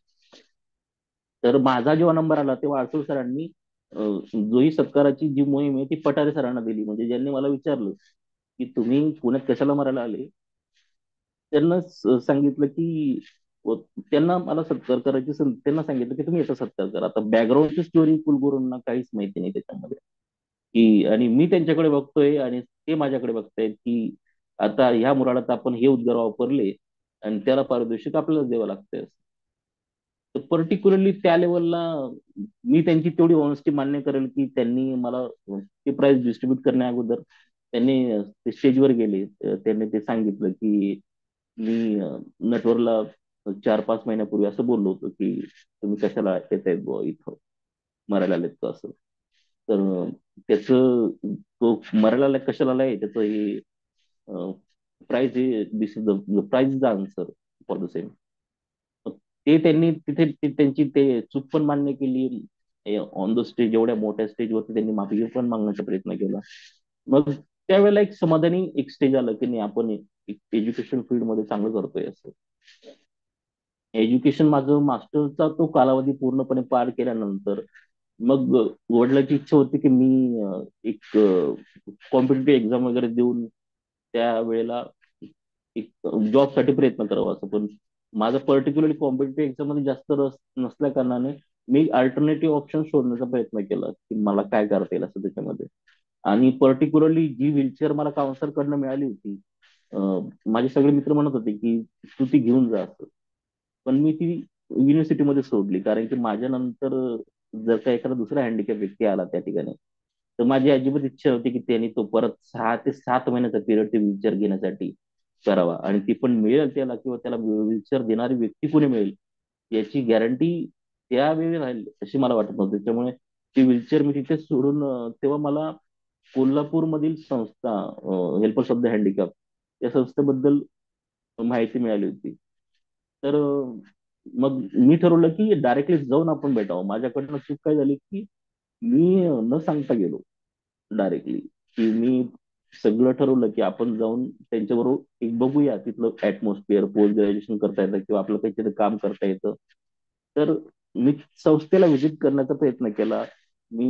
S4: तर माझा जेव्हा नंबर आला तेव्हा अडसूळ सरांनी जोही सत्काराची जी मोहीम आहे ती पठारे सरांना दिली. म्हणजे ज्यांनी मला विचारलं की तुम्ही पुण्यात कशाला मरायला आले, त्यांना सांगितलं की व त्यांना मला सत्कार करायची त्यांना सांगितलं की तुम्ही याचा सत्कार करा. आता बॅकग्राऊंडची स्टोरी कुलगुरूंना काहीच माहिती नाही त्याच्यामध्ये, की आणि मी त्यांच्याकडे बघतोय आणि ते माझ्याकडे बघतायत की आता ह्या मुलाला आपण हे उद्गार वापरले आणि त्याला पारितोषिक आपल्याला द्यावं लागतंय. तर पर्टिक्युलरली त्या लेवलला मी त्यांची तेवढी ऑनेस्टी मान्य करेल की त्यांनी मला ते प्राइस डिस्ट्रीब्यूट करण्या अगोदर त्यांनी ते स्टेजवर गेले. त्यांनी ते सांगितलं की मी नटवरला 4-5 महिन्यापूर्वी असं बोललो होतो की तुम्ही कशाला येत आहेत बुवा इथं, मरायला आलेत का असं. तर त्याचं तो मरायला आलाय कशाला आलाय त्याचं हे प्राइस, हे this is the price is the answer for the same. ते त्यांनी तिथे त्यांची ते चूक पण मान्य केली ऑन द स्टेज. एवढ्या मोठ्या स्टेजवरती त्यांनी माफी पण मागण्याचा प्रयत्न केला. मग त्यावेळेला एक समाधानी एक स्टेज आलं की नाही आपण एज्युकेशन फील्ड मध्ये चांगलं करतोय असं. एज्युकेशन माझं मास्टरचा तो कालावधी पूर्णपणे पार केल्यानंतर मग वडिलांची इच्छा होती की मी एक कॉम्पिटेटिव्ह एक्झाम वगैरे देऊन त्यावेळेला एक जॉबसाठी प्रयत्न करावा असं. पण माझा पर्टिक्युलरली कॉम्पिटेटिव्ह एक्झाम मध्ये जास्त रस नसल्या कारणाने मी अल्टरनेटिव्ह ऑप्शन शोधण्याचा प्रयत्न केला की मला काय करता येईल असं त्याच्यामध्ये. आणि पर्टिक्युलरली जी व्हीलचेअर मला काउन्सर कडनं मिळाली होती, माझे सगळे मित्र म्हणत होते की तू ती घेऊन जा असं. पण मी ती युनिव्हर्सिटीमध्ये सोडली, कारण की माझ्या नंतर जर का एखादा दुसरा हँडिकॅप व्यक्ती आला त्या ठिकाणी, तर माझी अजिबात इच्छा होती की त्यांनी तो परत 6 ते 7 महिन्याचा पिरियड ते व्हीलचेअर घेण्यासाठी करावा. आणि ती पण मिळेल त्याला, किंवा त्याला व्हीलचेअर देणारी व्यक्ती कोणी मिळेल याची गॅरंटी त्यावेळी राहील अशी मला वाटत नव्हती. त्यामुळे ती व्हीलचेअर मी तिथे सोडून तेव्हा मला कोल्हापूरमधील संस्था हेल्पर्स ऑफ द हँडिकॅप या संस्थेबद्दल माहिती मिळाली होती. तर मग मी ठरवलं की डायरेक्टली जाऊन आपण भेटावं. माझ्याकडनं चूक काय झाली की मी न सांगता गेलो डायरेक्टली, की मी सगळं ठरवलं की आपण जाऊन त्यांच्याबरोबर एक बघूया तिथलं ऍटमॉस्फिअर, पोस्ट ग्रॅज्युएशन करता येतं किंवा आपलं काहीतरी काम करता येतं तर मी संस्थेला व्हिजिट करण्याचा प्रयत्न केला. मी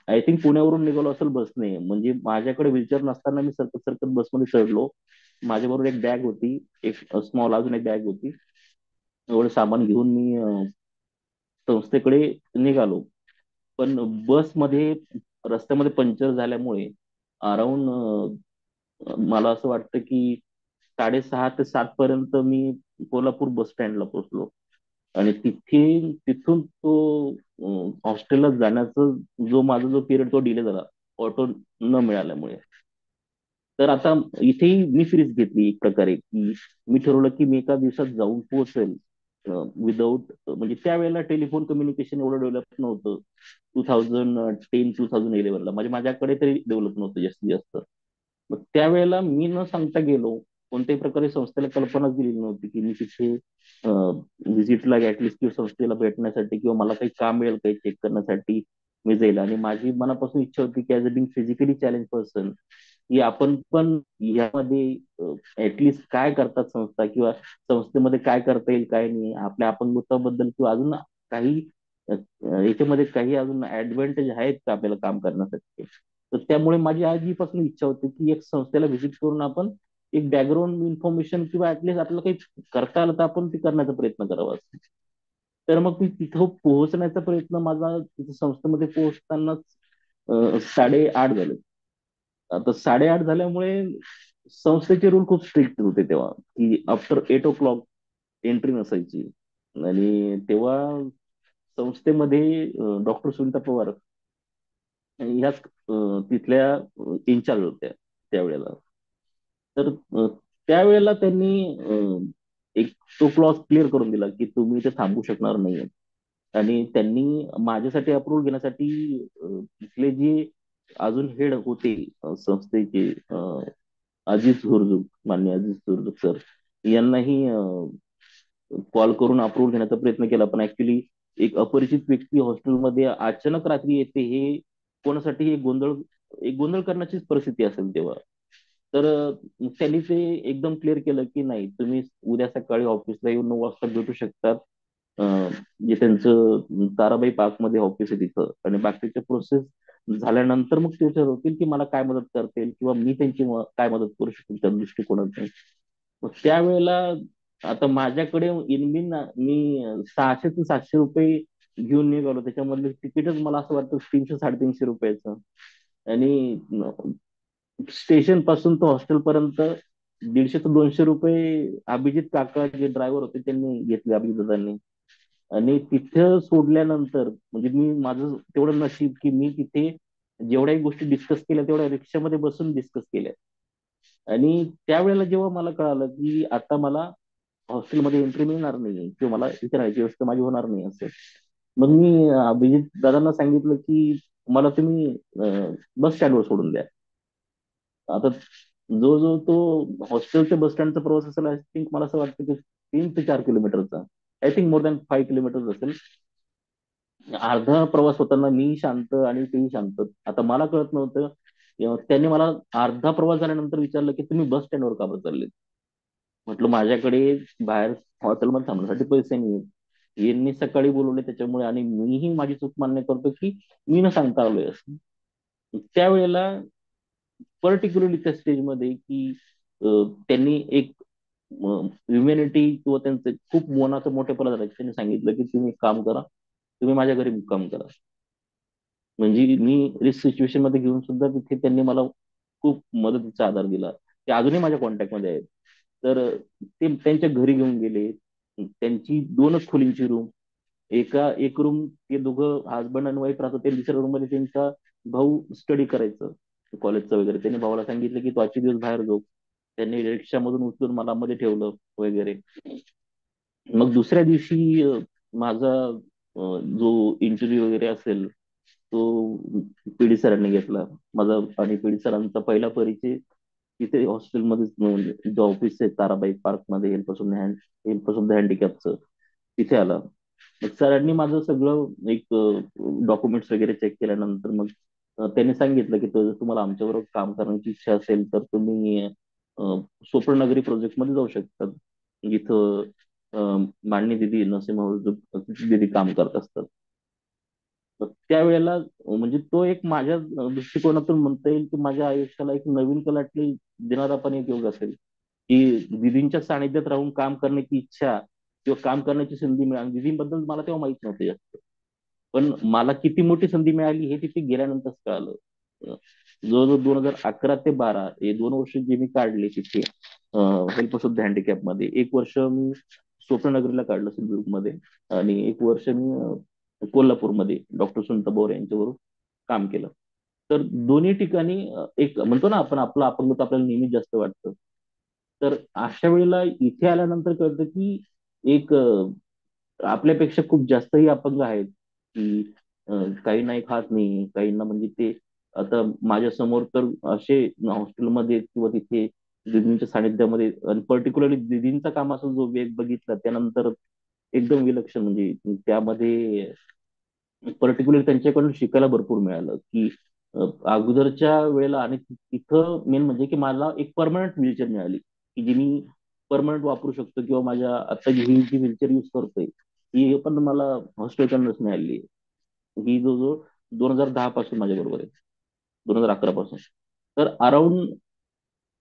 S4: आय थिंक पुण्यावरून निघालो असेल बसने, म्हणजे माझ्याकडे व्हीलचेअर नसताना मी सरकत सरकत बसमध्ये चढलो. माझ्याबरोबर एक बॅग होती, एक स्मॉल अजून एक बॅग होती. एवढं सामान घेऊन मी संस्थेकडे निघालो. पण बसमध्ये रस्त्यामध्ये पंक्चर झाल्यामुळे अराउंड मला असं वाटतं की 6:30 ते 7 पर्यंत मी कोल्हापूर बस स्टँडला पोहोचलो. आणि तिथून तो हॉस्टेलला जाण्याचा जो माझा जो पिरियड तो डिले झाला ऑटो न मिळाल्यामुळे. तर आता इथेही मी सिरीज घेतली एक प्रकारे, की मी ठरवलं की मी एका दिवसात जाऊन पोहोचेल विदाऊट, म्हणजे त्यावेळेला टेलिफोन कम्युनिकेशन एवढं डेव्हलप नव्हतं. 2010 2011 ला म्हणजे माझ्याकडे तरी डेव्हलप नव्हतं जास्तीत जास्त. मग त्यावेळेला मी न सांगता गेलो. कोणत्याही प्रकारे संस्थेला कल्पनाच दिलेली नव्हती की मी तिथे व्हिजिटला ऍटलिस्ट किंवा संस्थेला भेटण्यासाठी किंवा मला काही काम मिळेल काही चेक करण्यासाठी मी जाईल. आणि माझी मनापासून इच्छा होती की as a being physically challenge person, की आपण पण यामध्ये ऍटलिस्ट काय करतात संस्था किंवा संस्थेमध्ये काय करता येईल काय नाही, आपल्या अपंगत्वाबद्दल किंवा अजून काही याच्यामध्ये काही अजून ऍडव्हान्टेज आहेत का आपल्याला काम करण्यासाठी. तर त्यामुळे माझी आधीपासून इच्छा होती की एक संस्थेला व्हिजिट करून आपण एक बॅकग्राऊंड इन्फॉर्मेशन किंवा ऍटलिस्ट आपल्याला काही करता आलं तर आपण ते करण्याचा प्रयत्न करावा. तर मग मी तिथं पोहोचण्याचा प्रयत्न माझा तिथं संस्थेमध्ये पोहोचतानाच 8:30 झाले. आता 8:30 झाल्यामुळे संस्थेचे रूल खूप स्ट्रिक्ट होते तेव्हा, की आफ्टर 8 o'clock एंट्री नसायची. आणि तेव्हा संस्थेमध्ये डॉक्टर सुनीता पवार ह्याच तिथल्या इन्चार्ज होत्या त्यावेळेला. तर त्यावेळेला त्यांनी एक तो क्लॉज क्लिअर करून दिला की तुम्ही इथे थांबू शकणार नाही. आणि त्यांनी माझ्यासाठी अप्रूव्हल घेण्यासाठी तिथले जे अजून हेड होते संस्थेचे, अजिज हुरजुक, मान्य अजिज हुरजुक सर, यांनाही कॉल करून अप्रूव्हल घेण्याचा प्रयत्न केला. पण ऍक्च्युली एक अपरिचित व्यक्ती हॉस्टेलमध्ये अचानक रात्री येते हे कोणासाठी एक गोंधळ करण्याचीच परिस्थिती असेल तेव्हा. तर त्यांनी ते एकदम क्लिअर केलं की नाही, तुम्ही उद्या सकाळी ऑफिसला येऊन 9 वाजता भेटू शकतात. जे त्यांचं ताराबाई पार्क मध्ये ऑफिस आहे तिथं, आणि बाकीच्या प्रोसेस झाल्यानंतर मग ते ठरवतील की मला काय मदत करतील किंवा मी त्यांची काय मदत करू शकतो त्या दृष्टिकोनातून. मग त्यावेळेला आता माझ्याकडे इनबिन मी 600 ते 700 रुपये घेऊन निघालो. त्याच्यामधलं तिकीटच मला असं वाटतं 300 350 रुपयाचं. आणि स्टेशन पासून तो हॉस्टेल पर्यंत 150 ते 200 रुपये अभिजित काका जे ड्रायव्हर होते त्यांनी घेतले, अभिजित दादांनी. आणि तिथं सोडल्यानंतर म्हणजे मी माझं तेवढं नशीब की मी तिथे जेवढ्याही गोष्टी डिस्कस केल्या तेवढ्या रिक्षामध्ये बसून डिस्कस केल्या. आणि त्यावेळेला जेव्हा मला कळालं की आता मला हॉस्टेलमध्ये एंट्री मिळणार नाही किंवा मला इथे राहायची व्यवस्था माझी होणार नाही असं, मग मी अभिजित दादांना सांगितलं की मला तुम्ही बस स्टँडवर सोडून द्या. आता जो जो तो हॉस्टेलच्या बस स्टँडचा प्रवास असेल आय थिंक मला असं वाटतं की 3 ते 4 किलोमीटरचा. I think more than 5 kilometre असेल. अर्धा प्रवास होताना मी शांत आणि तेही शांत. आता मला कळत नव्हतं. त्यांनी मला अर्धा प्रवास झाल्यानंतर विचारलं की तुम्ही बस स्टँडवर का बरं चालले. म्हटलं माझ्याकडे बाहेर हॉटेलमध्ये थांबण्यासाठी पैसे नाही आहेत. यांनी सकाळी बोलवले त्याच्यामुळे, आणि मीही माझी चूक मान्य करतो की मी न सांगता आलोय असं. त्यावेळेला पर्टिक्युलरली त्या स्टेजमध्ये की त्यांनी एक ह्युमॅनिटी किंवा त्यांचं खूप मनाचं मोठेपणा झालं. त्यांनी सांगितलं की तुम्ही एक काम करा, तुम्ही माझ्या घरी मुक्काम करा. म्हणजे मी रिस्क सिच्युएशन मध्ये घेऊन सुद्धा तिथे त्यांनी मला खूप मदतीचा आधार दिला. ते अजूनही माझ्या कॉन्टॅक्टमध्ये आहेत. तर ते त्यांच्या घरी घेऊन गेले. त्यांची 2च खोलींची रूम, एक रूम ते दोघं हजबंड आणि वाईफ राहतात, ते दुसऱ्या रूम मध्ये त्यांचा भाऊ स्टडी करायचं कॉलेजचं वगैरे. त्यांनी भावाला सांगितलं की तू आजचे दिवस बाहेर जाऊ. त्यांनी रिक्षामधून उचलून मला मध्ये ठेवलं वगैरे. मग दुसऱ्या दिवशी माझा जो इंटरव्ह्यू वगैरे असेल तो पीडी सरांनी घेतला माझा. आणि पीडी सरांचा पहिला परिचय तिथे हॉस्टेलमध्ये जो ऑफिस आहे ताराबाई पार्क मध्ये हेल्प ऑफ द हँडिकॅपचं, तिथे आला. मग सरांनी माझं सगळं एक डॉक्युमेंट्स वगैरे चेक केल्यानंतर मग त्यांनी सांगितलं की जर तुम्हाला आमच्याबरोबर काम करण्याची इच्छा असेल तर तुम्ही स्वप्ननगरी प्रोजेक्ट मध्ये जाऊ शकतात. इथं माननी दिदी नसीम दिदी काम करत असतात. तर त्यावेळेला म्हणजे तो एक माझ्या दृष्टिकोनातून म्हणता येईल की माझ्या आयुष्याला एक नवीन कलाटणी देणारा पण एक योग असेल, की दिदींच्या सानिध्यात राहून काम करण्याची इच्छा किंवा काम करण्याची संधी मिळाली. दिदींबद्दल मला तेव्हा माहित नव्हते जास्त, पण मला किती मोठी संधी मिळाली हे तिथे गेल्यानंतरच कळालं. जवळजवळ 2011 ते 2012 हे 2 वर्ष जे मी काढले तिथे हेल्प शुद्ध हँडिकॅप मध्ये, एक वर्ष मी स्वप्ननगरीला काढलं सिंधुदुर्गमध्ये, आणि एक वर्ष मी कोल्हापूरमध्ये डॉक्टर सुनीता बोर यांच्याबरोबर काम केलं. तर दोन्ही ठिकाणी एक म्हणतो ना आपण, आपलं अपंगत्व आपल्याला नेहमी जास्त वाटतं. तर अशा वेळेला इथे आल्यानंतर कळतं की एक आपल्यापेक्षा खूप जास्तही अपंग आहेत, की काहींना एक हात नाही, काहींना म्हणजे ते आता माझ्या समोर तर असे हॉस्टेलमध्ये किंवा तिथे दिदींच्या सानिध्यामध्ये, आणि पर्टिक्युलरली दिदींचा कामाचा जो वेग बघितला त्यानंतर एकदम विलक्षण. म्हणजे त्यामध्ये पर्टिक्युलर त्यांच्याकडून शिकायला भरपूर मिळालं, की अगोदरच्या वेळेला आणि तिथं मेन म्हणजे की मला एक परमनंट व्हीलचेअर मिळाली, की जी मी परमनंट वापरू शकतो, किंवा माझ्या आता ही जी व्हीलचेअर युज करतोय ही पण मला हॉस्टेलकडूनच मिळाली. ही जो जो 2010 पासून माझ्या बरोबर आहे, 2011 पासून. तर अराउंड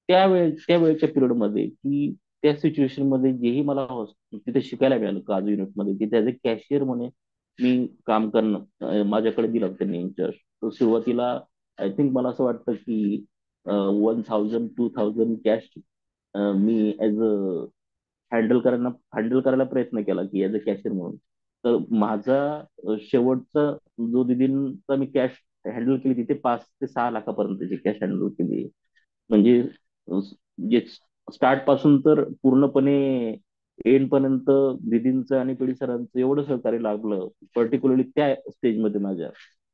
S4: त्या वेळच्या पिरियडमध्ये, की त्या सिच्युएशन मध्ये जेही मला तिथे शिकायला मिळालं काजू युनिटमध्ये, तिथे ऍज अ कॅशियर म्हणून मी काम करणं माझ्याकडे दिलं होतं त्यांनी इंचार्ज. तर सुरुवातीला आय थिंक मला असं वाटतं की 1000-2000 cash me as a handle करायला प्रयत्न केला की ऍज अ कॅशियर म्हणून. तर माझा शेवटचा जो दिदींचा मी कॅश हँडल केली तिथे 5 ते 6 लाखापर्यंतची कॅश हँडल केली. म्हणजे जे स्टार्ट पासून तर पूर्णपणे एंड पर्यंत दिदींचं आणि पिढी सरांचं एवढं सहकार्य लाभलं, पर्टिक्युलरली त्या स्टेजमध्ये माझ्या.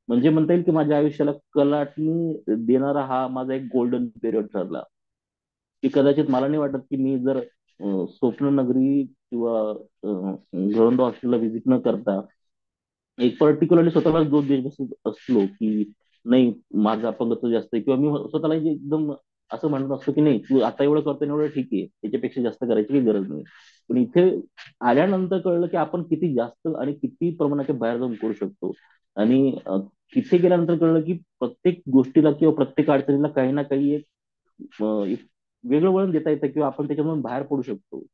S4: म्हणजे म्हणता येईल की माझ्या आयुष्याला कलाटणी देणारा हा माझा एक गोल्डन पिरियड ठरला, की कदाचित मला नाही वाटत की मी जर स्वप्न नगरी किंवा घरोंदा हॉस्टेलला व्हिजिट न करता एक पर्टिक्युलरली स्वतःला दोष देत बसत असलो की नाही माझं अपंगत्व जास्त आहे, किंवा मी स्वतःला जे एकदम असं म्हणत असतो की नाही तू आता एवढं करतो एवढं ठीक आहे, त्याच्यापेक्षा जास्त करायची काही गरज नाही. पण इथे आल्यानंतर कळलं की आपण किती जास्त आणि किती प्रमाणाच्या बाहेर जाऊन करू शकतो. आणि तिथे गेल्यानंतर कळलं की प्रत्येक गोष्टीला किंवा प्रत्येक अडचणीला काही ना काही एक वेगळं वळण देता येतं, किंवा आपण त्याच्यामधून बाहेर पडू शकतो.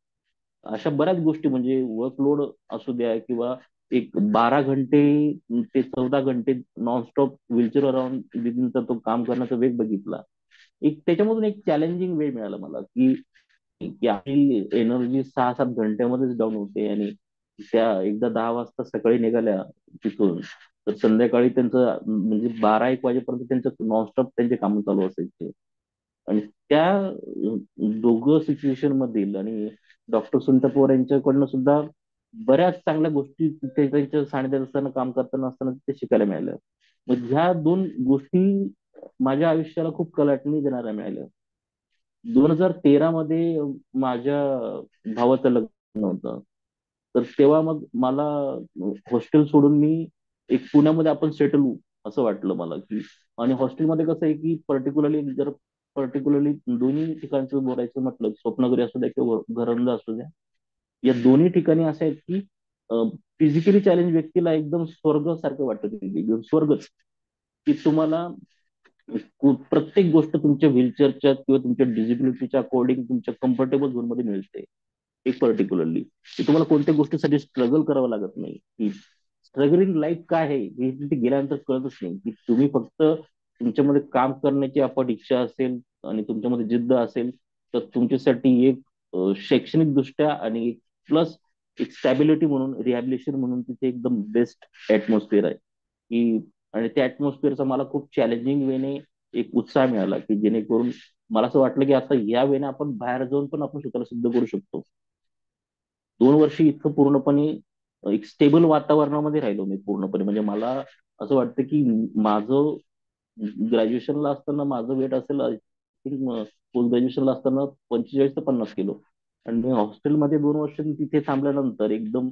S4: अशा बऱ्याच गोष्टी म्हणजे वर्कलोड असू द्या, किंवा एक 12 घंटे ते 14 घंटे नॉनस्टॉप व्हीलचेअर राहून दिदींचा तो काम करण्याचा वेग बघितला. एक त्याच्यामधून एक चॅलेंजिंग वेळ मिळाला मला, की आपली एनर्जी 6-7 घंट्यामध्येच डाऊन होते, आणि त्या एकदा 10 वाजता सकाळी निघाल्या तिथून, तर संध्याकाळी त्यांचं म्हणजे 12-1 वाजेपर्यंत त्यांचं नॉनस्टॉप त्यांचे काम चालू असायचे. आणि त्या दोघं सिच्युएशन मधील आणि डॉक्टर सुनीता पवार यांच्याकडनं सुद्धा बऱ्याच चांगल्या गोष्टी तिथे त्यांच्या सानिध्यात असताना काम करताना असताना तिथे शिकायला मिळाल्या. मग ह्या दोन गोष्टी माझ्या आयुष्याला खूप कलाटणी देणाऱ्या मिळाल्या. 2013 मध्ये माझ्या भावाचं लग्न होतं. तर तेव्हा मग मला हॉस्टेल सोडून मी एक पुण्यामध्ये आपण सेटल होऊ असं वाटलं मला, की आणि हॉस्टेलमध्ये कसं आहे की पर्टिक्युलरली दोन्ही ठिकाणचं बोलायचं म्हटलं, स्वप्नगरी असू द्या किंवा घरंदा असू द्या, या दोन्ही ठिकाणी असं आहे की फिजिकली चॅलेंज व्यक्तीला एकदम स्वर्ग सारखं वाटतं, तिथे एकदम स्वर्गच. की तुम्हाला प्रत्येक गोष्ट तुमच्या व्हीलचेअरच्या किंवा तुमच्या डिझिबिलिटीच्या अकॉर्डिंग तुमच्या कम्फर्टेबल झोन मध्ये मिळते. एक पर्टिक्युलरली की तुम्हाला कोणत्या गोष्टीसाठी स्ट्रगल करावं लागत नाही, की स्ट्रगलिंग लाईफ काय आहे हे तिथे गेल्यानंतर कळतच नाही. की तुम्ही फक्त तुमच्यामध्ये काम करण्याची आपण इच्छा असेल आणि तुमच्यामध्ये जिद्द असेल, तर तुमच्यासाठी एक शैक्षणिक दृष्ट्या आणि प्लस एक स्टॅबिलिटी म्हणून रिहॅबिलिटेशन म्हणून तिथे एकदम बेस्ट ऍटमॉस्फिअर आहे. की आणि त्या ऍटमॉस्फिअरचा मला खूप चॅलेंजिंग वेने एक उत्साह मिळाला, की जेणेकरून मला असं वाटलं की आता या वेळेने आपण बाहेर जाऊन पण आपण स्वतःला सिद्ध करू शकतो. 2 वर्ष इतकं पूर्णपणे एक स्टेबल वातावरणामध्ये राहिलो मी पूर्णपणे. म्हणजे मला असं वाटतं की माझं ग्रॅज्युएशनला असताना माझं वेट असेल आय थिंक पोस्ट ग्रॅज्युएशनला असताना 45 ते 50 किलो. आणि मी हॉस्टेलमध्ये 2 वर्ष तिथे थांबल्यानंतर एकदम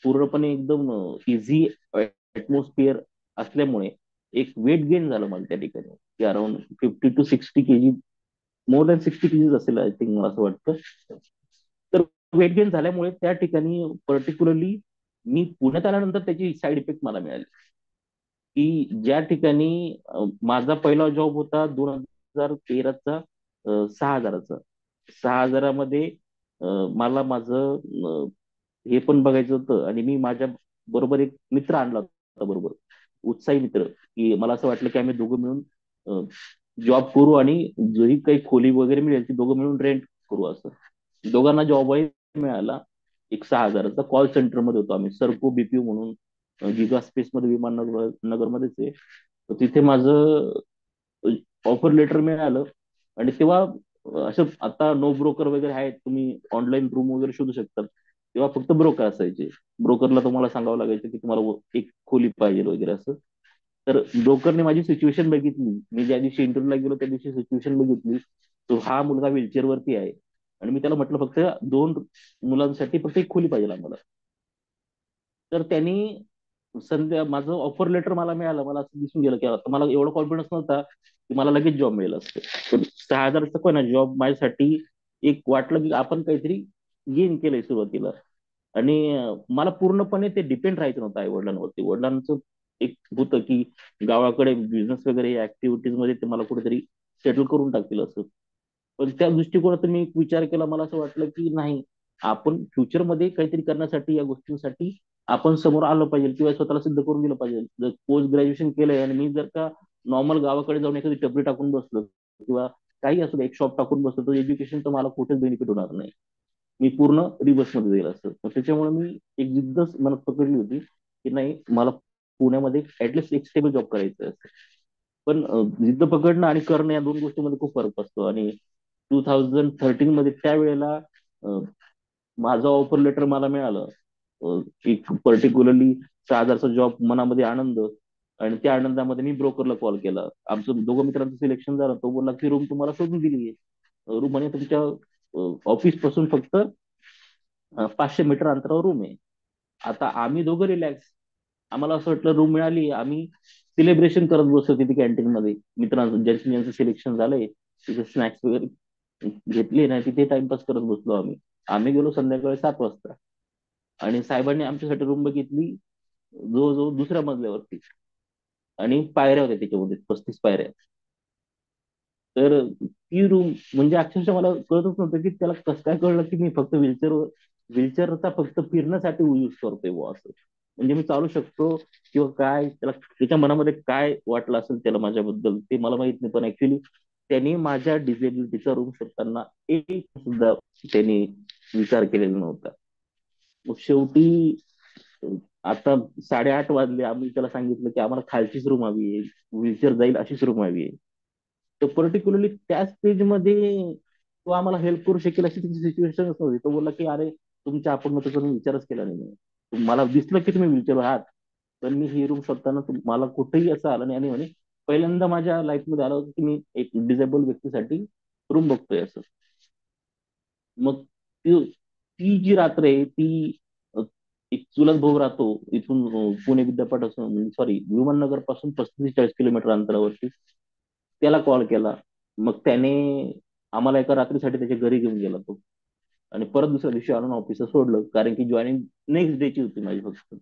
S4: पूर्णपणे एकदम इझी ऍटमॉस्फिअर असल्यामुळे एक वेट गेन झालं मला त्या ठिकाणी, की around 50 to 60 KG, more than 60 KGs असेल आय थिंक मला असं वाटतं. तर वेट गेन झाल्यामुळे त्या ठिकाणी पर्टिक्युलरली मी पुण्यात आल्यानंतर त्याची साईड इफेक्ट मला मिळाली, की ज्या ठिकाणी माझा पहिला जॉब होता 2013चा, 6,000चा. 6,000मध्ये मला माझं हे पण बघायचं होतं, आणि मी माझ्या बरोबर एक मित्र आणला होता बरोबर, उत्साही मित्र, की मला असं वाटलं की आम्ही दोघं मिळून जॉब करू आणि जरी काही खोली वगैरे मिळेल ती दोघं मिळून रेंट करू असं. दोघांना जॉबही मिळाला. एक 6,000चा कॉल सेंटरमध्ये होतो आम्ही, सरको बीपीओ म्हणून, गिगा स्पेस मध्ये विमाननगर नगरमध्येच आहे. तर तिथे माझं ऑफर लेटर मिळालं. आणि तेव्हा असं आता नो ब्रोकर वगैरे आहेत, तुम्ही ऑनलाईन रूम वगैरे शोधू शकता. तेव्हा फक्त ब्रोकर असायचे. ब्रोकरला तुम्हाला सांगावं लागायचं की तुम्हाला एक खोली पाहिजे वगैरे असं. तर ब्रोकरने माझी सिच्युएशन बघितली, मी ज्या दिवशी इंटरव्ह्यूला गेलो त्या दिवशी सिच्युएशन बघितली. तो हा मुलगा व्हीलचेअर वरती आहे, आणि मी त्याला म्हटलं फक्त 2 मुलांसाठी फक्त एक खोली पाहिजे आम्हाला. तर त्यांनी संध्या माझं ऑफर लेटर मला मिळालं. मला असं दिसून गेलं की आता मला एवढा कॉन्फिडन्स नव्हता की मला लगेच जॉब मिळेल असं. पण 6,000चा पण जॉब माझ्यासाठी एक वाटलं की आपण काहीतरी गेन केलंय सुरुवातीला. आणि मला पूर्णपणे ते डिपेंड राहायचं नव्हतं आई वडिलांवरती. वडिलांचं एक होतं की गावाकडे बिझनेस वगैरे ऍक्टिव्हिटीज मध्ये ते मला कुठेतरी सेटल करून टाकतील असं. पण त्या दृष्टिकोनातून मी एक विचार केला. मला असं वाटलं की नाही, आपण फ्युचरमध्ये काहीतरी करण्यासाठी या गोष्टींसाठी आपण समोर आलं पाहिजे किंवा स्वतःला सिद्ध करून दिलं पाहिजे. जर पोस्ट ग्रॅज्युएशन केलंय आणि मी जर का नॉर्मल गावाकडे जाऊन एखादी टपरी टाकून बसलो किंवा काही असं एक शॉप टाकून बसलो, तर एज्युकेशन तर मला कुठेच बेनिफिट होणार नाही. मी पूर्ण रिव्हर्स मध्ये जाईल असं. मग त्याच्यामुळे मी एक जिद्द मनात पकडली होती की नाही, मला पुण्यामध्ये ऍटलिस्ट एक स्टेबल जॉब करायचा आहे. पण जिद्द पकडणं आणि करणं या दोन गोष्टींमध्ये खूप फरक असतो. आणि 2013 मध्ये त्यावेळेला माझं ऑफर लेटर मला मिळालं. एक पर्टिक्युलरली 6,000चा जॉब, मनामध्ये आनंद. आणि त्या आनंदामध्ये मी ब्रोकरला कॉल केला. आमचं दोघं मित्रांचं सिलेक्शन झालं. तो बोलला की रूम तुम्हाला शोधून दिली आहे. रूम म्हणजे तुमच्या ऑफिस पासून फक्त 500 मीटर अंतरावर रूम आहे. आता आम्ही दोघं रिलॅक्स. आम्हाला असं वाटलं रूम मिळाली, आम्ही सेलिब्रेशन करत बसलो तिथे कॅन्टीन मध्ये मित्रांचं, ज्यांचं ज्यांचं सिलेक्शन झालंय तिथे स्नॅक्स वगैरे घेतले ना, तिथे टाइमपास करत बसलो आम्ही. आम्ही गेलो संध्याकाळी 7 वाजता, आणि साहेबांनी आमच्यासाठी रूम बघितली जवळजवळ दुसऱ्या मजल्यावरती. आणि पायऱ्या होत्या त्याच्यामध्ये, 35 पायऱ्या. तर ती रूम म्हणजे अक्षरशः मला कळतच नव्हतं की त्याला कसं काय कळलं की मी फक्त व्हीलचेअरचा फक्त फिरण्यासाठी यूज करतोय बुवा असं. म्हणजे मी चालू शकतो किंवा काय, त्याला त्याच्या मनामध्ये काय वाटलं असेल त्याला माझ्याबद्दल ते मला माहित नाही. पण ऍक्च्युली त्यांनी माझ्या डिसेबिलिटीचा रूम शोधताना एक सुद्धा त्यांनी विचार केलेला नव्हता. मग शेवटी आता 8:30 वाजले, आम्ही त्याला सांगितलं की आम्हाला खालचीच रूम हवी आहे, व्हीलचेअर जाईल अशीच रूम हवी आहे. तर पर्टिक्युलरली त्या स्टेजमध्ये तो आम्हाला हेल्प करू शकेल अशी त्याची सिच्युएशनच नव्हती. तो बोलला की अरे, तुमच्या आपण करून विचारच केला नाही, मला दिसलं की तुम्ही व्हीलचेअर आहात, पण मी ही रूम शोधताना मला कुठेही असं आलं नाही. आणि म्हणे पहिल्यांदा माझ्या लाईफमध्ये आलं होतं की मी एक डिसेबल व्यक्तीसाठी रूम बघतोय असं. मग ती जी रात्र आहे ती, एक चुलत भाऊ राहतो इथून, पुणे विद्यापीठ असं, सॉरी विमाननगर पासून 35-40 किलोमीटर अंतरावरती. त्याला कॉल केला. मग त्याने आम्हाला एका रात्रीसाठी त्याच्या घरी घेऊन गेला तो. आणि परत दुसऱ्या दिवशी आणून ऑफिसला सोडलं, कारण की जॉईनिंग नेक्स्ट डे ची होती माझी फक्त.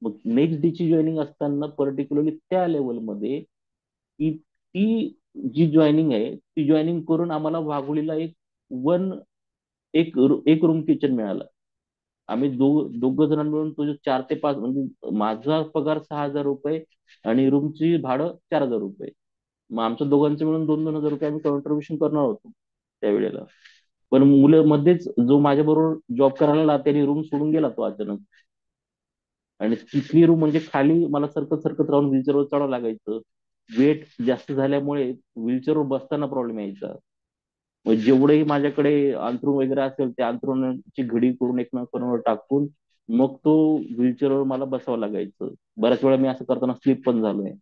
S4: मग नेक्स्ट डे ची जॉईनिंग असताना पर्टिक्युलरली त्या लेवलमध्ये की ती जी जॉईनिंग आहे ती जॉईनिंग करून आम्हाला वाघोलीला वन एक रूम किचन मिळालं. आम्ही दोघं जणां मिळून तो 4 ते 5, म्हणजे माझा पगार 6,000 रुपये आणि रूमची भाडं 4,000 रुपये. मग आमच्या दोघांचं मिळून 2-2 हजार रुपये आम्ही कॉन्ट्रीब्युशन करणार होतो त्यावेळेला. पण मुलं मध्येच जो माझ्या बरोबर जॉब करायला आला, त्याने रूम सोडून गेला तो अचानक. आणि तिथली रूम म्हणजे खाली मला सरकत सरकत राहून व्हीलचेअरवर चढावं लागायचं. वेट जास्त झाल्यामुळे व्हीलचेअरवर बसताना प्रॉब्लेम यायचा. मग जेवढेही माझ्याकडे अंथरूण वगैरे असेल त्या अंथरुणाची घडी करून एकमेकांवर टाकून मग तो व्हीलचेअरवर मला बसावं लागायचं. बऱ्याच वेळा मी असं करताना स्लिप पण झालोय.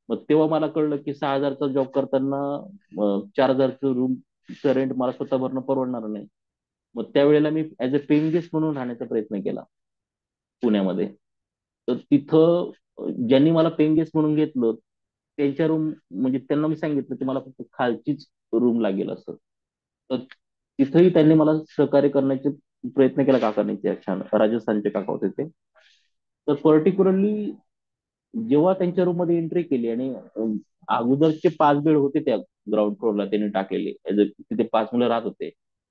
S4: मग तेव्हा मला कळलं की 6,000चा जॉब करताना 4,000चं रूमचं रेंट मला स्वतः भरणं परवडणार नाही. मग त्यावेळेला मी ऍज अ पेइंग गेस्ट म्हणून राहण्याचा प्रयत्न केला पुण्यामध्ये. तर तिथं ज्यांनी मला पेइंग गेस्ट म्हणून घेतलं त्यांच्या रूम, म्हणजे त्यांना मी सांगितलं की मला फक्त खालचीच रूम लागेल असं. तर तिथेही त्यांनी मला सहकार्य करण्याचे प्रयत्न केला. काकांनी ते छान राजस्थानचे काका होते ते. तर पर्टिक्युलरली जेव्हा त्यांच्या रूम मध्ये एंट्री केली आणि अगोदरचे 5 बेड होते त्या ग्राउंड फ्लोअरला त्यांनी टाकलेले, तिथे 5 मुलं राहत होते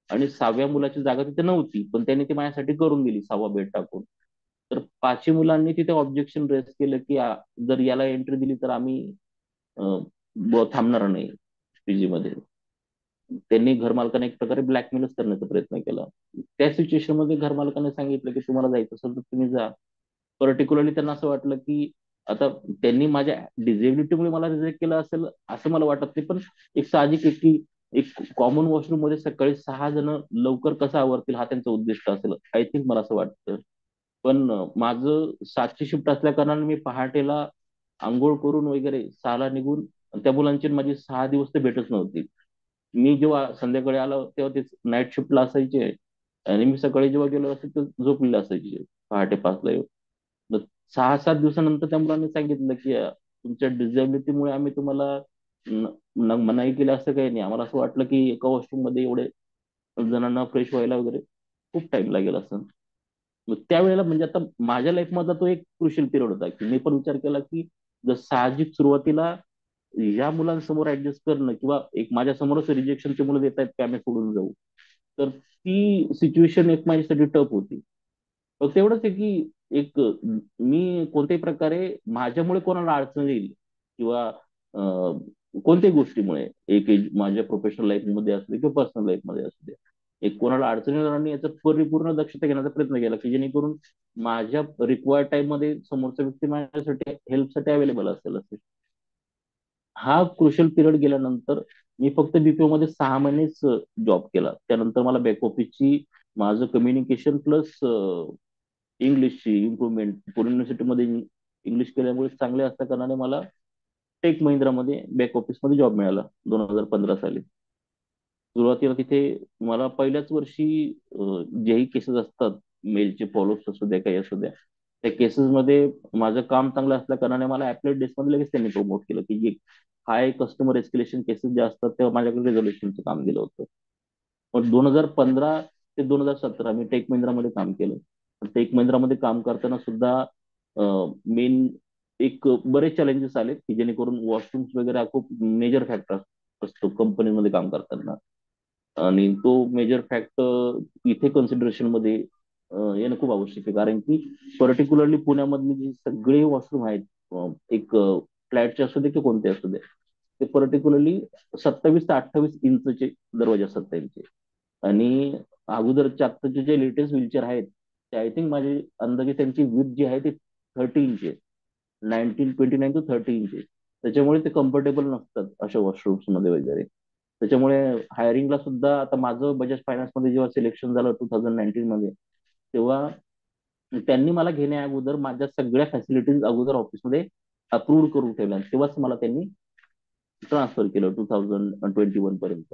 S4: आणि 6व्या मुलाची जागा तिथे नव्हती, पण त्यांनी ती माझ्यासाठी करून दिली 6वा बेड टाकून. तर 5ही मुलांनी तिथे ऑब्जेक्शन रेस केलं की जर याला एंट्री दिली तर आम्ही थांबणार नाही पीजी मध्ये. त्यांनी घरमालकाने एक प्रकारे ब्लॅकमेलच करण्याचा प्रयत्न केला. त्या सिच्युएशन मध्ये घरमालकाने सांगितलं की तुम्हाला जायचं असेल तर तुम्ही जा. पर्टिक्युलरली त्यांना असं वाटलं की आता त्यांनी माझ्या डिझेबिलिटीमुळे मला रिजेक्ट केलं असेल असं मला वाटत नाही, पण एक साहजिक आहे की एक कॉमन वॉशरूम मध्ये सकाळी 6 जण लवकर कसं आवरतील हा त्यांचा उद्दिष्ट असेल, आय थिंक मला असं वाटतं. पण माझं 7ची शिफ्ट असल्या कारणाने मी पहाटेला आंघोळ करून वगैरे 6ला निघून, त्या मुलांची माझी 6 दिवस ते भेटच नव्हती. मी जेव्हा संध्याकाळी आलो तेव्हा ते नाईट शिफ्टला असायचे आणि मी सकाळी जेव्हा गेलो असेल तर झोपलेले असायचे पहाटे 5ला येऊन. मग 6-7 दिवसानंतर त्या मुलांनी सांगितलं की तुमच्या डिझेबिलिटीमुळे आम्ही तुम्हाला मनाई केली असं काही नाही. आम्हाला असं वाटलं की एका वॉशरूम मध्ये एवढे जणांना फ्रेश व्हायला वगैरे खूप टाइम लागेल असं. मग त्यावेळेला म्हणजे आता माझ्या लाईफ मधला तो एक क्रुशियल पिरियड होता की मी पण विचार केला की जर साहजिक सुरुवातीला या मुलांसमोर ऍडजस्ट करणं किंवा एक माझ्या समोरच रिजेक्शनची मुलं देत आहेत की आम्ही सोडून जाऊ, तर ती सिच्युएशन एक माझ्यासाठी टफ होती. फक्त एवढंच आहे की एक मी कोणत्याही प्रकारे माझ्यामुळे कोणाला अडचण येईल किंवा कोणत्याही गोष्टीमुळे माझ्या प्रोफेशनल लाईफ मध्ये असू दे किंवा पर्सनल लाईफ मध्ये असू दे, एक कोणाला अडचण येणार नाही याचा परिपूर्ण दक्षता घेण्याचा प्रयत्न केला की जेणेकरून माझ्या रिक्वायर्ड टाइम मध्ये समोरचा व्यक्ती माझ्यासाठी हेल्पसाठी अवेलेबल असेल. हा क्रुशियल पिरियड गेल्यानंतर मी फक्त बीपीओ मध्ये 6 महिनेच जॉब केला. त्यानंतर मला बॅक ऑफिसची माझं कम्युनिकेशन प्लस इंग्लिशची इम्प्रुव्हमेंट पुणे युनिव्हर्सिटीमध्ये इंग्लिश केल्यामुळे चांगले असल्या कारणाने मला टेक महिंद्रामध्ये बॅक ऑफिसमध्ये जॉब मिळाला 2015 साली. सुरुवातीला तिथे मला पहिल्याच वर्षी जेही केसेस असतात, मेलचे फॉलोअप्स असू द्या काही असू द्या, त्या केसेसमध्ये माझं काम चांगलं असल्या कारणाने मला ॲपलेट डेस्कमध्ये लगेच त्यांनी प्रमोट केलं की जे हाय कस्टमर एस्केलेशन केसेस जे असतात तेव्हा माझ्याकडे रेझोल्युशनचं काम दिलं होतं. पण 2015 ते 2017 मी टेक महिंद्रामध्ये काम केलं. टेक महिंद्रामध्ये काम करताना सुद्धा मेन एक बरेच चॅलेंजेस आले की जेणेकरून वॉशरूम्स वगैरे हा खूप मेजर फॅक्टर असतो कंपनीमध्ये काम करताना. आणि तो मेजर फॅक्टर इथे कन्सिडरेशन मध्ये येणं खूप आवश्यक आहे, कारण की पर्टिक्युलरली पुण्यामधली जी सगळे वॉशरूम आहेत, एक फ्लॅटचे असू दे की कोणते असू दे, ते पर्टिक्युलरली 27 ते 28 इंचचे दरवाजे असतात त्यांचे. आणि अगोदरचे आत्ताचे जे लेटेस्ट व्हीलचेअर आहेत ते आय थिंक माझे अंदाजे त्यांची विथ जी आहे ती 30 इंच आहे. 1929 to 30 इंच. त्याच्यामुळे ते कम्फर्टेबल नसतात अशा वॉशरूम्स मध्ये वगैरे. त्याच्यामुळे हायरिंगला सुद्धा आता माझं बजाज फायनान्स मध्ये जेव्हा सिलेक्शन झालं 2019 मध्ये, तेव्हा त्यांनी मला घेण्या अगोदर माझ्या सगळ्या फॅसिलिटीज अगोदर ऑफिसमध्ये अप्रूव्ह करून ठेवल्या, तेव्हाच मला त्यांनी ट्रान्सफर केलं 2021 पर्यंत.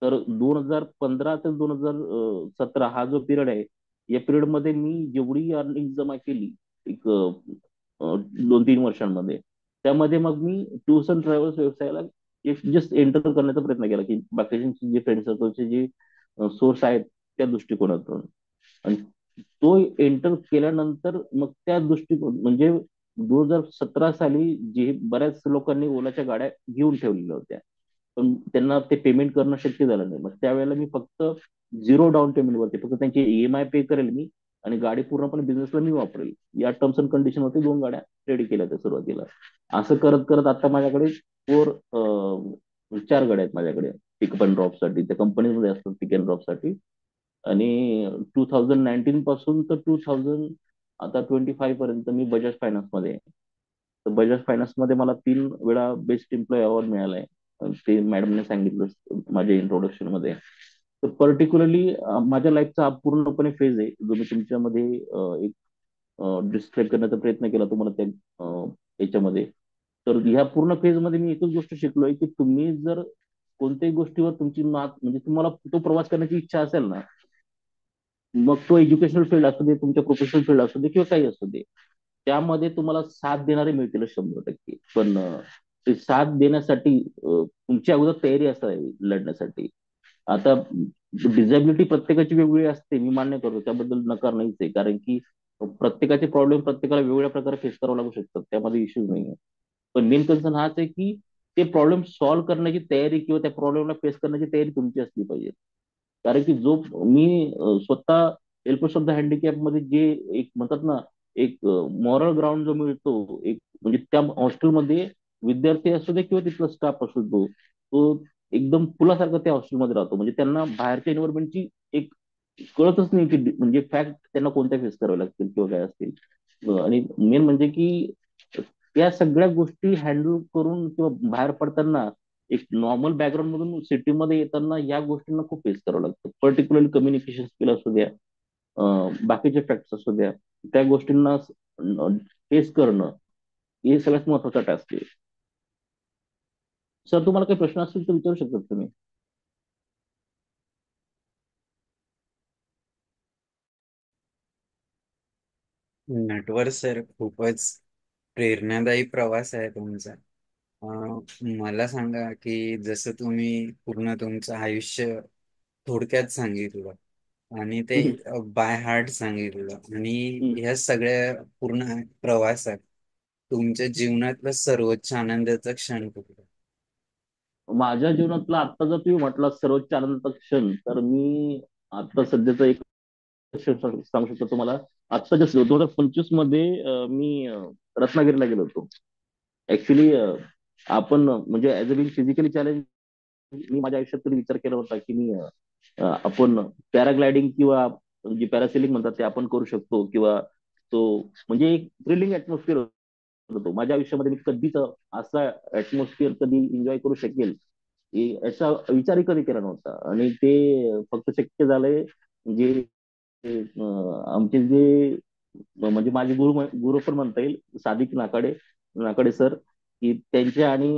S4: तर 2015 ते 2017 हा जो पिरियड आहे, या पिरियड मध्ये मी जेवढी अर्निंग जमा केली एक 2-3 वर्षांमध्ये, त्यामध्ये मग मी टूर्स अँड ट्रॅव्हल्स व्यवसायाला जस्ट एंटर करण्याचा प्रयत्न केला की बाकीचे जे फ्रेंड सर्कलचे जे सोर्स आहेत त्या दृष्टिकोनातून. आणि तो एंटर केल्यानंतर मग त्या दृष्टिकोन म्हणजे 2017 साली जे बऱ्याच लोकांनी ओलाच्या गाड्या घेऊन ठेवलेल्या होत्या, पण त्यांना ते पेमेंट करणं शक्य झालं नाही. मग त्यावेळेला मी फक्त 0 डाऊन पेमेंटवरती फक्त त्यांची ईएमआय पे करेल मी आणि गाडी पूर्णपणे बिझनेसला मी वापरेल, या टर्म्स अँड कंडिशन वरती 2 गाड्या रेडी केल्या त्या सुरुवातीला. असं करत करत आता माझ्याकडे 4 गाड्या आहेत माझ्याकडे पिकअप अँड ड्रॉप साठी, त्या कंपनीमध्ये असतात पिक अँड ड्रॉप साठी. आणि 2019 पासून तर 2025 पर्यंत मी बजाज फायनान्स मध्ये आहे. तर बजाज फायनान्स मध्ये मला 3 वेळा बेस्ट एम्प्लॉय अवॉर्ड मिळालाय. ते मॅडमने सांगितलं माझ्या इंट्रोडक्शन मध्ये. तर पर्टिक्युलरली माझ्या लाईफचा हा पूर्णपणे फेज आहे जो मी तुमच्यामध्ये एक डिस्क्राईब करण्याचा प्रयत्न केला तुम्हाला त्या याच्यामध्ये. तर ह्या पूर्ण फेज मध्ये मी एकच गोष्ट शिकलोय की तुम्ही जर कोणत्याही गोष्टीवर तुमची मात म्हणजे तुम्हाला तो प्रवास करण्याची इच्छा असेल ना, मग तो एज्युकेशनल फील्ड असू दे, तुमच्या प्रोफेशनल फील्ड असू दे किंवा काही असू दे, त्यामध्ये तुम्हाला साथ देणारे मिळतील 100%. पण ते साथ देण्यासाठी तुमची अगोदर तयारी असावी लढण्यासाठी. आता डिझॅबिलिटी प्रत्येकाची वेगवेगळी असते, मी मान्य करतो, त्याबद्दल नकार नाहीच आहे. कारण की प्रत्येकाचे प्रॉब्लेम प्रत्येकाला वेगवेगळ्या प्रकारे फेस करावं लागू शकतात, त्यामध्ये इश्यूज नाही. पण मेन कन्सर्न हाच आहे की ते प्रॉब्लेम सॉल्व्ह करण्याची तयारी किंवा त्या प्रॉब्लेमला फेस करण्याची तयारी तुमची असली पाहिजे. कारण की जो मी स्वतः हेल्पर्स ऑफ द हँडिकॅप मध्ये जे एक म्हणतात ना, एक मॉरल ग्राउंड जो मिळतो, एक म्हणजे त्या हॉस्टेलमध्ये विद्यार्थी असू दे किंवा तिथला स्टाफ असू दो, तो एकदम फुलासारखा त्या हॉस्टेलमध्ये राहतो. म्हणजे त्यांना बाहेरच्या एन्व्हायरमेंटची एक कळतच नाही की म्हणजे फॅक्ट त्यांना कोणत्या फेस कराव्या लागतील किंवा काय असतील. आणि मेन म्हणजे की या सगळ्या गोष्टी हँडल करून किंवा बाहेर पडताना एक नॉर्मल बॅकग्राऊंड मधून सिटीमध्ये येताना या गोष्टींना खूप फेस करावं लागतं. पर्टिक्युलरली कम्युनिकेशन स्किल असू द्या, बाकीचे फॅक्ट्स असू द्या, त्या गोष्टींना फेस करणं हे सगळ्यात महत्वाचा टास्क आहे. सर, तुम्हाला काही प्रश्न असतील तर विचारू शकतात तुम्ही.
S1: नटवर सर, खूपच प्रेरणादायी प्रवास आहे तुमचा. मला सांगा की जसं तुम्ही पूर्ण तुमचं आयुष्य थोडक्यात सांगितलं आणि ते
S4: हम्म,
S1: बाय हार्ट सांगितलं, आणि
S4: हम्म.
S1: ह्या सगळ्या पूर्ण प्रवासात तुमच्या जीवनातला सर्वोच्च आनंदाचा क्षण कुठला?
S4: माझ्या जीवनातला आता जर तुम्ही म्हटला सर्वोच्च आनंदाचा क्षण, तर मी आता सध्याचा एक क्षण सांगू शकतो तुम्हाला. आता जस्ट 2025 मध्ये मी रत्नागिरीला गेलो होतो. ऍक्च्युली आपण म्हणजे as a being physically challenge, मी माझ्या आयुष्यात कधी विचार केला होता की मी आपण पॅराग्लायडिंग किंवा जे पॅरासेलिंग म्हणतात ते आपण करू शकतो, किंवा तो म्हणजे एक थ्रिलिंग ऍटमॉस्फिअर होतो. माझ्या आयुष्यामध्ये मी कधीच असा ऍटमॉस्फिअर कधी एन्जॉय करू शकेल याचा विचारही कधी केला नव्हता. आणि ते फक्त शक्य झालंय जे आमचे जे म्हणजे माझे गुरु पण म्हणता येईल, सादिक नाकाडे नाकाडे सर, की त्यांच्या आणि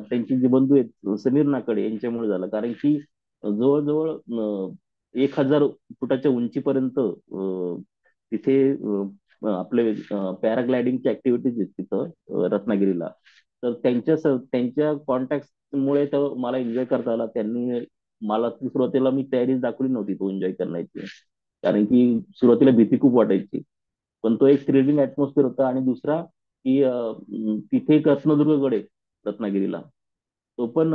S4: त्यांचे जे बंधू आहेत समीर नाकाडे यांच्यामुळे झालं. कारण की जवळजवळ 1,000 फुटाच्या उंचीपर्यंत तिथे आपले पॅराग्लायडिंगची ऍक्टिव्हिटीज आहेत तिथं रत्नागिरीला. तर त्यांच्या कॉन्टॅक्टमुळे तर मला एन्जॉय करता आला. त्यांनी मला सुरुवातीला मी तयारीच दाखवली नव्हती तो एन्जॉय करण्याची, कारण की सुरुवातीला भीती खूप वाटायची. पण तो एक थ्रिलिंग ऍटमॉस्फिअर होता. आणि दुसरा की तिथे एक रत्नदुर्गगड आहे रत्नागिरीला. तो पण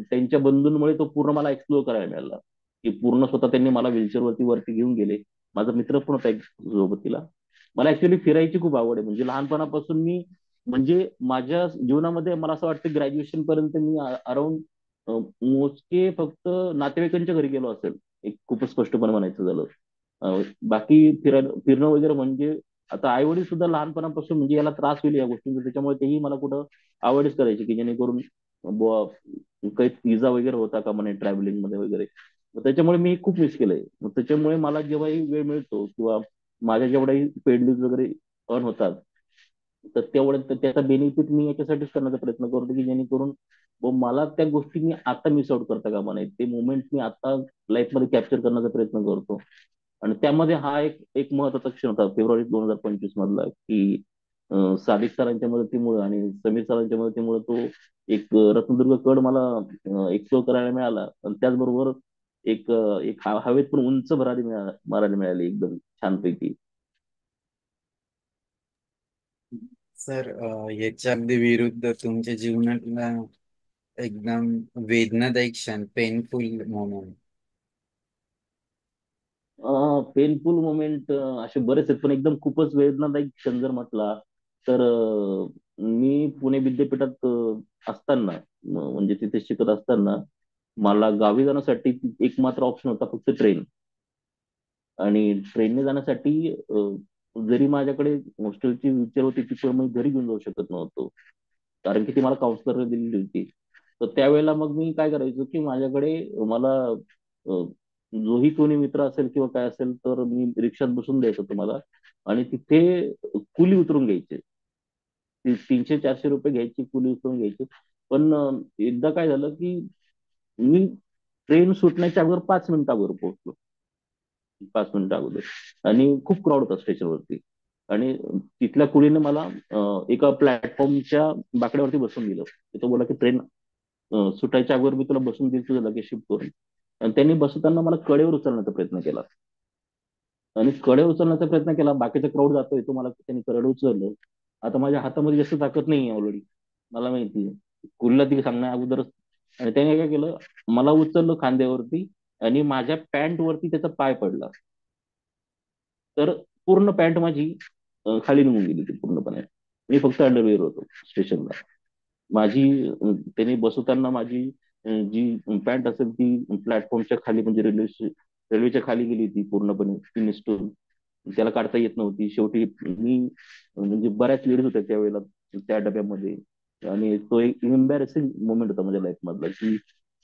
S4: त्यांच्या बंधूंमुळे तो पूर्ण मला एक्सप्लोअर करायला मिळाला. की पूर्ण स्वतः त्यांनी मला व्हीलचेअर वरती घेऊन गेले. माझा मित्र पण होता एक सोबतीला. मला ऍक्च्युली फिरायची खूप आवड आहे. म्हणजे लहानपणापासून मी, म्हणजे माझ्या जीवनामध्ये मला असं वाटतं ग्रॅज्युएशन पर्यंत मी अराउंड मोजके फक्त नातेवाईकांच्या घरी गेलो असेल, एक खूपच स्पष्टपणे म्हणायचं झालं. बाकी फिरणं वगैरे म्हणजे आता आई वडील सुद्धा लहानपणापासून म्हणजे याला त्रास होईल या गोष्टींचा, त्याच्यामुळे तेही मला कुठं आवडच करायची की जेणेकरून बुवा काही पिझ्झा वगैरे होता का म्हणे ट्रॅव्हलिंग मध्ये वगैरे. मग त्याच्यामुळे मी खूप मिस केलंय. मग त्याच्यामुळे मला जेव्हाही वेळ मिळतो किंवा माझ्या जेवढाही पेड लीव्ह वगैरे अर्न होतात, तर तेवढं त्याचा बेनिफिट मी याच्यासाठीच करण्याचा प्रयत्न करतो की जेणेकरून व मला त्या गोष्टी मी आता मिस आउट करता कामा नये. ते मोमेंट मी आता लाईफ मध्ये कॅप्चर करण्याचा प्रयत्न करतो. आणि त्यामध्ये हा एक एक महत्वाचा क्षण होता फेब्रुवारी 2025 मधला, की सादिक सरांच्या मदतीमुळे आणि समीर सरांच्या मदतीमुळे तो एक रत्नदुर्ग गड मला एक्सप्लोर करायला मिळाला. आणि त्याचबरोबर एक हवेत पण उंच मारायला मिळाली एकदम छानपैकी.
S1: सर, याच्या अगदी विरुद्ध तुमच्या जीवनातला एकदम वेदनादायी क्षण, पेनफुल मोमेंट.
S4: पेनफुल मोमेंट असे बरेच आहेत, पण एकदम खूपच वेदनादायक क्षण जर म्हटला तर मी पुणे विद्यापीठात असताना म्हणजे तिथे शिकत असताना मला गावी जाण्यासाठी एक मात्र ऑप्शन होता फक्त ट्रेन. आणि ट्रेनने जाण्यासाठी जरी माझ्याकडे हॉस्टेलची विचार होती ती पण मी घरी घेऊन जाऊ शकत नव्हतो, कारण की ती मला काउन्सिलरने दिलेली होती. तर त्यावेळेला मग मी काय करायचो की माझ्याकडे मला अ, जोही कोणी मित्र असेल किंवा काय असेल तर मी रिक्षात बसून द्यायचो तुम्हाला. आणि तिथे कुली उतरून घ्यायचे. 300-400 रुपये घ्यायची, कुली उतरून घ्यायची. पण एकदा काय झालं की मी ट्रेन सुटण्याच्या अगोदर 5 मिनिटं अगोदर पोहोचलो. 5 मिनिटं अगोदर. आणि खूप क्राऊड होता स्टेशनवरती. आणि तिथल्या कुलीने मला एका प्लॅटफॉर्मच्या बाकड्यावरती बसून दिलं. तो बोला की ट्रेन सुटायच्या अगोदर मी तुला बसून देईल तुझं लगेज शिफ्ट करून. आणि त्यांनी बसवताना मला कडेवर उचलण्याचा प्रयत्न केला. आणि कडे उचलण्याचा प्रयत्न केला, बाकीचा क्राऊड जातोय, तो मला त्यांनी कडे उचललं. आता माझ्या हातामध्ये जास्त ताकद नाही ऑलरेडी, मला माहिती आहे कुठला ती सांगण्या अगोदरच. आणि त्याने काय केलं, मला उचललं खांद्यावरती आणि माझ्या पॅन्ट वरती त्याचा पाय पडला. तर पूर्ण पॅन्ट माझी खाली निघून गेली ती पूर्णपणे. मी फक्त अंडरवेअर होतो स्टेशनला. माझी त्यांनी बसवताना माझी जी पॅन्ट असेल ती प्लॅटफॉर्मच्या खाली, म्हणजे रेल्वेच्या खाली गेली होती पूर्णपणे, ती निसटून त्याला काढता येत नव्हती. शेवटी मी म्हणजे बऱ्याच लेडीज होत्या त्यावेळेला त्या डब्यामध्ये. आणि तो एक एम्बॅरेसिंग मोमेंट होता माझ्या लाईफ मधला, की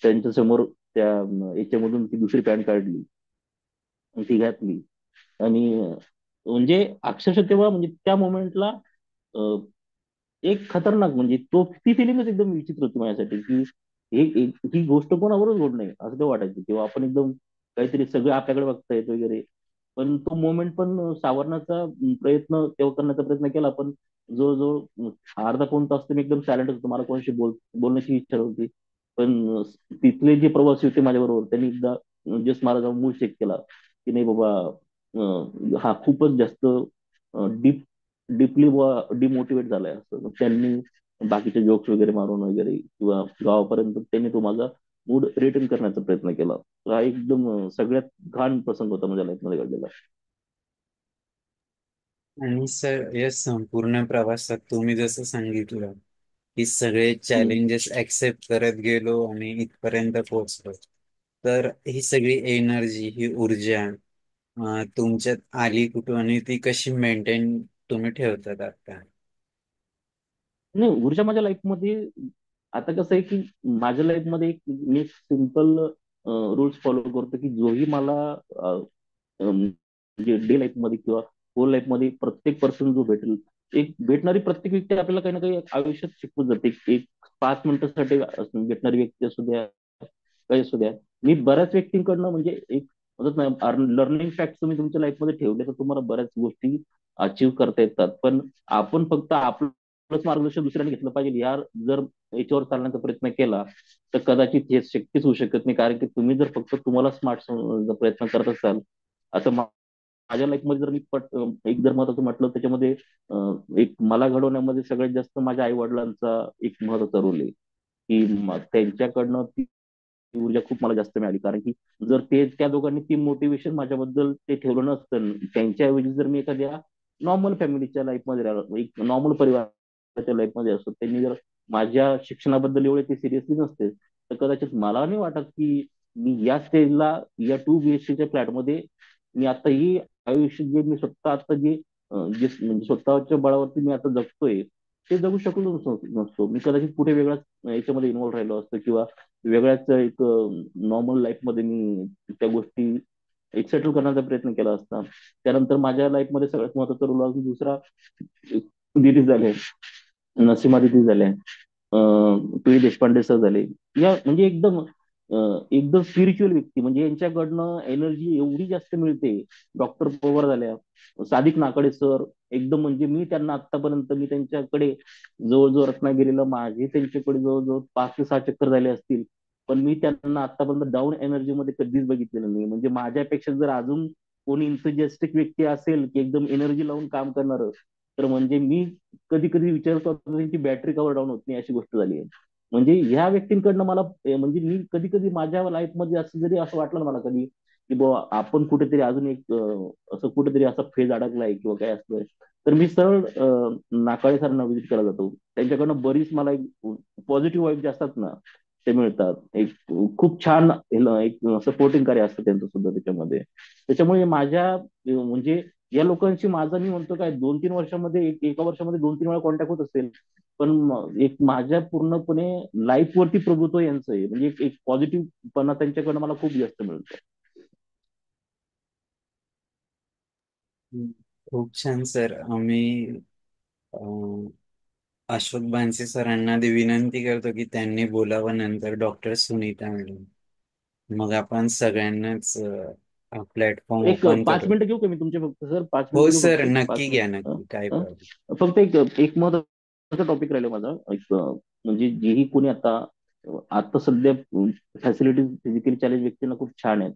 S4: त्यांच्या समोर त्या याच्यामधून ती दुसरी पॅन्ट काढली आणि ती घातली. आणि म्हणजे अक्षरशः तेव्हा म्हणजे त्या मोमेंटला एक खतरनाक, म्हणजे तो ती फिलिंगच एकदम विचित्र होती माझ्यासाठी, की ही गोष्ट कोणावरच घडू नये असं ते वाटायचं. किंवा आपण एकदम काहीतरी सगळं आपल्याकडे बघतायत वगैरे. पण तो मोमेंट पण सावरण्याचा प्रयत्न तेव्हा करण्याचा प्रयत्न केला. पण जवळजवळ अर्धा पाऊण तास तर मी एकदम सायलेंट होतो, मला कोणाशी बोलण्याची इच्छा नव्हती. पण तिथले जे प्रवासी होते माझ्याबरोबर, त्यांनी एकदा जस्ट मला जाऊन मूड चेक केला, की नाही बाबा, हा खूपच जास्त डीपली डिमोटिवेट झालाय असं. मग त्यांनी बाकीचे जोक्स वगैरे मारून वगैरे किंवा गावापर्यंत त्यांनी तो माझा मूड रिटर्न करण्याचा प्रयत्न केला. हा एकदम सगळ्यात घाण प्रसंग होता माझ्या लाईफ मध्ये घडलेला.
S1: आणि सर या संपूर्ण प्रवासात तुम्ही जसं सांगितलं की सगळे
S4: हम्म.
S1: चॅलेंजेस ऍक्सेप्ट करत गेलो आणि इथपर्यंत पोहोचलो, तर ही सगळी एनर्जी, ही ऊर्जा तुमच्यात आली कुठून आणि ती कशी मेंटेन तुम्ही ठेवतात आता?
S4: नाही, ऊर्जा माझ्या लाईफ मध्ये आता कसं आहे, की माझ्या लाईफ मध्ये एक मी सिम्पल रूल्स फॉलो करतो, की जोही मला म्हणजे डे लाईफ मध्ये किंवा होल लाईफ मध्ये प्रत्येक पर्सन जो भेटेल, एक भेटणारी प्रत्येक व्यक्ती आपल्याला काही ना काही आयुष्यात शिकवत जाते. एक 5 मिनिटासाठी भेटणारी व्यक्ती असू द्या, काही असू द्या. मी बऱ्याच व्यक्तींकडनं म्हणजे एक म्हणतात ना, लर्निंग फॅक्ट तुम्ही तुमच्या लाईफमध्ये ठेवले तर तुम्हाला बऱ्याच गोष्टी अचीव्ह करता येतात. पण आपण फक्त आपलंच मार्गदर्शन दुसऱ्याने घेतलं पाहिजे यार, जर याच्यावर चालण्याचा प्रयत्न केला तर कदाचित हे शक्यच होऊ शकत नाही. कारण की तुम्ही जर फक्त तुम्हाला स्मार्ट प्रयत्न करत असाल, आता माझ्या लाईफ मध्ये जर मी एक जर महत्वाचं म्हटलं त्याच्यामध्ये, एक मला घडवण्यामध्ये सगळ्यात जास्त माझ्या आई वडिलांचा एक महत्वाचा रोल आहे. की त्यांच्याकडनं ती ऊर्जा खूप मला जास्त मिळाली. कारण की जर त्या दोघांनी ती मोटिवेशन माझ्याबद्दल ते ठेवलं नसतं, त्यांच्याऐवजी जर मी एखाद्या नॉर्मल फॅमिलीच्या लाईफ मध्ये राहिलो, एक नॉर्मल परिवाराच्या लाईफ मध्ये असतो, त्यांनी जर माझ्या शिक्षणाबद्दल एवढे ते सिरियसली नसते, तर कदाचित मला नाही वाटत की मी या स्टेजला या 2 BHK च्या फ्लॅटमध्ये मी आता ही आयुष्य जे मी स्वतः आता जे म्हणजे स्वतःच्या बळावरती मी आता जगतोय, ते जगू शकलो नसतो. मी कदाचित कुठे वेगळ्याच याच्यामध्ये इन्व्हॉल्व्ह राहिलो असतो, किंवा वेगळ्याच एक नॉर्मल लाईफ मध्ये मी त्या गोष्टी एक सेटल करण्याचा प्रयत्न केला असता. त्यानंतर माझ्या लाईफ मध्ये सगळ्यात महत्वाचा रोल अजून दुसरा दिदी झाले, नसीमा दिदी झाल्या, पी देशपांडे सर झाले. या म्हणजे एकदम स्पिरिच्युअल व्यक्ती, म्हणजे यांच्याकडनं एनर्जी एवढी जास्त मिळते. डॉक्टर पवार झाल्या, सादिक नाकडे सर, एकदम म्हणजे मी त्यांना आतापर्यंत मी त्यांच्याकडे जवळजवळ रत्नागिरीला माझे त्यांच्याकडे जवळजवळ 5 ते 6 चक्कर झाले असतील. पण मी त्यांना आतापर्यंत डाऊन एनर्जी मध्ये कधीच बघितलेलं नाही. म्हणजे माझ्यापेक्षा जर अजून कोणी इन्थुजियास्टिक व्यक्ती असेल, की एकदम एनर्जी लावून काम करणार, तर म्हणजे मी कधी कधी विचार करतो त्यांची बॅटरी कवर डाऊन होत नाही, अशी गोष्ट झाली आहे. म्हणजे ह्या व्यक्तींकडनं मला म्हणजे मी कधी कधी माझ्या लाईफ मध्ये असं जरी असं वाटलं ना मला कधी, की बाबा आपण कुठेतरी अजून एक असं कुठेतरी असा फेज अडकलाय किंवा काय असतंय, तर मी सरळ नाकाळे सरांना व्हिजिट करायला जातो. त्यांच्याकडनं बरीच मला एक पॉझिटिव्ह वाईब जे असतात ना, ते मिळतात. एक खूप छान एक सपोर्टिंग कार्य असतं त्यांचं सुद्धा त्याच्यामध्ये. त्याच्यामुळे माझ्या म्हणजे या लोकांशी माझा मी म्हणतो काय 2-3 वर्षामध्ये एका वर्षामध्ये 2-3 वेळा कॉन्टॅक्ट होत असेल. पण एक माझ्या पूर्णपणे लाईफ वरती प्रभुत्व यांचं आहे. म्हणजे एक पॉझिटिव्ह पणा त्यांच्याकडनं मला खूप जास्त मिळतो.
S1: खूप छान सर. आम्ही अं, अशोक बांसे सरांना विनंती करतो की त्यांनी बोलावं नंतर डॉक्टर सुनीता मॅडम. मग आपण सगळ्यांनाच प्लॅटफॉर्म
S4: एक
S1: ओपन
S4: 5 मिनिटं
S1: करू.
S4: घेऊ का मी तुमचे फक्त सर, 5 मिनिटं
S1: हो
S4: घेऊ फक्त
S1: सर,
S4: एक पाच
S1: नक्की घ्या,
S4: मिनिट
S1: नक्की, काय
S4: हं?
S1: प्रॉब्लेम.
S4: फक्त एक एक महत्वाचा टॉपिक राहिला माझा. एक म्हणजे जेही कोणी आता आता सध्या फॅसिलिटीज फिजिकली चॅलेंज व्यक्तींना खूप छान आहेत,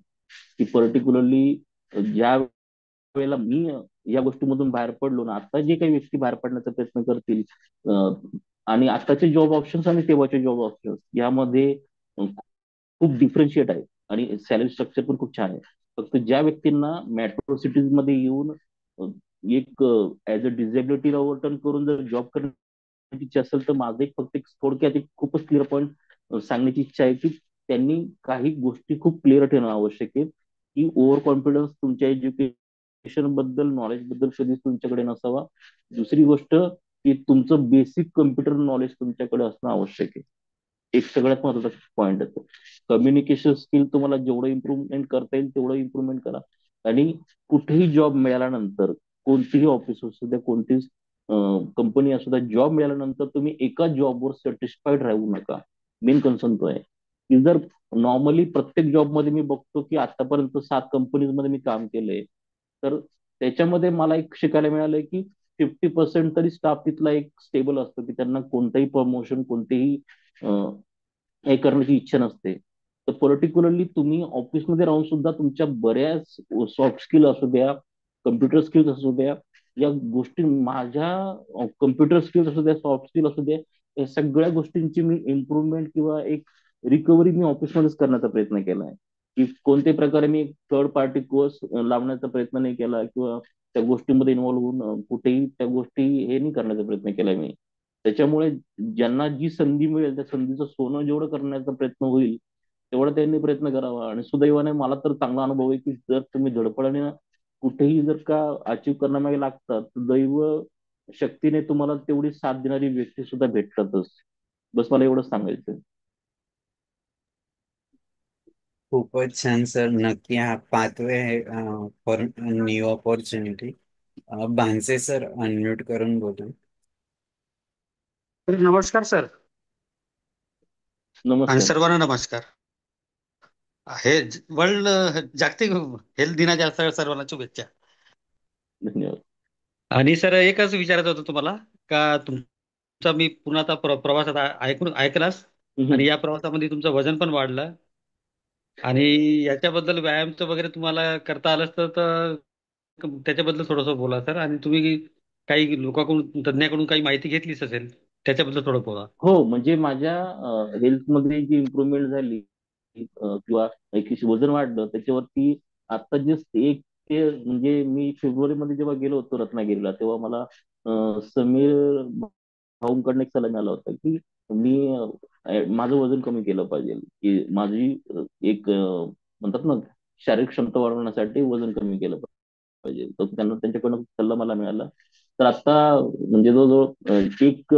S4: की पर्टिक्युलरली ज्या वेळेला मी या गोष्टीमधून बाहेर पडलो ना, आता जे काही व्यक्ती बाहेर पडण्याचा प्रयत्न करतील, अं, आणि आताचे जॉब ऑप्शन्स आणि तेव्हाचे जॉब ऑप्शन्स यामध्ये खूप डिफरन्शिएट आहे, आणि सॅलरी स्ट्रक्चर पण खूप छान आहे. फक्त ज्या व्यक्तींना मेट्रो सिटीज मध्ये येऊन एक ऍज अ डिझेबिलिटी ओव्हरटर्न करून जर जॉब करण्याची इच्छा असेल, तर माझं एक फक्त एक थोडक्यात एक खूपच क्लिअर पॉईंट सांगण्याची इच्छा आहे, की त्यांनी काही गोष्टी खूप क्लिअर ठेवणं आवश्यक आहे, की ओव्हर कॉन्फिडन्स तुमच्या एज्युकेशन बद्दल, नॉलेज बद्दल कधीच तुमच्याकडे नसावा. दुसरी गोष्ट, की तुमचं बेसिक कम्प्युटर नॉलेज तुमच्याकडे असणं आवश्यक आहे. एक सगळ्यात महत्वाचा पॉईंट येतो. कम्युनिकेशन स्किल तुम्हाला जेवढं इम्प्रुव्हमेंट करता येईल तेवढं इम्प्रुव्हमेंट करा. आणि कुठेही जॉब मिळाल्यानंतर, कोणतीही ऑफिस असू द्या, कोणतीही कंपनी असू द्या, जॉब मिळाल्यानंतर तुम्ही एका जॉबवर सॅटिस्फाईड राहू नका. मेन कन्सर्न तो आहे, की जर नॉर्मली प्रत्येक जॉबमध्ये मी बघतो, की आतापर्यंत 7 कंपनीज मध्ये मी काम केलंय, तर त्याच्यामध्ये मला एक शिकायला मिळालंय, की 50% तरी स्टाफ तिथला एक स्टेबल असतो, की त्यांना कोणतंही प्रमोशन, कोणतेही हे करण्याची इच्छा नसते. तर पर्टिक्युलरली तुम्ही ऑफिसमध्ये राहून सुद्धा तुमच्या बऱ्याच सॉफ्ट स्किल असू द्या, कम्प्युटर स्किल्स असू द्या, या गोष्टी माझ्या कम्प्युटर स्किल्स असू द्या, सॉफ्ट स्किल असू द्या, या सगळ्या गोष्टींची मी इम्प्रुव्हमेंट किंवा एक रिकव्हरी मी ऑफिसमध्येच करण्याचा प्रयत्न केला आहे. की कोणत्याही प्रकारे मी थर्ड पार्टी कोर्स लावण्याचा प्रयत्न नाही केला, किंवा त्या गोष्टीमध्ये इन्व्हॉल्व्ह होऊन कुठेही त्या गोष्टी हे नाही करण्याचा प्रयत्न केला मी. त्याच्यामुळे ज्यांना जी संधी मिळेल त्या संधीचं सोनं जेवढं करण्याचा प्रयत्न होईल तेवढा त्यांनी प्रयत्न करावा. आणि सुदैवाने मला तर चांगला अनुभव आहे, की जर तुम्ही धडपडीने कुठेही जर का अचीव्ह करण्यामागे लागतात, तर दैव शक्तीने तुम्हाला तेवढी साथ देणारी व्यक्ती सुद्धा भेटतातच. बस मला एवढंच सांगायचं.
S1: खूपच छान सर. नक्की हा पाथवे आहे for new opportunity. Bhanse sir unmute करून बोलू.
S5: नमस्कार सर, आणि
S4: नमस्कार.
S5: सर्वांना नमस्कार. हे वर्ल्ड जागतिक हेल्थ दिनाच्या सर्वांना शुभेच्छा.
S4: धन्यवाद.
S5: आणि सर एकच विचारायचं होतं तुम्हाला, का तुमचा मी पूर्ण आता प्रवासात ऐकून ऐकलास, आणि
S4: हम्म.
S5: या प्रवासामध्ये तुमचं वजन पण वाढलं, आणि याच्याबद्दल व्यायामचं वगैरे तुम्हाला करता आलं असतं तर त्याच्याबद्दल थोडंसं बोला सर. आणि तुम्ही काही लोकांकडून, तज्ञाकडून काही माहिती घेतलीच असेल, त्याच्याबद्दल थोडं बोला.
S4: हो, म्हणजे माझ्या हेल्थमध्ये जी इम्प्रुव्हमेंट झाली, किंवा एक वजन वाढलं त्याच्यावरती, आता जस्ट एक ते म्हणजे मी फेब्रुवारीमध्ये जेव्हा गेलो होतो रत्नागिरीला, तेव्हा मला समीर भाऊंकडनं एक सल्ला मिळाला होता, की मी माझं वजन कमी केलं पाहिजे, की माझी एक म्हणतात ना, शारीरिक क्षमता वाढवण्यासाठी वजन कमी केलं पाहिजे. तर त्यांना त्यांच्याकडून सल्ला मला मिळाला. तर आता म्हणजे जवळजवळ एक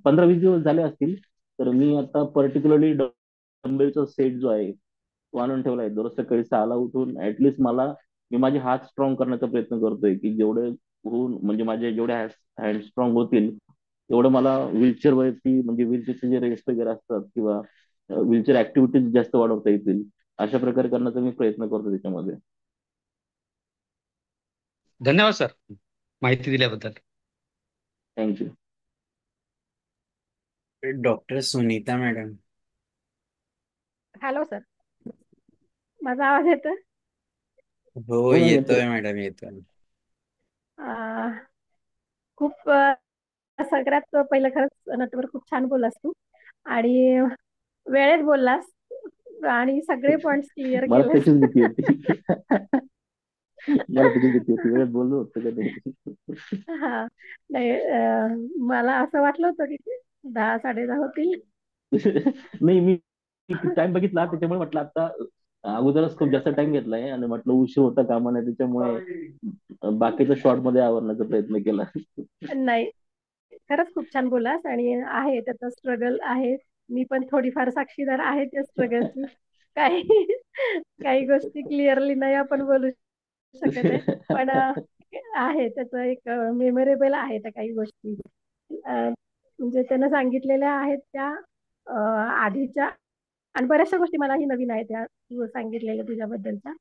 S4: 15-20 दिवस झाले असतील, तर मी आता पर्टिक्युलरली डंबेलचा सेट जो आहे तो आणून ठेवला आहे. दररोज सकाळी 6ला उठून ऍटलिस्ट मी माझे हात स्ट्रॉंग करण्याचा प्रयत्न करतोय, की जेवढे होऊन म्हणजे माझे जेवढे हँड स्ट्रॉंग होतील तेवढं मला व्हीलचेअर वरती, म्हणजे व्हीलचेअरचे जे रेस वगैरे असतात, किंवा व्हीलचेअर ऍक्टिव्हिटीज जास्त वाढवता येतील, अशा प्रकारे करण्याचा मी प्रयत्न करतो त्याच्यामध्ये.
S5: धन्यवाद सर, माहिती दिल्याबद्दल.
S4: Thank you.
S1: Doctor Sunita madam.
S6: Hello sir, माझा आवाज येतो?
S1: हो,
S4: हो मॅम, येतोय.
S1: येतोय मॅडम, येतोय.
S6: खूप सगळ्यात पहिलं खरंच नटवर खूप छान बोललास तू, आणि वेळेत बोललास, आणि सगळे पॉइंट्स क्लिअर
S4: मला
S6: केलेस.
S4: त्याचीच भीती होती. मला त्याचीच भीती होती, वेळेत बोललो होतं का नाही.
S6: हा, नाही, मला असं वाटलं होतं की 10-10:30 होतील.
S4: नाही, मी टाइम बघितला त्याच्यामुळे म्हटलं आता अगोदरच खूप जास्त टाइम घेतलाय, आणि म्हटलं उशीर होता कामा नाही, त्याच्यामुळे बाकीच्या शॉर्ट मध्ये आवरण्याचा प्रयत्न केला.
S6: नाही, खरंच खूप छान बोललास, आणि आहे त्याचा स्ट्रगल आहे. मी पण थोडीफार साक्षीदार आहे त्या स्ट्रगलची. काही काही गोष्टी क्लिअरली नाही आपण बोलू शकत आहे, पण आहे त्याचं एक मेमोरेबल आहे त्या काही गोष्टी. म्हणजे त्यानं सांगितलेल्या आहेत त्या आधीच्या, आणि बऱ्याचशा गोष्टी मलाही नवीन आहेत त्या तू सांगितलेल्या तुझ्याबद्दलच्या.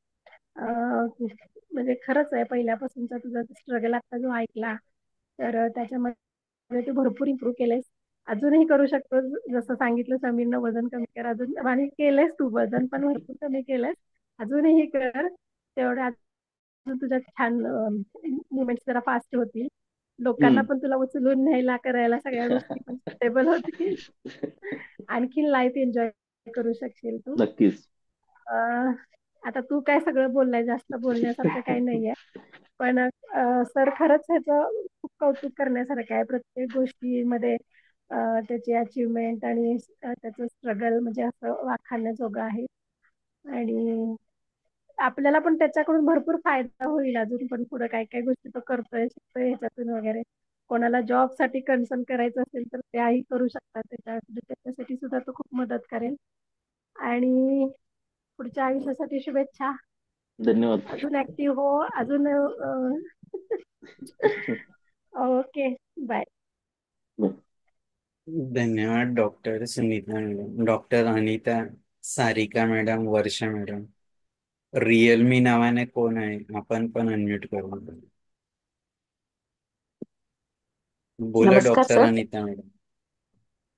S6: म्हणजे खरंच आहे, पहिल्यापासूनचा तुझा स्ट्रगल आता जो ऐकला, तर त्याच्यामध्ये तू भरपूर इम्प्रूव्ह केलेस. अजूनही करू शकतो. जसं सांगितलं समीरनं वजन कमी कर, अजून आणि केलंयस तू, वजन पण भरपूर कमी केलंयस. अजूनही कर तेवढं, अजून तुझ्या छान मुवमेंट जरा फास्ट होतील. लोकांना पण तुला उचलून न्यायला करायला सगळ्या गोष्टी पण सुटेबल होतील. आणखीन लाईफ एन्जॉय करू शकशील तू.
S4: नक्कीच.
S6: आता तू काय सगळं बोललाय, जास्त बोलण्यासारखं काही नाहीये. पण सर खरंच ह्याचं खूप कौतुक करण्यासारखं आहे. प्रत्येक गोष्टीमध्ये त्याची अचिव्हमेंट आणि त्याचं स्ट्रगल म्हणजे असं वाखाणण्याजोगं आहे. आणि आपल्याला पण त्याच्याकडून भरपूर फायदा होईल. अजून पण पुढे काय काय गोष्टी तो करतोय, शिकतोय ह्याच्यातून वगैरे. कोणाला जॉब साठी कन्सर्न करायचं असेल तर त्याही करू शकतात. त्याच्यासाठी सुद्धा तो खूप मदत करेल. आणि पुढच्या आयुष्यासाठी शुभेच्छा.
S4: धन्यवाद.
S6: अजून ऍक्टिव्ह हो, अजून ओके, बाय.
S1: धन्यवाद doctor Sunita madam, doctor Anita, Sarika madam, Varsha madam. Realme नावाने कोण आहे, आपण पण अनम्यूट करू. बोला
S3: नमस्कार
S1: डॉक्टर
S3: सर.
S1: अनिता मॅडम.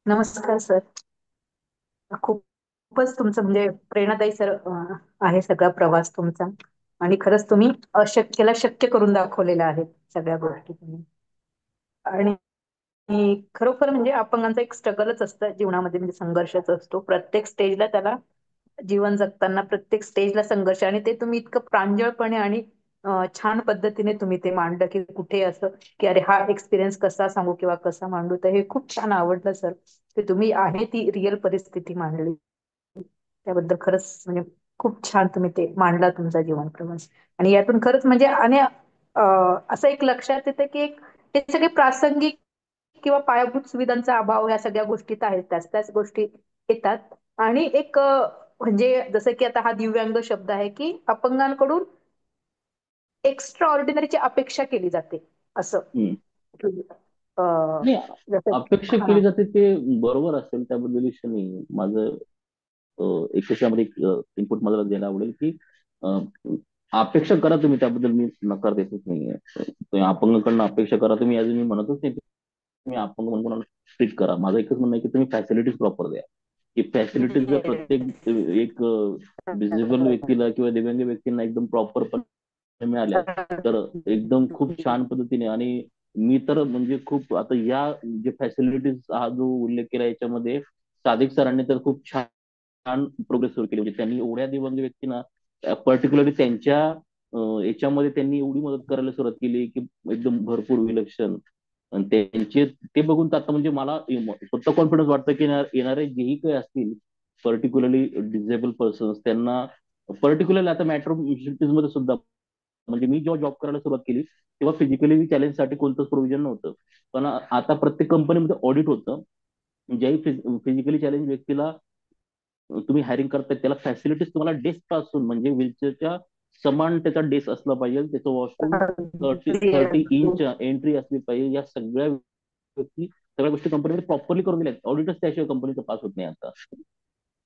S3: नमस्कार सर. खूपच तुमचं म्हणजे प्रेरणादायी सर आहे सगळा प्रवास तुमचा. आणि खरंच तुम्ही अशक्यला शक्य करून दाखवलेलं आहे सगळ्या गोष्टी तुम्ही. आणि खरोखर म्हणजे अपंगांचा एक स्ट्रगलच असतं जीवनामध्ये, म्हणजे संघर्षच असतो प्रत्येक स्टेजला. त्याला जीवन जगताना प्रत्येक स्टेजला संघर्ष, आणि ते तुम्ही इतकं प्रांजळपणे आणि छान पद्धतीने तुम्ही ते मांडलं की कुठे असं की अरे हा एक्सपिरियन्स कसा सांगू किंवा कसा मांडू. तर हे खूप छान आवडलं सर, की तुम्ही आहे ती रिअल परिस्थिती मांडली. त्याबद्दल खरंच म्हणजे खूप छान तुम्ही ते मांडला तुमचा जीवन प्रवास. आणि यातून खरंच म्हणजे आणि असं एक लक्षात येतं की एक हे सगळे प्रासंगिक किंवा पायाभूत सुविधांचा अभाव ह्या सगळ्या गोष्टीत आहेत, त्याच त्याच गोष्टी येतात. आणि एक म्हणजे जसं की आता हा दिव्यांग शब्द आहे की अपंगांकडून एक्स्ट्रा ऑर्डिनरीची अपेक्षा केली जाते असं.
S4: नाही,
S3: जसं
S4: अपेक्षा
S3: हा
S4: केली जाते ते बरोबर असेल, त्याबद्दल विषय नाही. माझं एक त्याच्यामध्ये इनपुट मला द्यायला आवडेल की अपेक्षा करा तुम्ही, त्याबद्दल मी नकार देतच नाहीये. तुम्ही अपंगाकडनं अपेक्षा करा तुम्ही, अजून मी म्हणतच नाही तुम्ही अपंग म्हणून ट्रीट करा. माझं एकच म्हणणं आहे की तुम्ही फॅसिलिटीज प्रॉपर द्या. की फॅसिलिटीज जर प्रत्येक एक विजिबल व्यक्तीला किंवा दिव्यांग व्यक्तींना एकदम प्रॉपर मिळाल्या तर एकदम खूप छान पद्धतीने. आणि मी तर म्हणजे खूप आता या जे फॅसिलिटीज हा जो उल्लेख केला याच्यामध्ये सादिक सरांनी तर खूप छान छान प्रोग्रेस सुरू केली. म्हणजे त्यांनी एवढ्या दिव्यांग व्यक्तींना पर्टिक्युलरली त्यांच्या याच्यामध्ये त्यांनी एवढी मदत करायला सुरुवात केली की एकदम भरपूर विलक्षण. आणि त्यांचे ते बघून तर आता म्हणजे मला स्वतः कॉन्फिडन्स वाटतं की येणारे जेही काही असतील पर्टिक्युलरली डिसेबल पर्सन्स त्यांना, पर्टिक्युलरली आता मेट्रो सिटीज मध्ये सुद्धा, म्हणजे मी जेव्हा जॉब करायला सुरुवात केली तेव्हा फिजिकली चॅलेंजसाठी कोणतंच प्रोव्हिजन नव्हतं. पण आता प्रत्येक कंपनीमध्ये ऑडिट होतं. ज्याही फिजिकली चॅलेंज व्यक्तीला तुम्ही हायरिंग करताय त्याला फॅसिलिटीज तुम्हाला डेस्क पासून, म्हणजे व्हीलचेअरच्या समान त्याचा डेस्क असला पाहिजे, त्याचं वॉशरूम 30 इंच एंट्री असली पाहिजे. या सगळ्या गोष्टी सगळ्या गोष्टी कंपनीमध्ये प्रॉपरली करून दिल्या. ऑडिटच त्याशिवाय कंपनीचं पास होत नाही आता.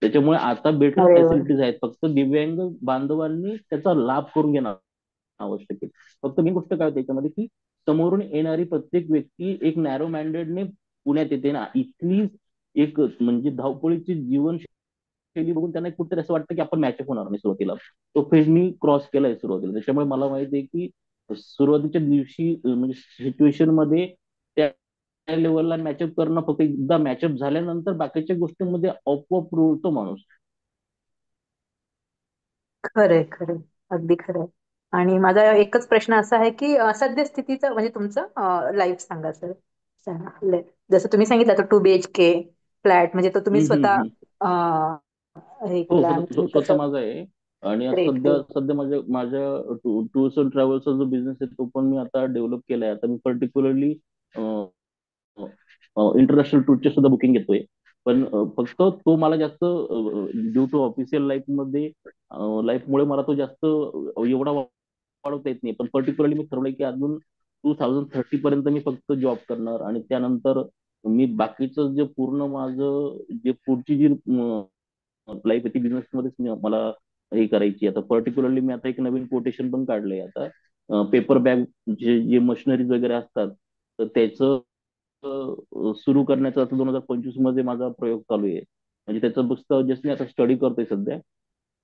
S4: त्याच्यामुळे आता बेटर
S3: अरे वा.
S4: फॅसिलिटीज आहेत, फक्त दिव्यांग बांधवांनी त्याचा लाभ करून घेणं आवश्यक आहे. फक्त मी गोष्ट काय होते त्याच्यामध्ये की समोरून येणारी प्रत्येक व्यक्ती एक नॅरो मॅन्डेडने पुण्यात येते ना, इथली एक म्हणजे धावपळीची जीवनशैली बघून त्यांना कुठेतरी असं वाटतं की आपण मॅचअप होणार नाही सुरुवातीला. तो फेज मी क्रॉस केलाय सुरुवातीला. त्याच्यामुळे मला माहिती आहे की सुरुवातीच्या दिवशी म्हणजे सिच्युएशन मध्ये त्या लेवलला मॅचअप करणं, फक्त एकदा मॅचअप झाल्यानंतर बाकीच्या गोष्टींमध्ये आपोआप रुळतो माणूस.
S3: खरंय खरंय, अगदी खरंय. आणि माझा एकच प्रश्न असा आहे की सद्यस्थितीचं म्हणजे तुमचं लाईफ सांगा सर. जसं तुम्ही सांगितलं आता 2 BHK फ्लॅट, म्हणजे तो तुम्ही
S4: हम्म, हम्म,
S3: स्वतः
S4: हम्म.
S3: हे
S4: हो,
S3: केला आणि तुम्ही
S4: स्वतः
S3: त्याचं
S4: माझा आहे. आणि आता
S3: ग्रेट
S4: सध्या
S3: ग्रेट.
S4: सध्या माझ्या माझ्या टूर्स अँड ट्रॅव्हल्सचा जो बिझनेस आहे तो पण मी आता डेव्हलप केलाय. आता मी पर्टिक्युलरली इंटरनॅशनल टूरचे सुद्धा बुकिंग घेतोय. पण फक्त तो मला जास्त ड्यू टू ऑफिशियल लाईफमुळे मला तो जास्त एवढा वाढवता येत नाही. पण पर्टिक्युलरली मी ठरवलंय की अजून 2030 पर्यंत मी फक्त जॉब करणार. आणि त्यानंतर मी बाकीचं जे पूर्ण माझं जे पुढची जी लाईफ आहे ती बिझनेस मध्येच मला हे करायची. आता पर्टिक्युलरली मी आता एक नवीन कोटेशन पण काढलंय आता. पेपर बॅग जे जे मशिनरीज वगैरे असतात तर त्याचं सुरू करण्याचा आता 2025 मध्ये माझा प्रयोग चालू आहे. म्हणजे त्याचं पुस्तक जस्ट मी आता स्टडी करतोय सध्या.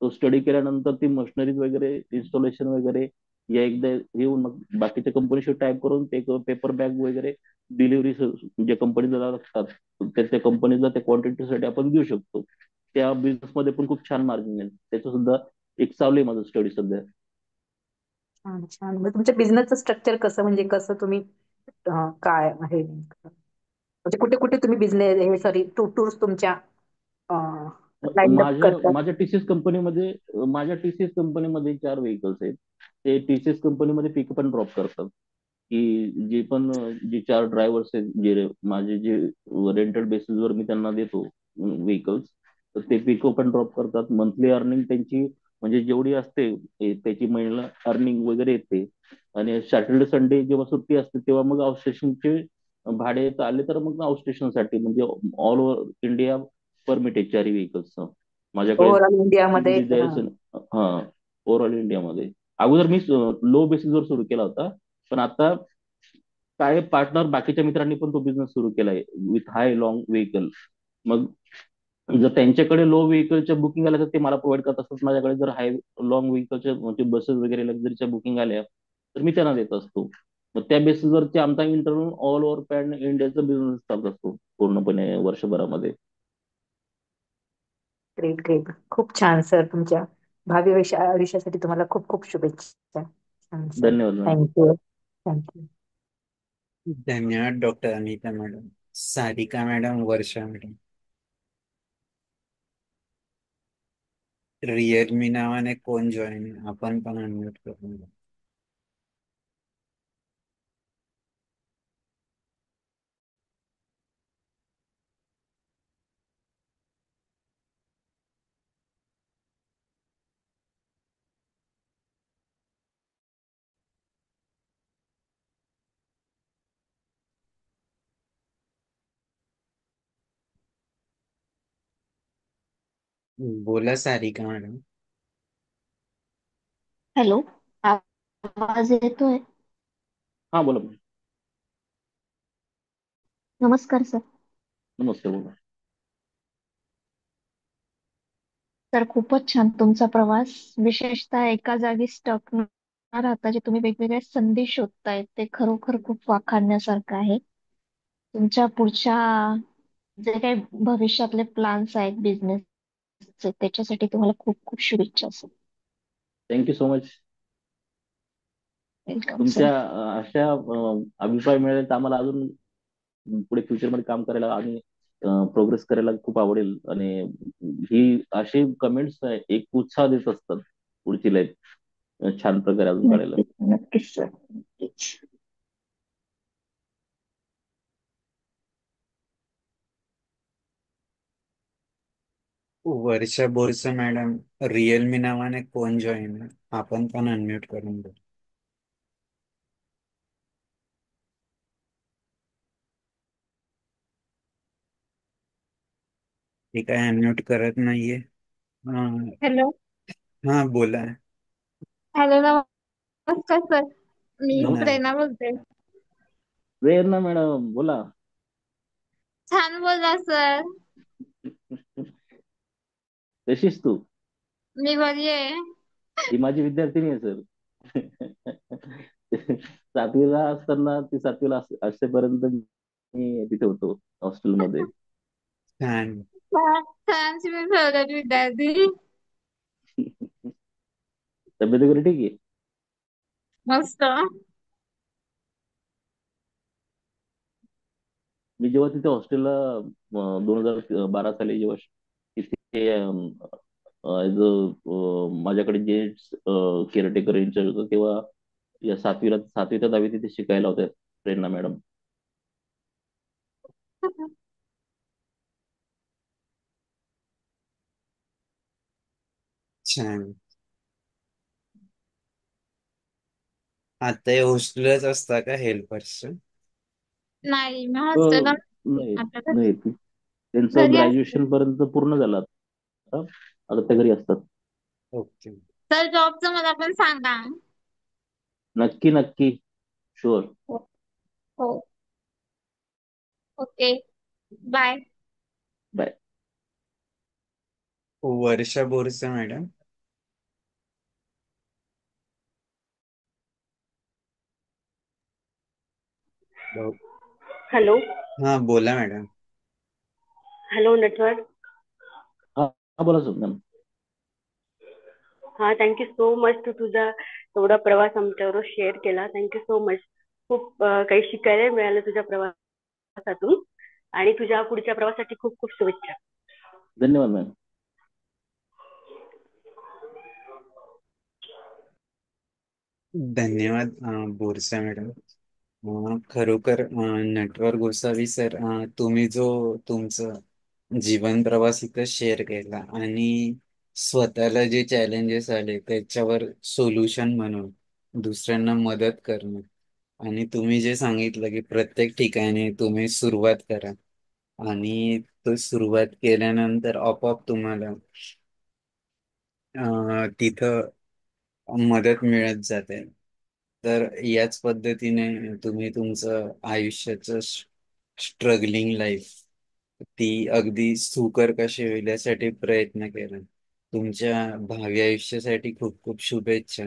S4: तो स्टडी केल्यानंतर ती मशिनरीज वगैरे इन्स्टॉलेशन वगैरे या एकदा येऊन मग बाकीच्या कंपनीशी टाईप करून ते पेपर बॅग वगैरे डिलिव्हरी जे कंपनीला लागतात त्या कंपनीला त्या क्वांटिटीसाठी आपण देऊ शकतो. त्या बिझनेस मध्ये पण खूप छान मार्जिन आहे. त्याचं सुद्धा एक चालू आहे माझं स्टडी सध्या.
S3: छान छान. मग तुमच्या बिझनेसचं स्ट्रक्चर कसं, म्हणजे कसं तुम्ही काय आहे नेमकं? म्हणजे कुठे कुठे तुम्ही बिझनेस हे सॉरी टूर्स तुमच्या लाईन अप
S4: माझ्या
S3: करतात?
S4: माझ्या टीसीएस कंपनीमध्ये माझ्या टीसीएस कंपनीमध्ये 4 व्हेकल्स आहेत. ते टीसीएस कंपनीमध्ये पिकअप अँड ड्रॉप करतात. की जे पण जे 4 ड्रायव्हर्स आहेत जे माझे जे रेंटल बेसिसवर मी त्यांना देतो व्हेकल्स, तर ते पिकअप अँड ड्रॉप करतात. मंथली अर्निंग त्यांची म्हणजे जेवढी असते त्याची महिन्याला अर्निंग वगैरे येते. आणि सॅटर्डे संडे जेव्हा सुट्टी असते तेव्हा मग आउटस्टेशनचे भाडे आले तर मग आउटस्टेशनसाठी म्हणजे ऑल ओव्हर इंडिया परमिट आहे 4 व्हेकल्स माझ्याकडे.
S3: ओव्हरऑल इंडियामध्ये
S4: 3 हा, ओव्हरऑल इंडियामध्ये. अगोदर मी लो बेसिसवर सुरू केला होता, पण आता काय पार्टनर बाकीच्या मित्रांनी पण तो बिझनेस सुरू केलाय विथ हाय लॉंग व्हेकल. मग जर त्यांच्याकडे लो व्हेकलच्या बुकिंग आल्या तर ते मला प्रोव्हाइड करत असतात. माझ्याकडे जर हाय लॉंग व्हेकलच्या म्हणजे बसेस वगैरे लक्झरीच्या बुकिंग आल्या तर मी त्यांना देत असतो. मग त्या बेसिसवर ते आमचा इंटरनल ऑल ओव्हर पॅन इंडियाचा बिझनेस चालत असतो पूर्णपणे वर्षभरामध्ये.
S3: Great great. खूप छान सर. तुमच्या भावी आयुष्यासाठी तुम्हाला खूप खूप शुभेच्छा. छान सर.
S4: धन्यवाद मॅम.
S3: थँक्यू. थँक्यू.
S1: धन्यवाद doctor Anita madam, Sarika madam, Varsha madam. Realme नावाने कोण जॉईन, आपण पण अनम्यूट करून घ्या. बोला सारिका मॅडम.
S2: हॅलो, आवाज येतोय?
S4: हा बोला मॅम.
S2: नमस्कार सर.
S4: नमस्ते बोला.
S2: तर खूपच छान तुमचा प्रवास, विशेषतः एका जागी स्टक न राहता जे तुम्ही वेगवेगळ्या संधी शोधतायत ते खरोखर खूप वाखाणण्यासारखं आहे. तुमच्या पुढच्या जे काही भविष्यातले प्लॅन्स आहेत बिझनेसचे त्याच्यासाठी तुम्हाला खूप खूप शुभेच्छा असो.
S4: Thank you so much.
S2: Welcome sir.
S4: तुमच्या अशा अभिप्राय मिळाले तर आम्हाला अजून पुढे फ्युचरमध्ये काम करायला आणि प्रोग्रेस करायला खूप आवडेल. आणि ही अशी कमेंट्स एक उत्साह देत असतात पुढची लाईफ छान प्रकारे अजून काढायला.
S2: नक्कीच नक्कीच सर, नक्कीच.
S1: वर्षा बोरसे मॅडम, रिअलमी नावाने कोण जॉईन, आपण पण अनम्यूट करून घ्या. ठीक आहे, अनम्यूट करत नाहीये. हा.
S6: हॅलो.
S1: हा बोला.
S6: हॅलो, नमस्कार सर. मी
S4: नमस्कार.
S6: प्रेरणा बोलते.
S4: प्रेरणा मॅडम बोला.
S6: छान बोलला सर.
S4: तशीच तू.
S6: मी बरी आहे.
S4: ही माझी विद्यार्थिनी आहे सर. 7वीला असताना ती 7वीला असेपर्यंत मी तिथे होतो हॉस्टेलमध्ये.
S1: छान.
S6: सरांची मी फेवरेट विद्यार्थी.
S4: तब्येत वगैरे ठीक आहे.
S6: मस्त.
S4: मी जेव्हा तिथे हॉस्टेलला 2012 साली जेव्हा तिथे ऍज माझ्याकडे जे केअरटेकर इंचार्ज होतं तेव्हा या 7वी ते 10वी तिथे शिकायला होत्या प्रेरणा मॅडम.
S1: छान. आता हे हॉस्टेलच असता का हेल्पर्स?
S6: नाही, मी
S4: अ,
S6: हॉस्टेलला
S4: नाही
S6: आता
S4: नाही त्यांचं
S6: घरी असते.
S4: ग्रॅज्युएशन पर्यंत पूर्ण झालं आता. आता त्या घरी असतात.
S1: ओके.
S6: तर जॉबचं मला पण सांगा.
S4: नक्की नक्की. शुअर.
S6: हो. हो.
S2: Okay, bye.
S4: Bye.
S1: Varsha Borse madam.
S7: Hello.
S1: हा बोला मॅडम.
S7: हॅलो नटवर.
S4: हा हा, बोला सर मॅम.
S7: हा, थँक्यू सो मच. तू तुझा एवढा प्रवास आमच्याबरोबर शेअर केला. Thank you so much. खूप काही शिकायला मिळालं तुझ्या प्रवासातून. आणि तुझ्या पुढच्या प्रवासासाठी खूप खूप शुभेच्छा.
S4: धन्यवाद मॅम.
S1: धन्यवाद बोरसे मॅडम. खरोखर नटवर गोसावी सर, तुम्ही जो तुमचं जीवन प्रवास इथं शेअर केला आणि स्वतःला जे चॅलेंजेस आले त्याच्यावर सोल्युशन म्हणून दुसऱ्यांना मदत करणं, आणि तुम्ही जे सांगितलं की प्रत्येक ठिकाणी तुम्ही सुरुवात करा आणि तो सुरुवात केल्यानंतर आपोआप तुम्हाला तिथं मदत मिळत जाते. तर याच पद्धतीने तुम्ही तुमचं आयुष्याचं स्ट्रगलिंग लाईफ ती अगदी सुकर कशी होईल यासाठी प्रयत्न केला. तुमच्या भावी आयुष्यासाठी खूप खूप शुभेच्छा.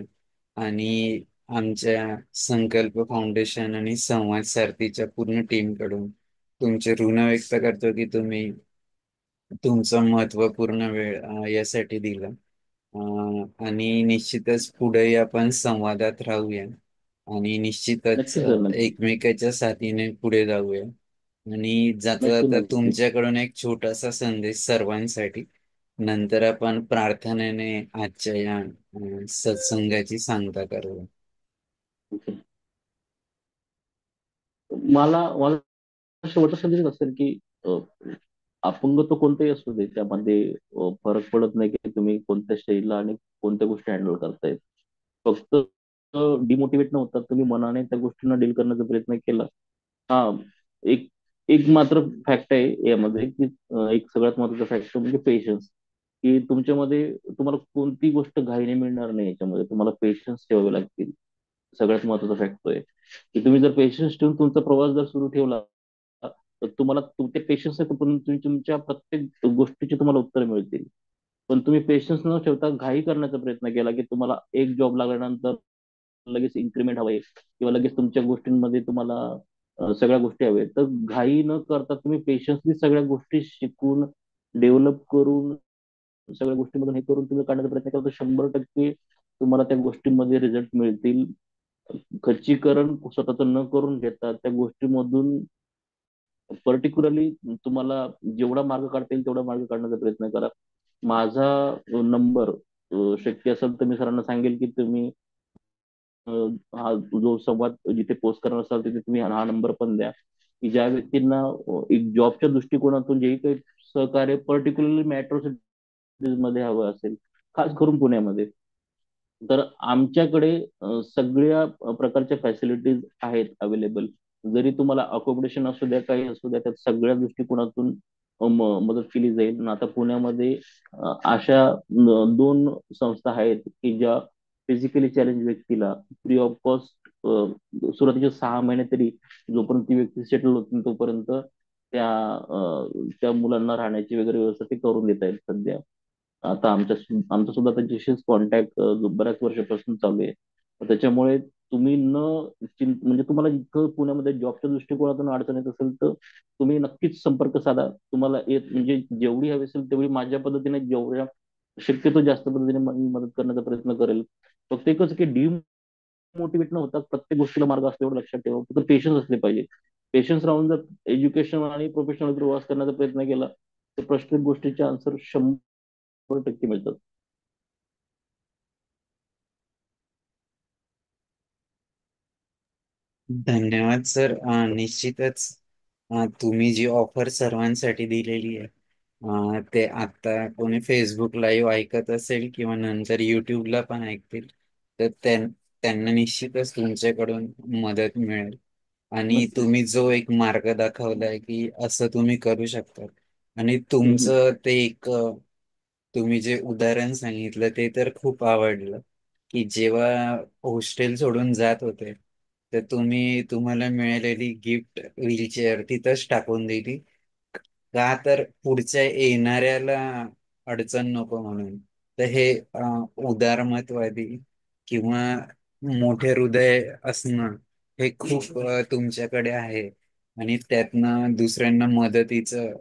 S1: आणि आमच्या संकल्प फाउंडेशन आणि संवाद सारथीच्या पूर्ण टीम कडून तुमचे ऋण व्यक्त करतो की तुम्ही तुमचा महत्वपूर्ण वेळ यासाठी दिला. आणि निश्चितच पुढेही आपण संवादात राहूया आणि निश्चितच
S4: नक्की सर, नक्की.
S1: एकमेकाच्या साथीने पुढे जाऊया. आणि जाता
S4: नक्की
S1: जाता
S4: नक्की.
S1: तुमच्याकडून एक छोटासा संदेश सर्वांसाठी, नंतर आपण प्रार्थनेने आजच्या या सत्संगाची सांगता करूया.
S4: ओके. मला शेवटचा संदेश असेल की अपंगत्व कोणतेही असू दे, त्यामध्ये फरक पडत नाही की तुम्ही कोणत्या स्टेजला आणि कोणत्या गोष्टी हँडल करतायत. फक्त डिमोटिवेट न होता तुम्ही मनाने त्या गोष्टींना डील करण्याचा प्रयत्न केला. हा, एक एक मात्र फॅक्ट आहे यामध्ये की एक सगळ्यात महत्त्वाचा फॅक्ट म्हणजे पेशन्स. की तुमच्यामध्ये तुम्हाला कोणती गोष्ट घाईने मिळणार नाही, याच्यामध्ये तुम्हाला पेशन्स ठेवावे लागतील. सगळ्यात महत्त्वाचा फॅक्ट तो आहे की तुम्ही जर पेशन्स ठेवून तुमचा प्रवास जर सुरू ठेवला तर तुम्हाला तुमचे पेशन्स आहे पण तुम्ही तुमच्या प्रत्येक गोष्टीची तुम्हाला उत्तर मिळतील. पण तुम्ही पेशन्स न ठेवता घाई करण्याचा प्रयत्न केला की तुम्हाला एक जॉब लागल्यानंतर लगेच इन्क्रीमेंट हवंय किंवा लगेच तुमच्या गोष्टींमध्ये तुम्हाला सगळ्या गोष्टी हव्या, तर घाई न करता तुम्ही पेशन्सली सगळ्या गोष्टी शिकून डेव्हलप करून सगळ्या गोष्टींमधून हे करून तुम्ही काढण्याचा प्रयत्न केला तर 100% तुम्हाला त्या गोष्टींमध्ये रिझल्ट मिळतील. खच्चीकरण स्वतःच न करून घेता त्या गोष्टीमधून पर्टिक्युलरली तुम्हाला जेवढा मार्ग काढता येईल तेवढा मार्ग काढण्याचा प्रयत्न करा. माझा नंबर शक्य असेल तर मी सरांना सांगेल की तुम्ही हा जो संवाद जिथे पोस्ट करणार असाल तिथे तुम्ही हा नंबर पण द्या की ज्या व्यक्तींना एक जॉबच्या दृष्टिकोनातून जे काही सहकार्य पर्टिक्युलरली मेट्रो सिटीज मध्ये हवं असेल, खास करून पुण्यामध्ये, तर आमच्याकडे सगळ्या प्रकारच्या फॅसिलिटीज आहेत अवेलेबल. जरी तुम्हाला अकोमोडेशन असू द्या काही असू द्या त्यात सगळ्या दृष्टिकोनातून मदत केली जाईल. आणि आता पुण्यामध्ये अशा 2 संस्था आहेत की ज्या फिजिकली चॅलेंज व्यक्तीला फ्री ऑफ कॉस्ट सुरुवातीचे 6 महिने तरी जोपर्यंत ती व्यक्ती सेटल होत नाही तोपर्यंत त्या मुलांना राहण्याची वगैरे व्यवस्था ते करून देत आहेत सध्या. आता आमचा सुद्धा त्यांच्याशीच कॉन्टॅक्ट बऱ्याच वर्षापासून चालू आहे. त्याच्यामुळे तुम्ही म्हणजे तुम्हाला इथं पुण्यामध्ये जॉबच्या दृष्टिकोनातून अडचण येत असेल तर तुम्ही नक्कीच संपर्क साधा. तुम्हाला येत म्हणजे जेवढी हवी असेल तेवढी माझ्या पद्धतीने जेवढ्या शक्यतो जास्त पद्धतीने मी मदत करण्याचा प्रयत्न करेल. फक्त एकच की डिमोटिवेट न होता प्रत्येक गोष्टीला मार्ग असतो एवढं लक्षात ठेवा. फक्त पेशन्स असले पाहिजे. पेशन्स राहून जर एज्युकेशन आणि प्रोफेशनल प्रवास करण्याचा प्रयत्न केला तर प्रत्येक गोष्टीचे आन्सर 100% मिळतात.
S1: धन्यवाद सर. निश्चितच तुम्ही जी ऑफर सर्वांसाठी दिलेली आहे, ते आता कोणी फेसबुक लाईव्ह ऐकत असेल किंवा नंतर युट्यूबला पण ऐकतील तर त्यांना निश्चितच तुमच्याकडून मदत मिळेल. आणि
S4: नक्कीच.
S1: तुम्ही जो एक मार्ग दाखवलाय की असं तुम्ही करू शकता, आणि
S4: हम्म, हम्म.
S1: तुमचं ते एक तुम्ही जे उदाहरण सांगितलं ते तर खूप आवडलं की जेव्हा हॉस्टेल सोडून जात होते तर तुम्हाला मिळालेली गिफ्ट व्हीलचेअर तिथंच टाकून दिली, का तर पुढच्या येणाऱ्याला अडचण नको म्हणून. तर हे उदारमतवादी किंवा मोठे हृदय असणं हे खूप तुमच्याकडे आहे. आणि त्यातनं दुसऱ्यांना मदतीचं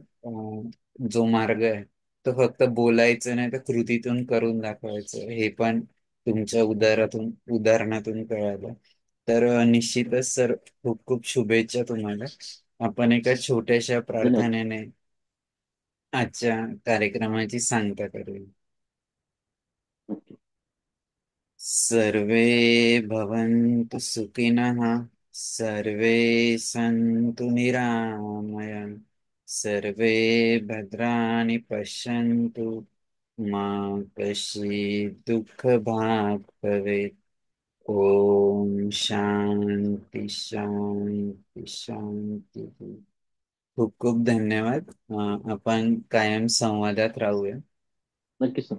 S1: जो मार्ग आहे तो फक्त बोलायचं नाही तर कृतीतून करून दाखवायचं, हे पण तुमच्या उदाहरणातून कळालं. तर निश्चितच सर, खूप खूप शुभेच्छा तुम्हाला. आपण एका छोट्याशा
S4: धन्यवाद.
S1: प्रार्थनेने आजच्या कार्यक्रमाची सांगता करूया.
S4: ओके.
S1: सर्वे भवन्तु सुखिनः, सर्वे सन्तु निरामयम्, सर्वे भद्राणि पश्यन्तु, मा कश्चित् दुःखभाग् भवेत्. ओम शांती शांती शांती. खूप खूप धन्यवाद. आपण कायम संवादात राहूया.
S4: नक्की सर.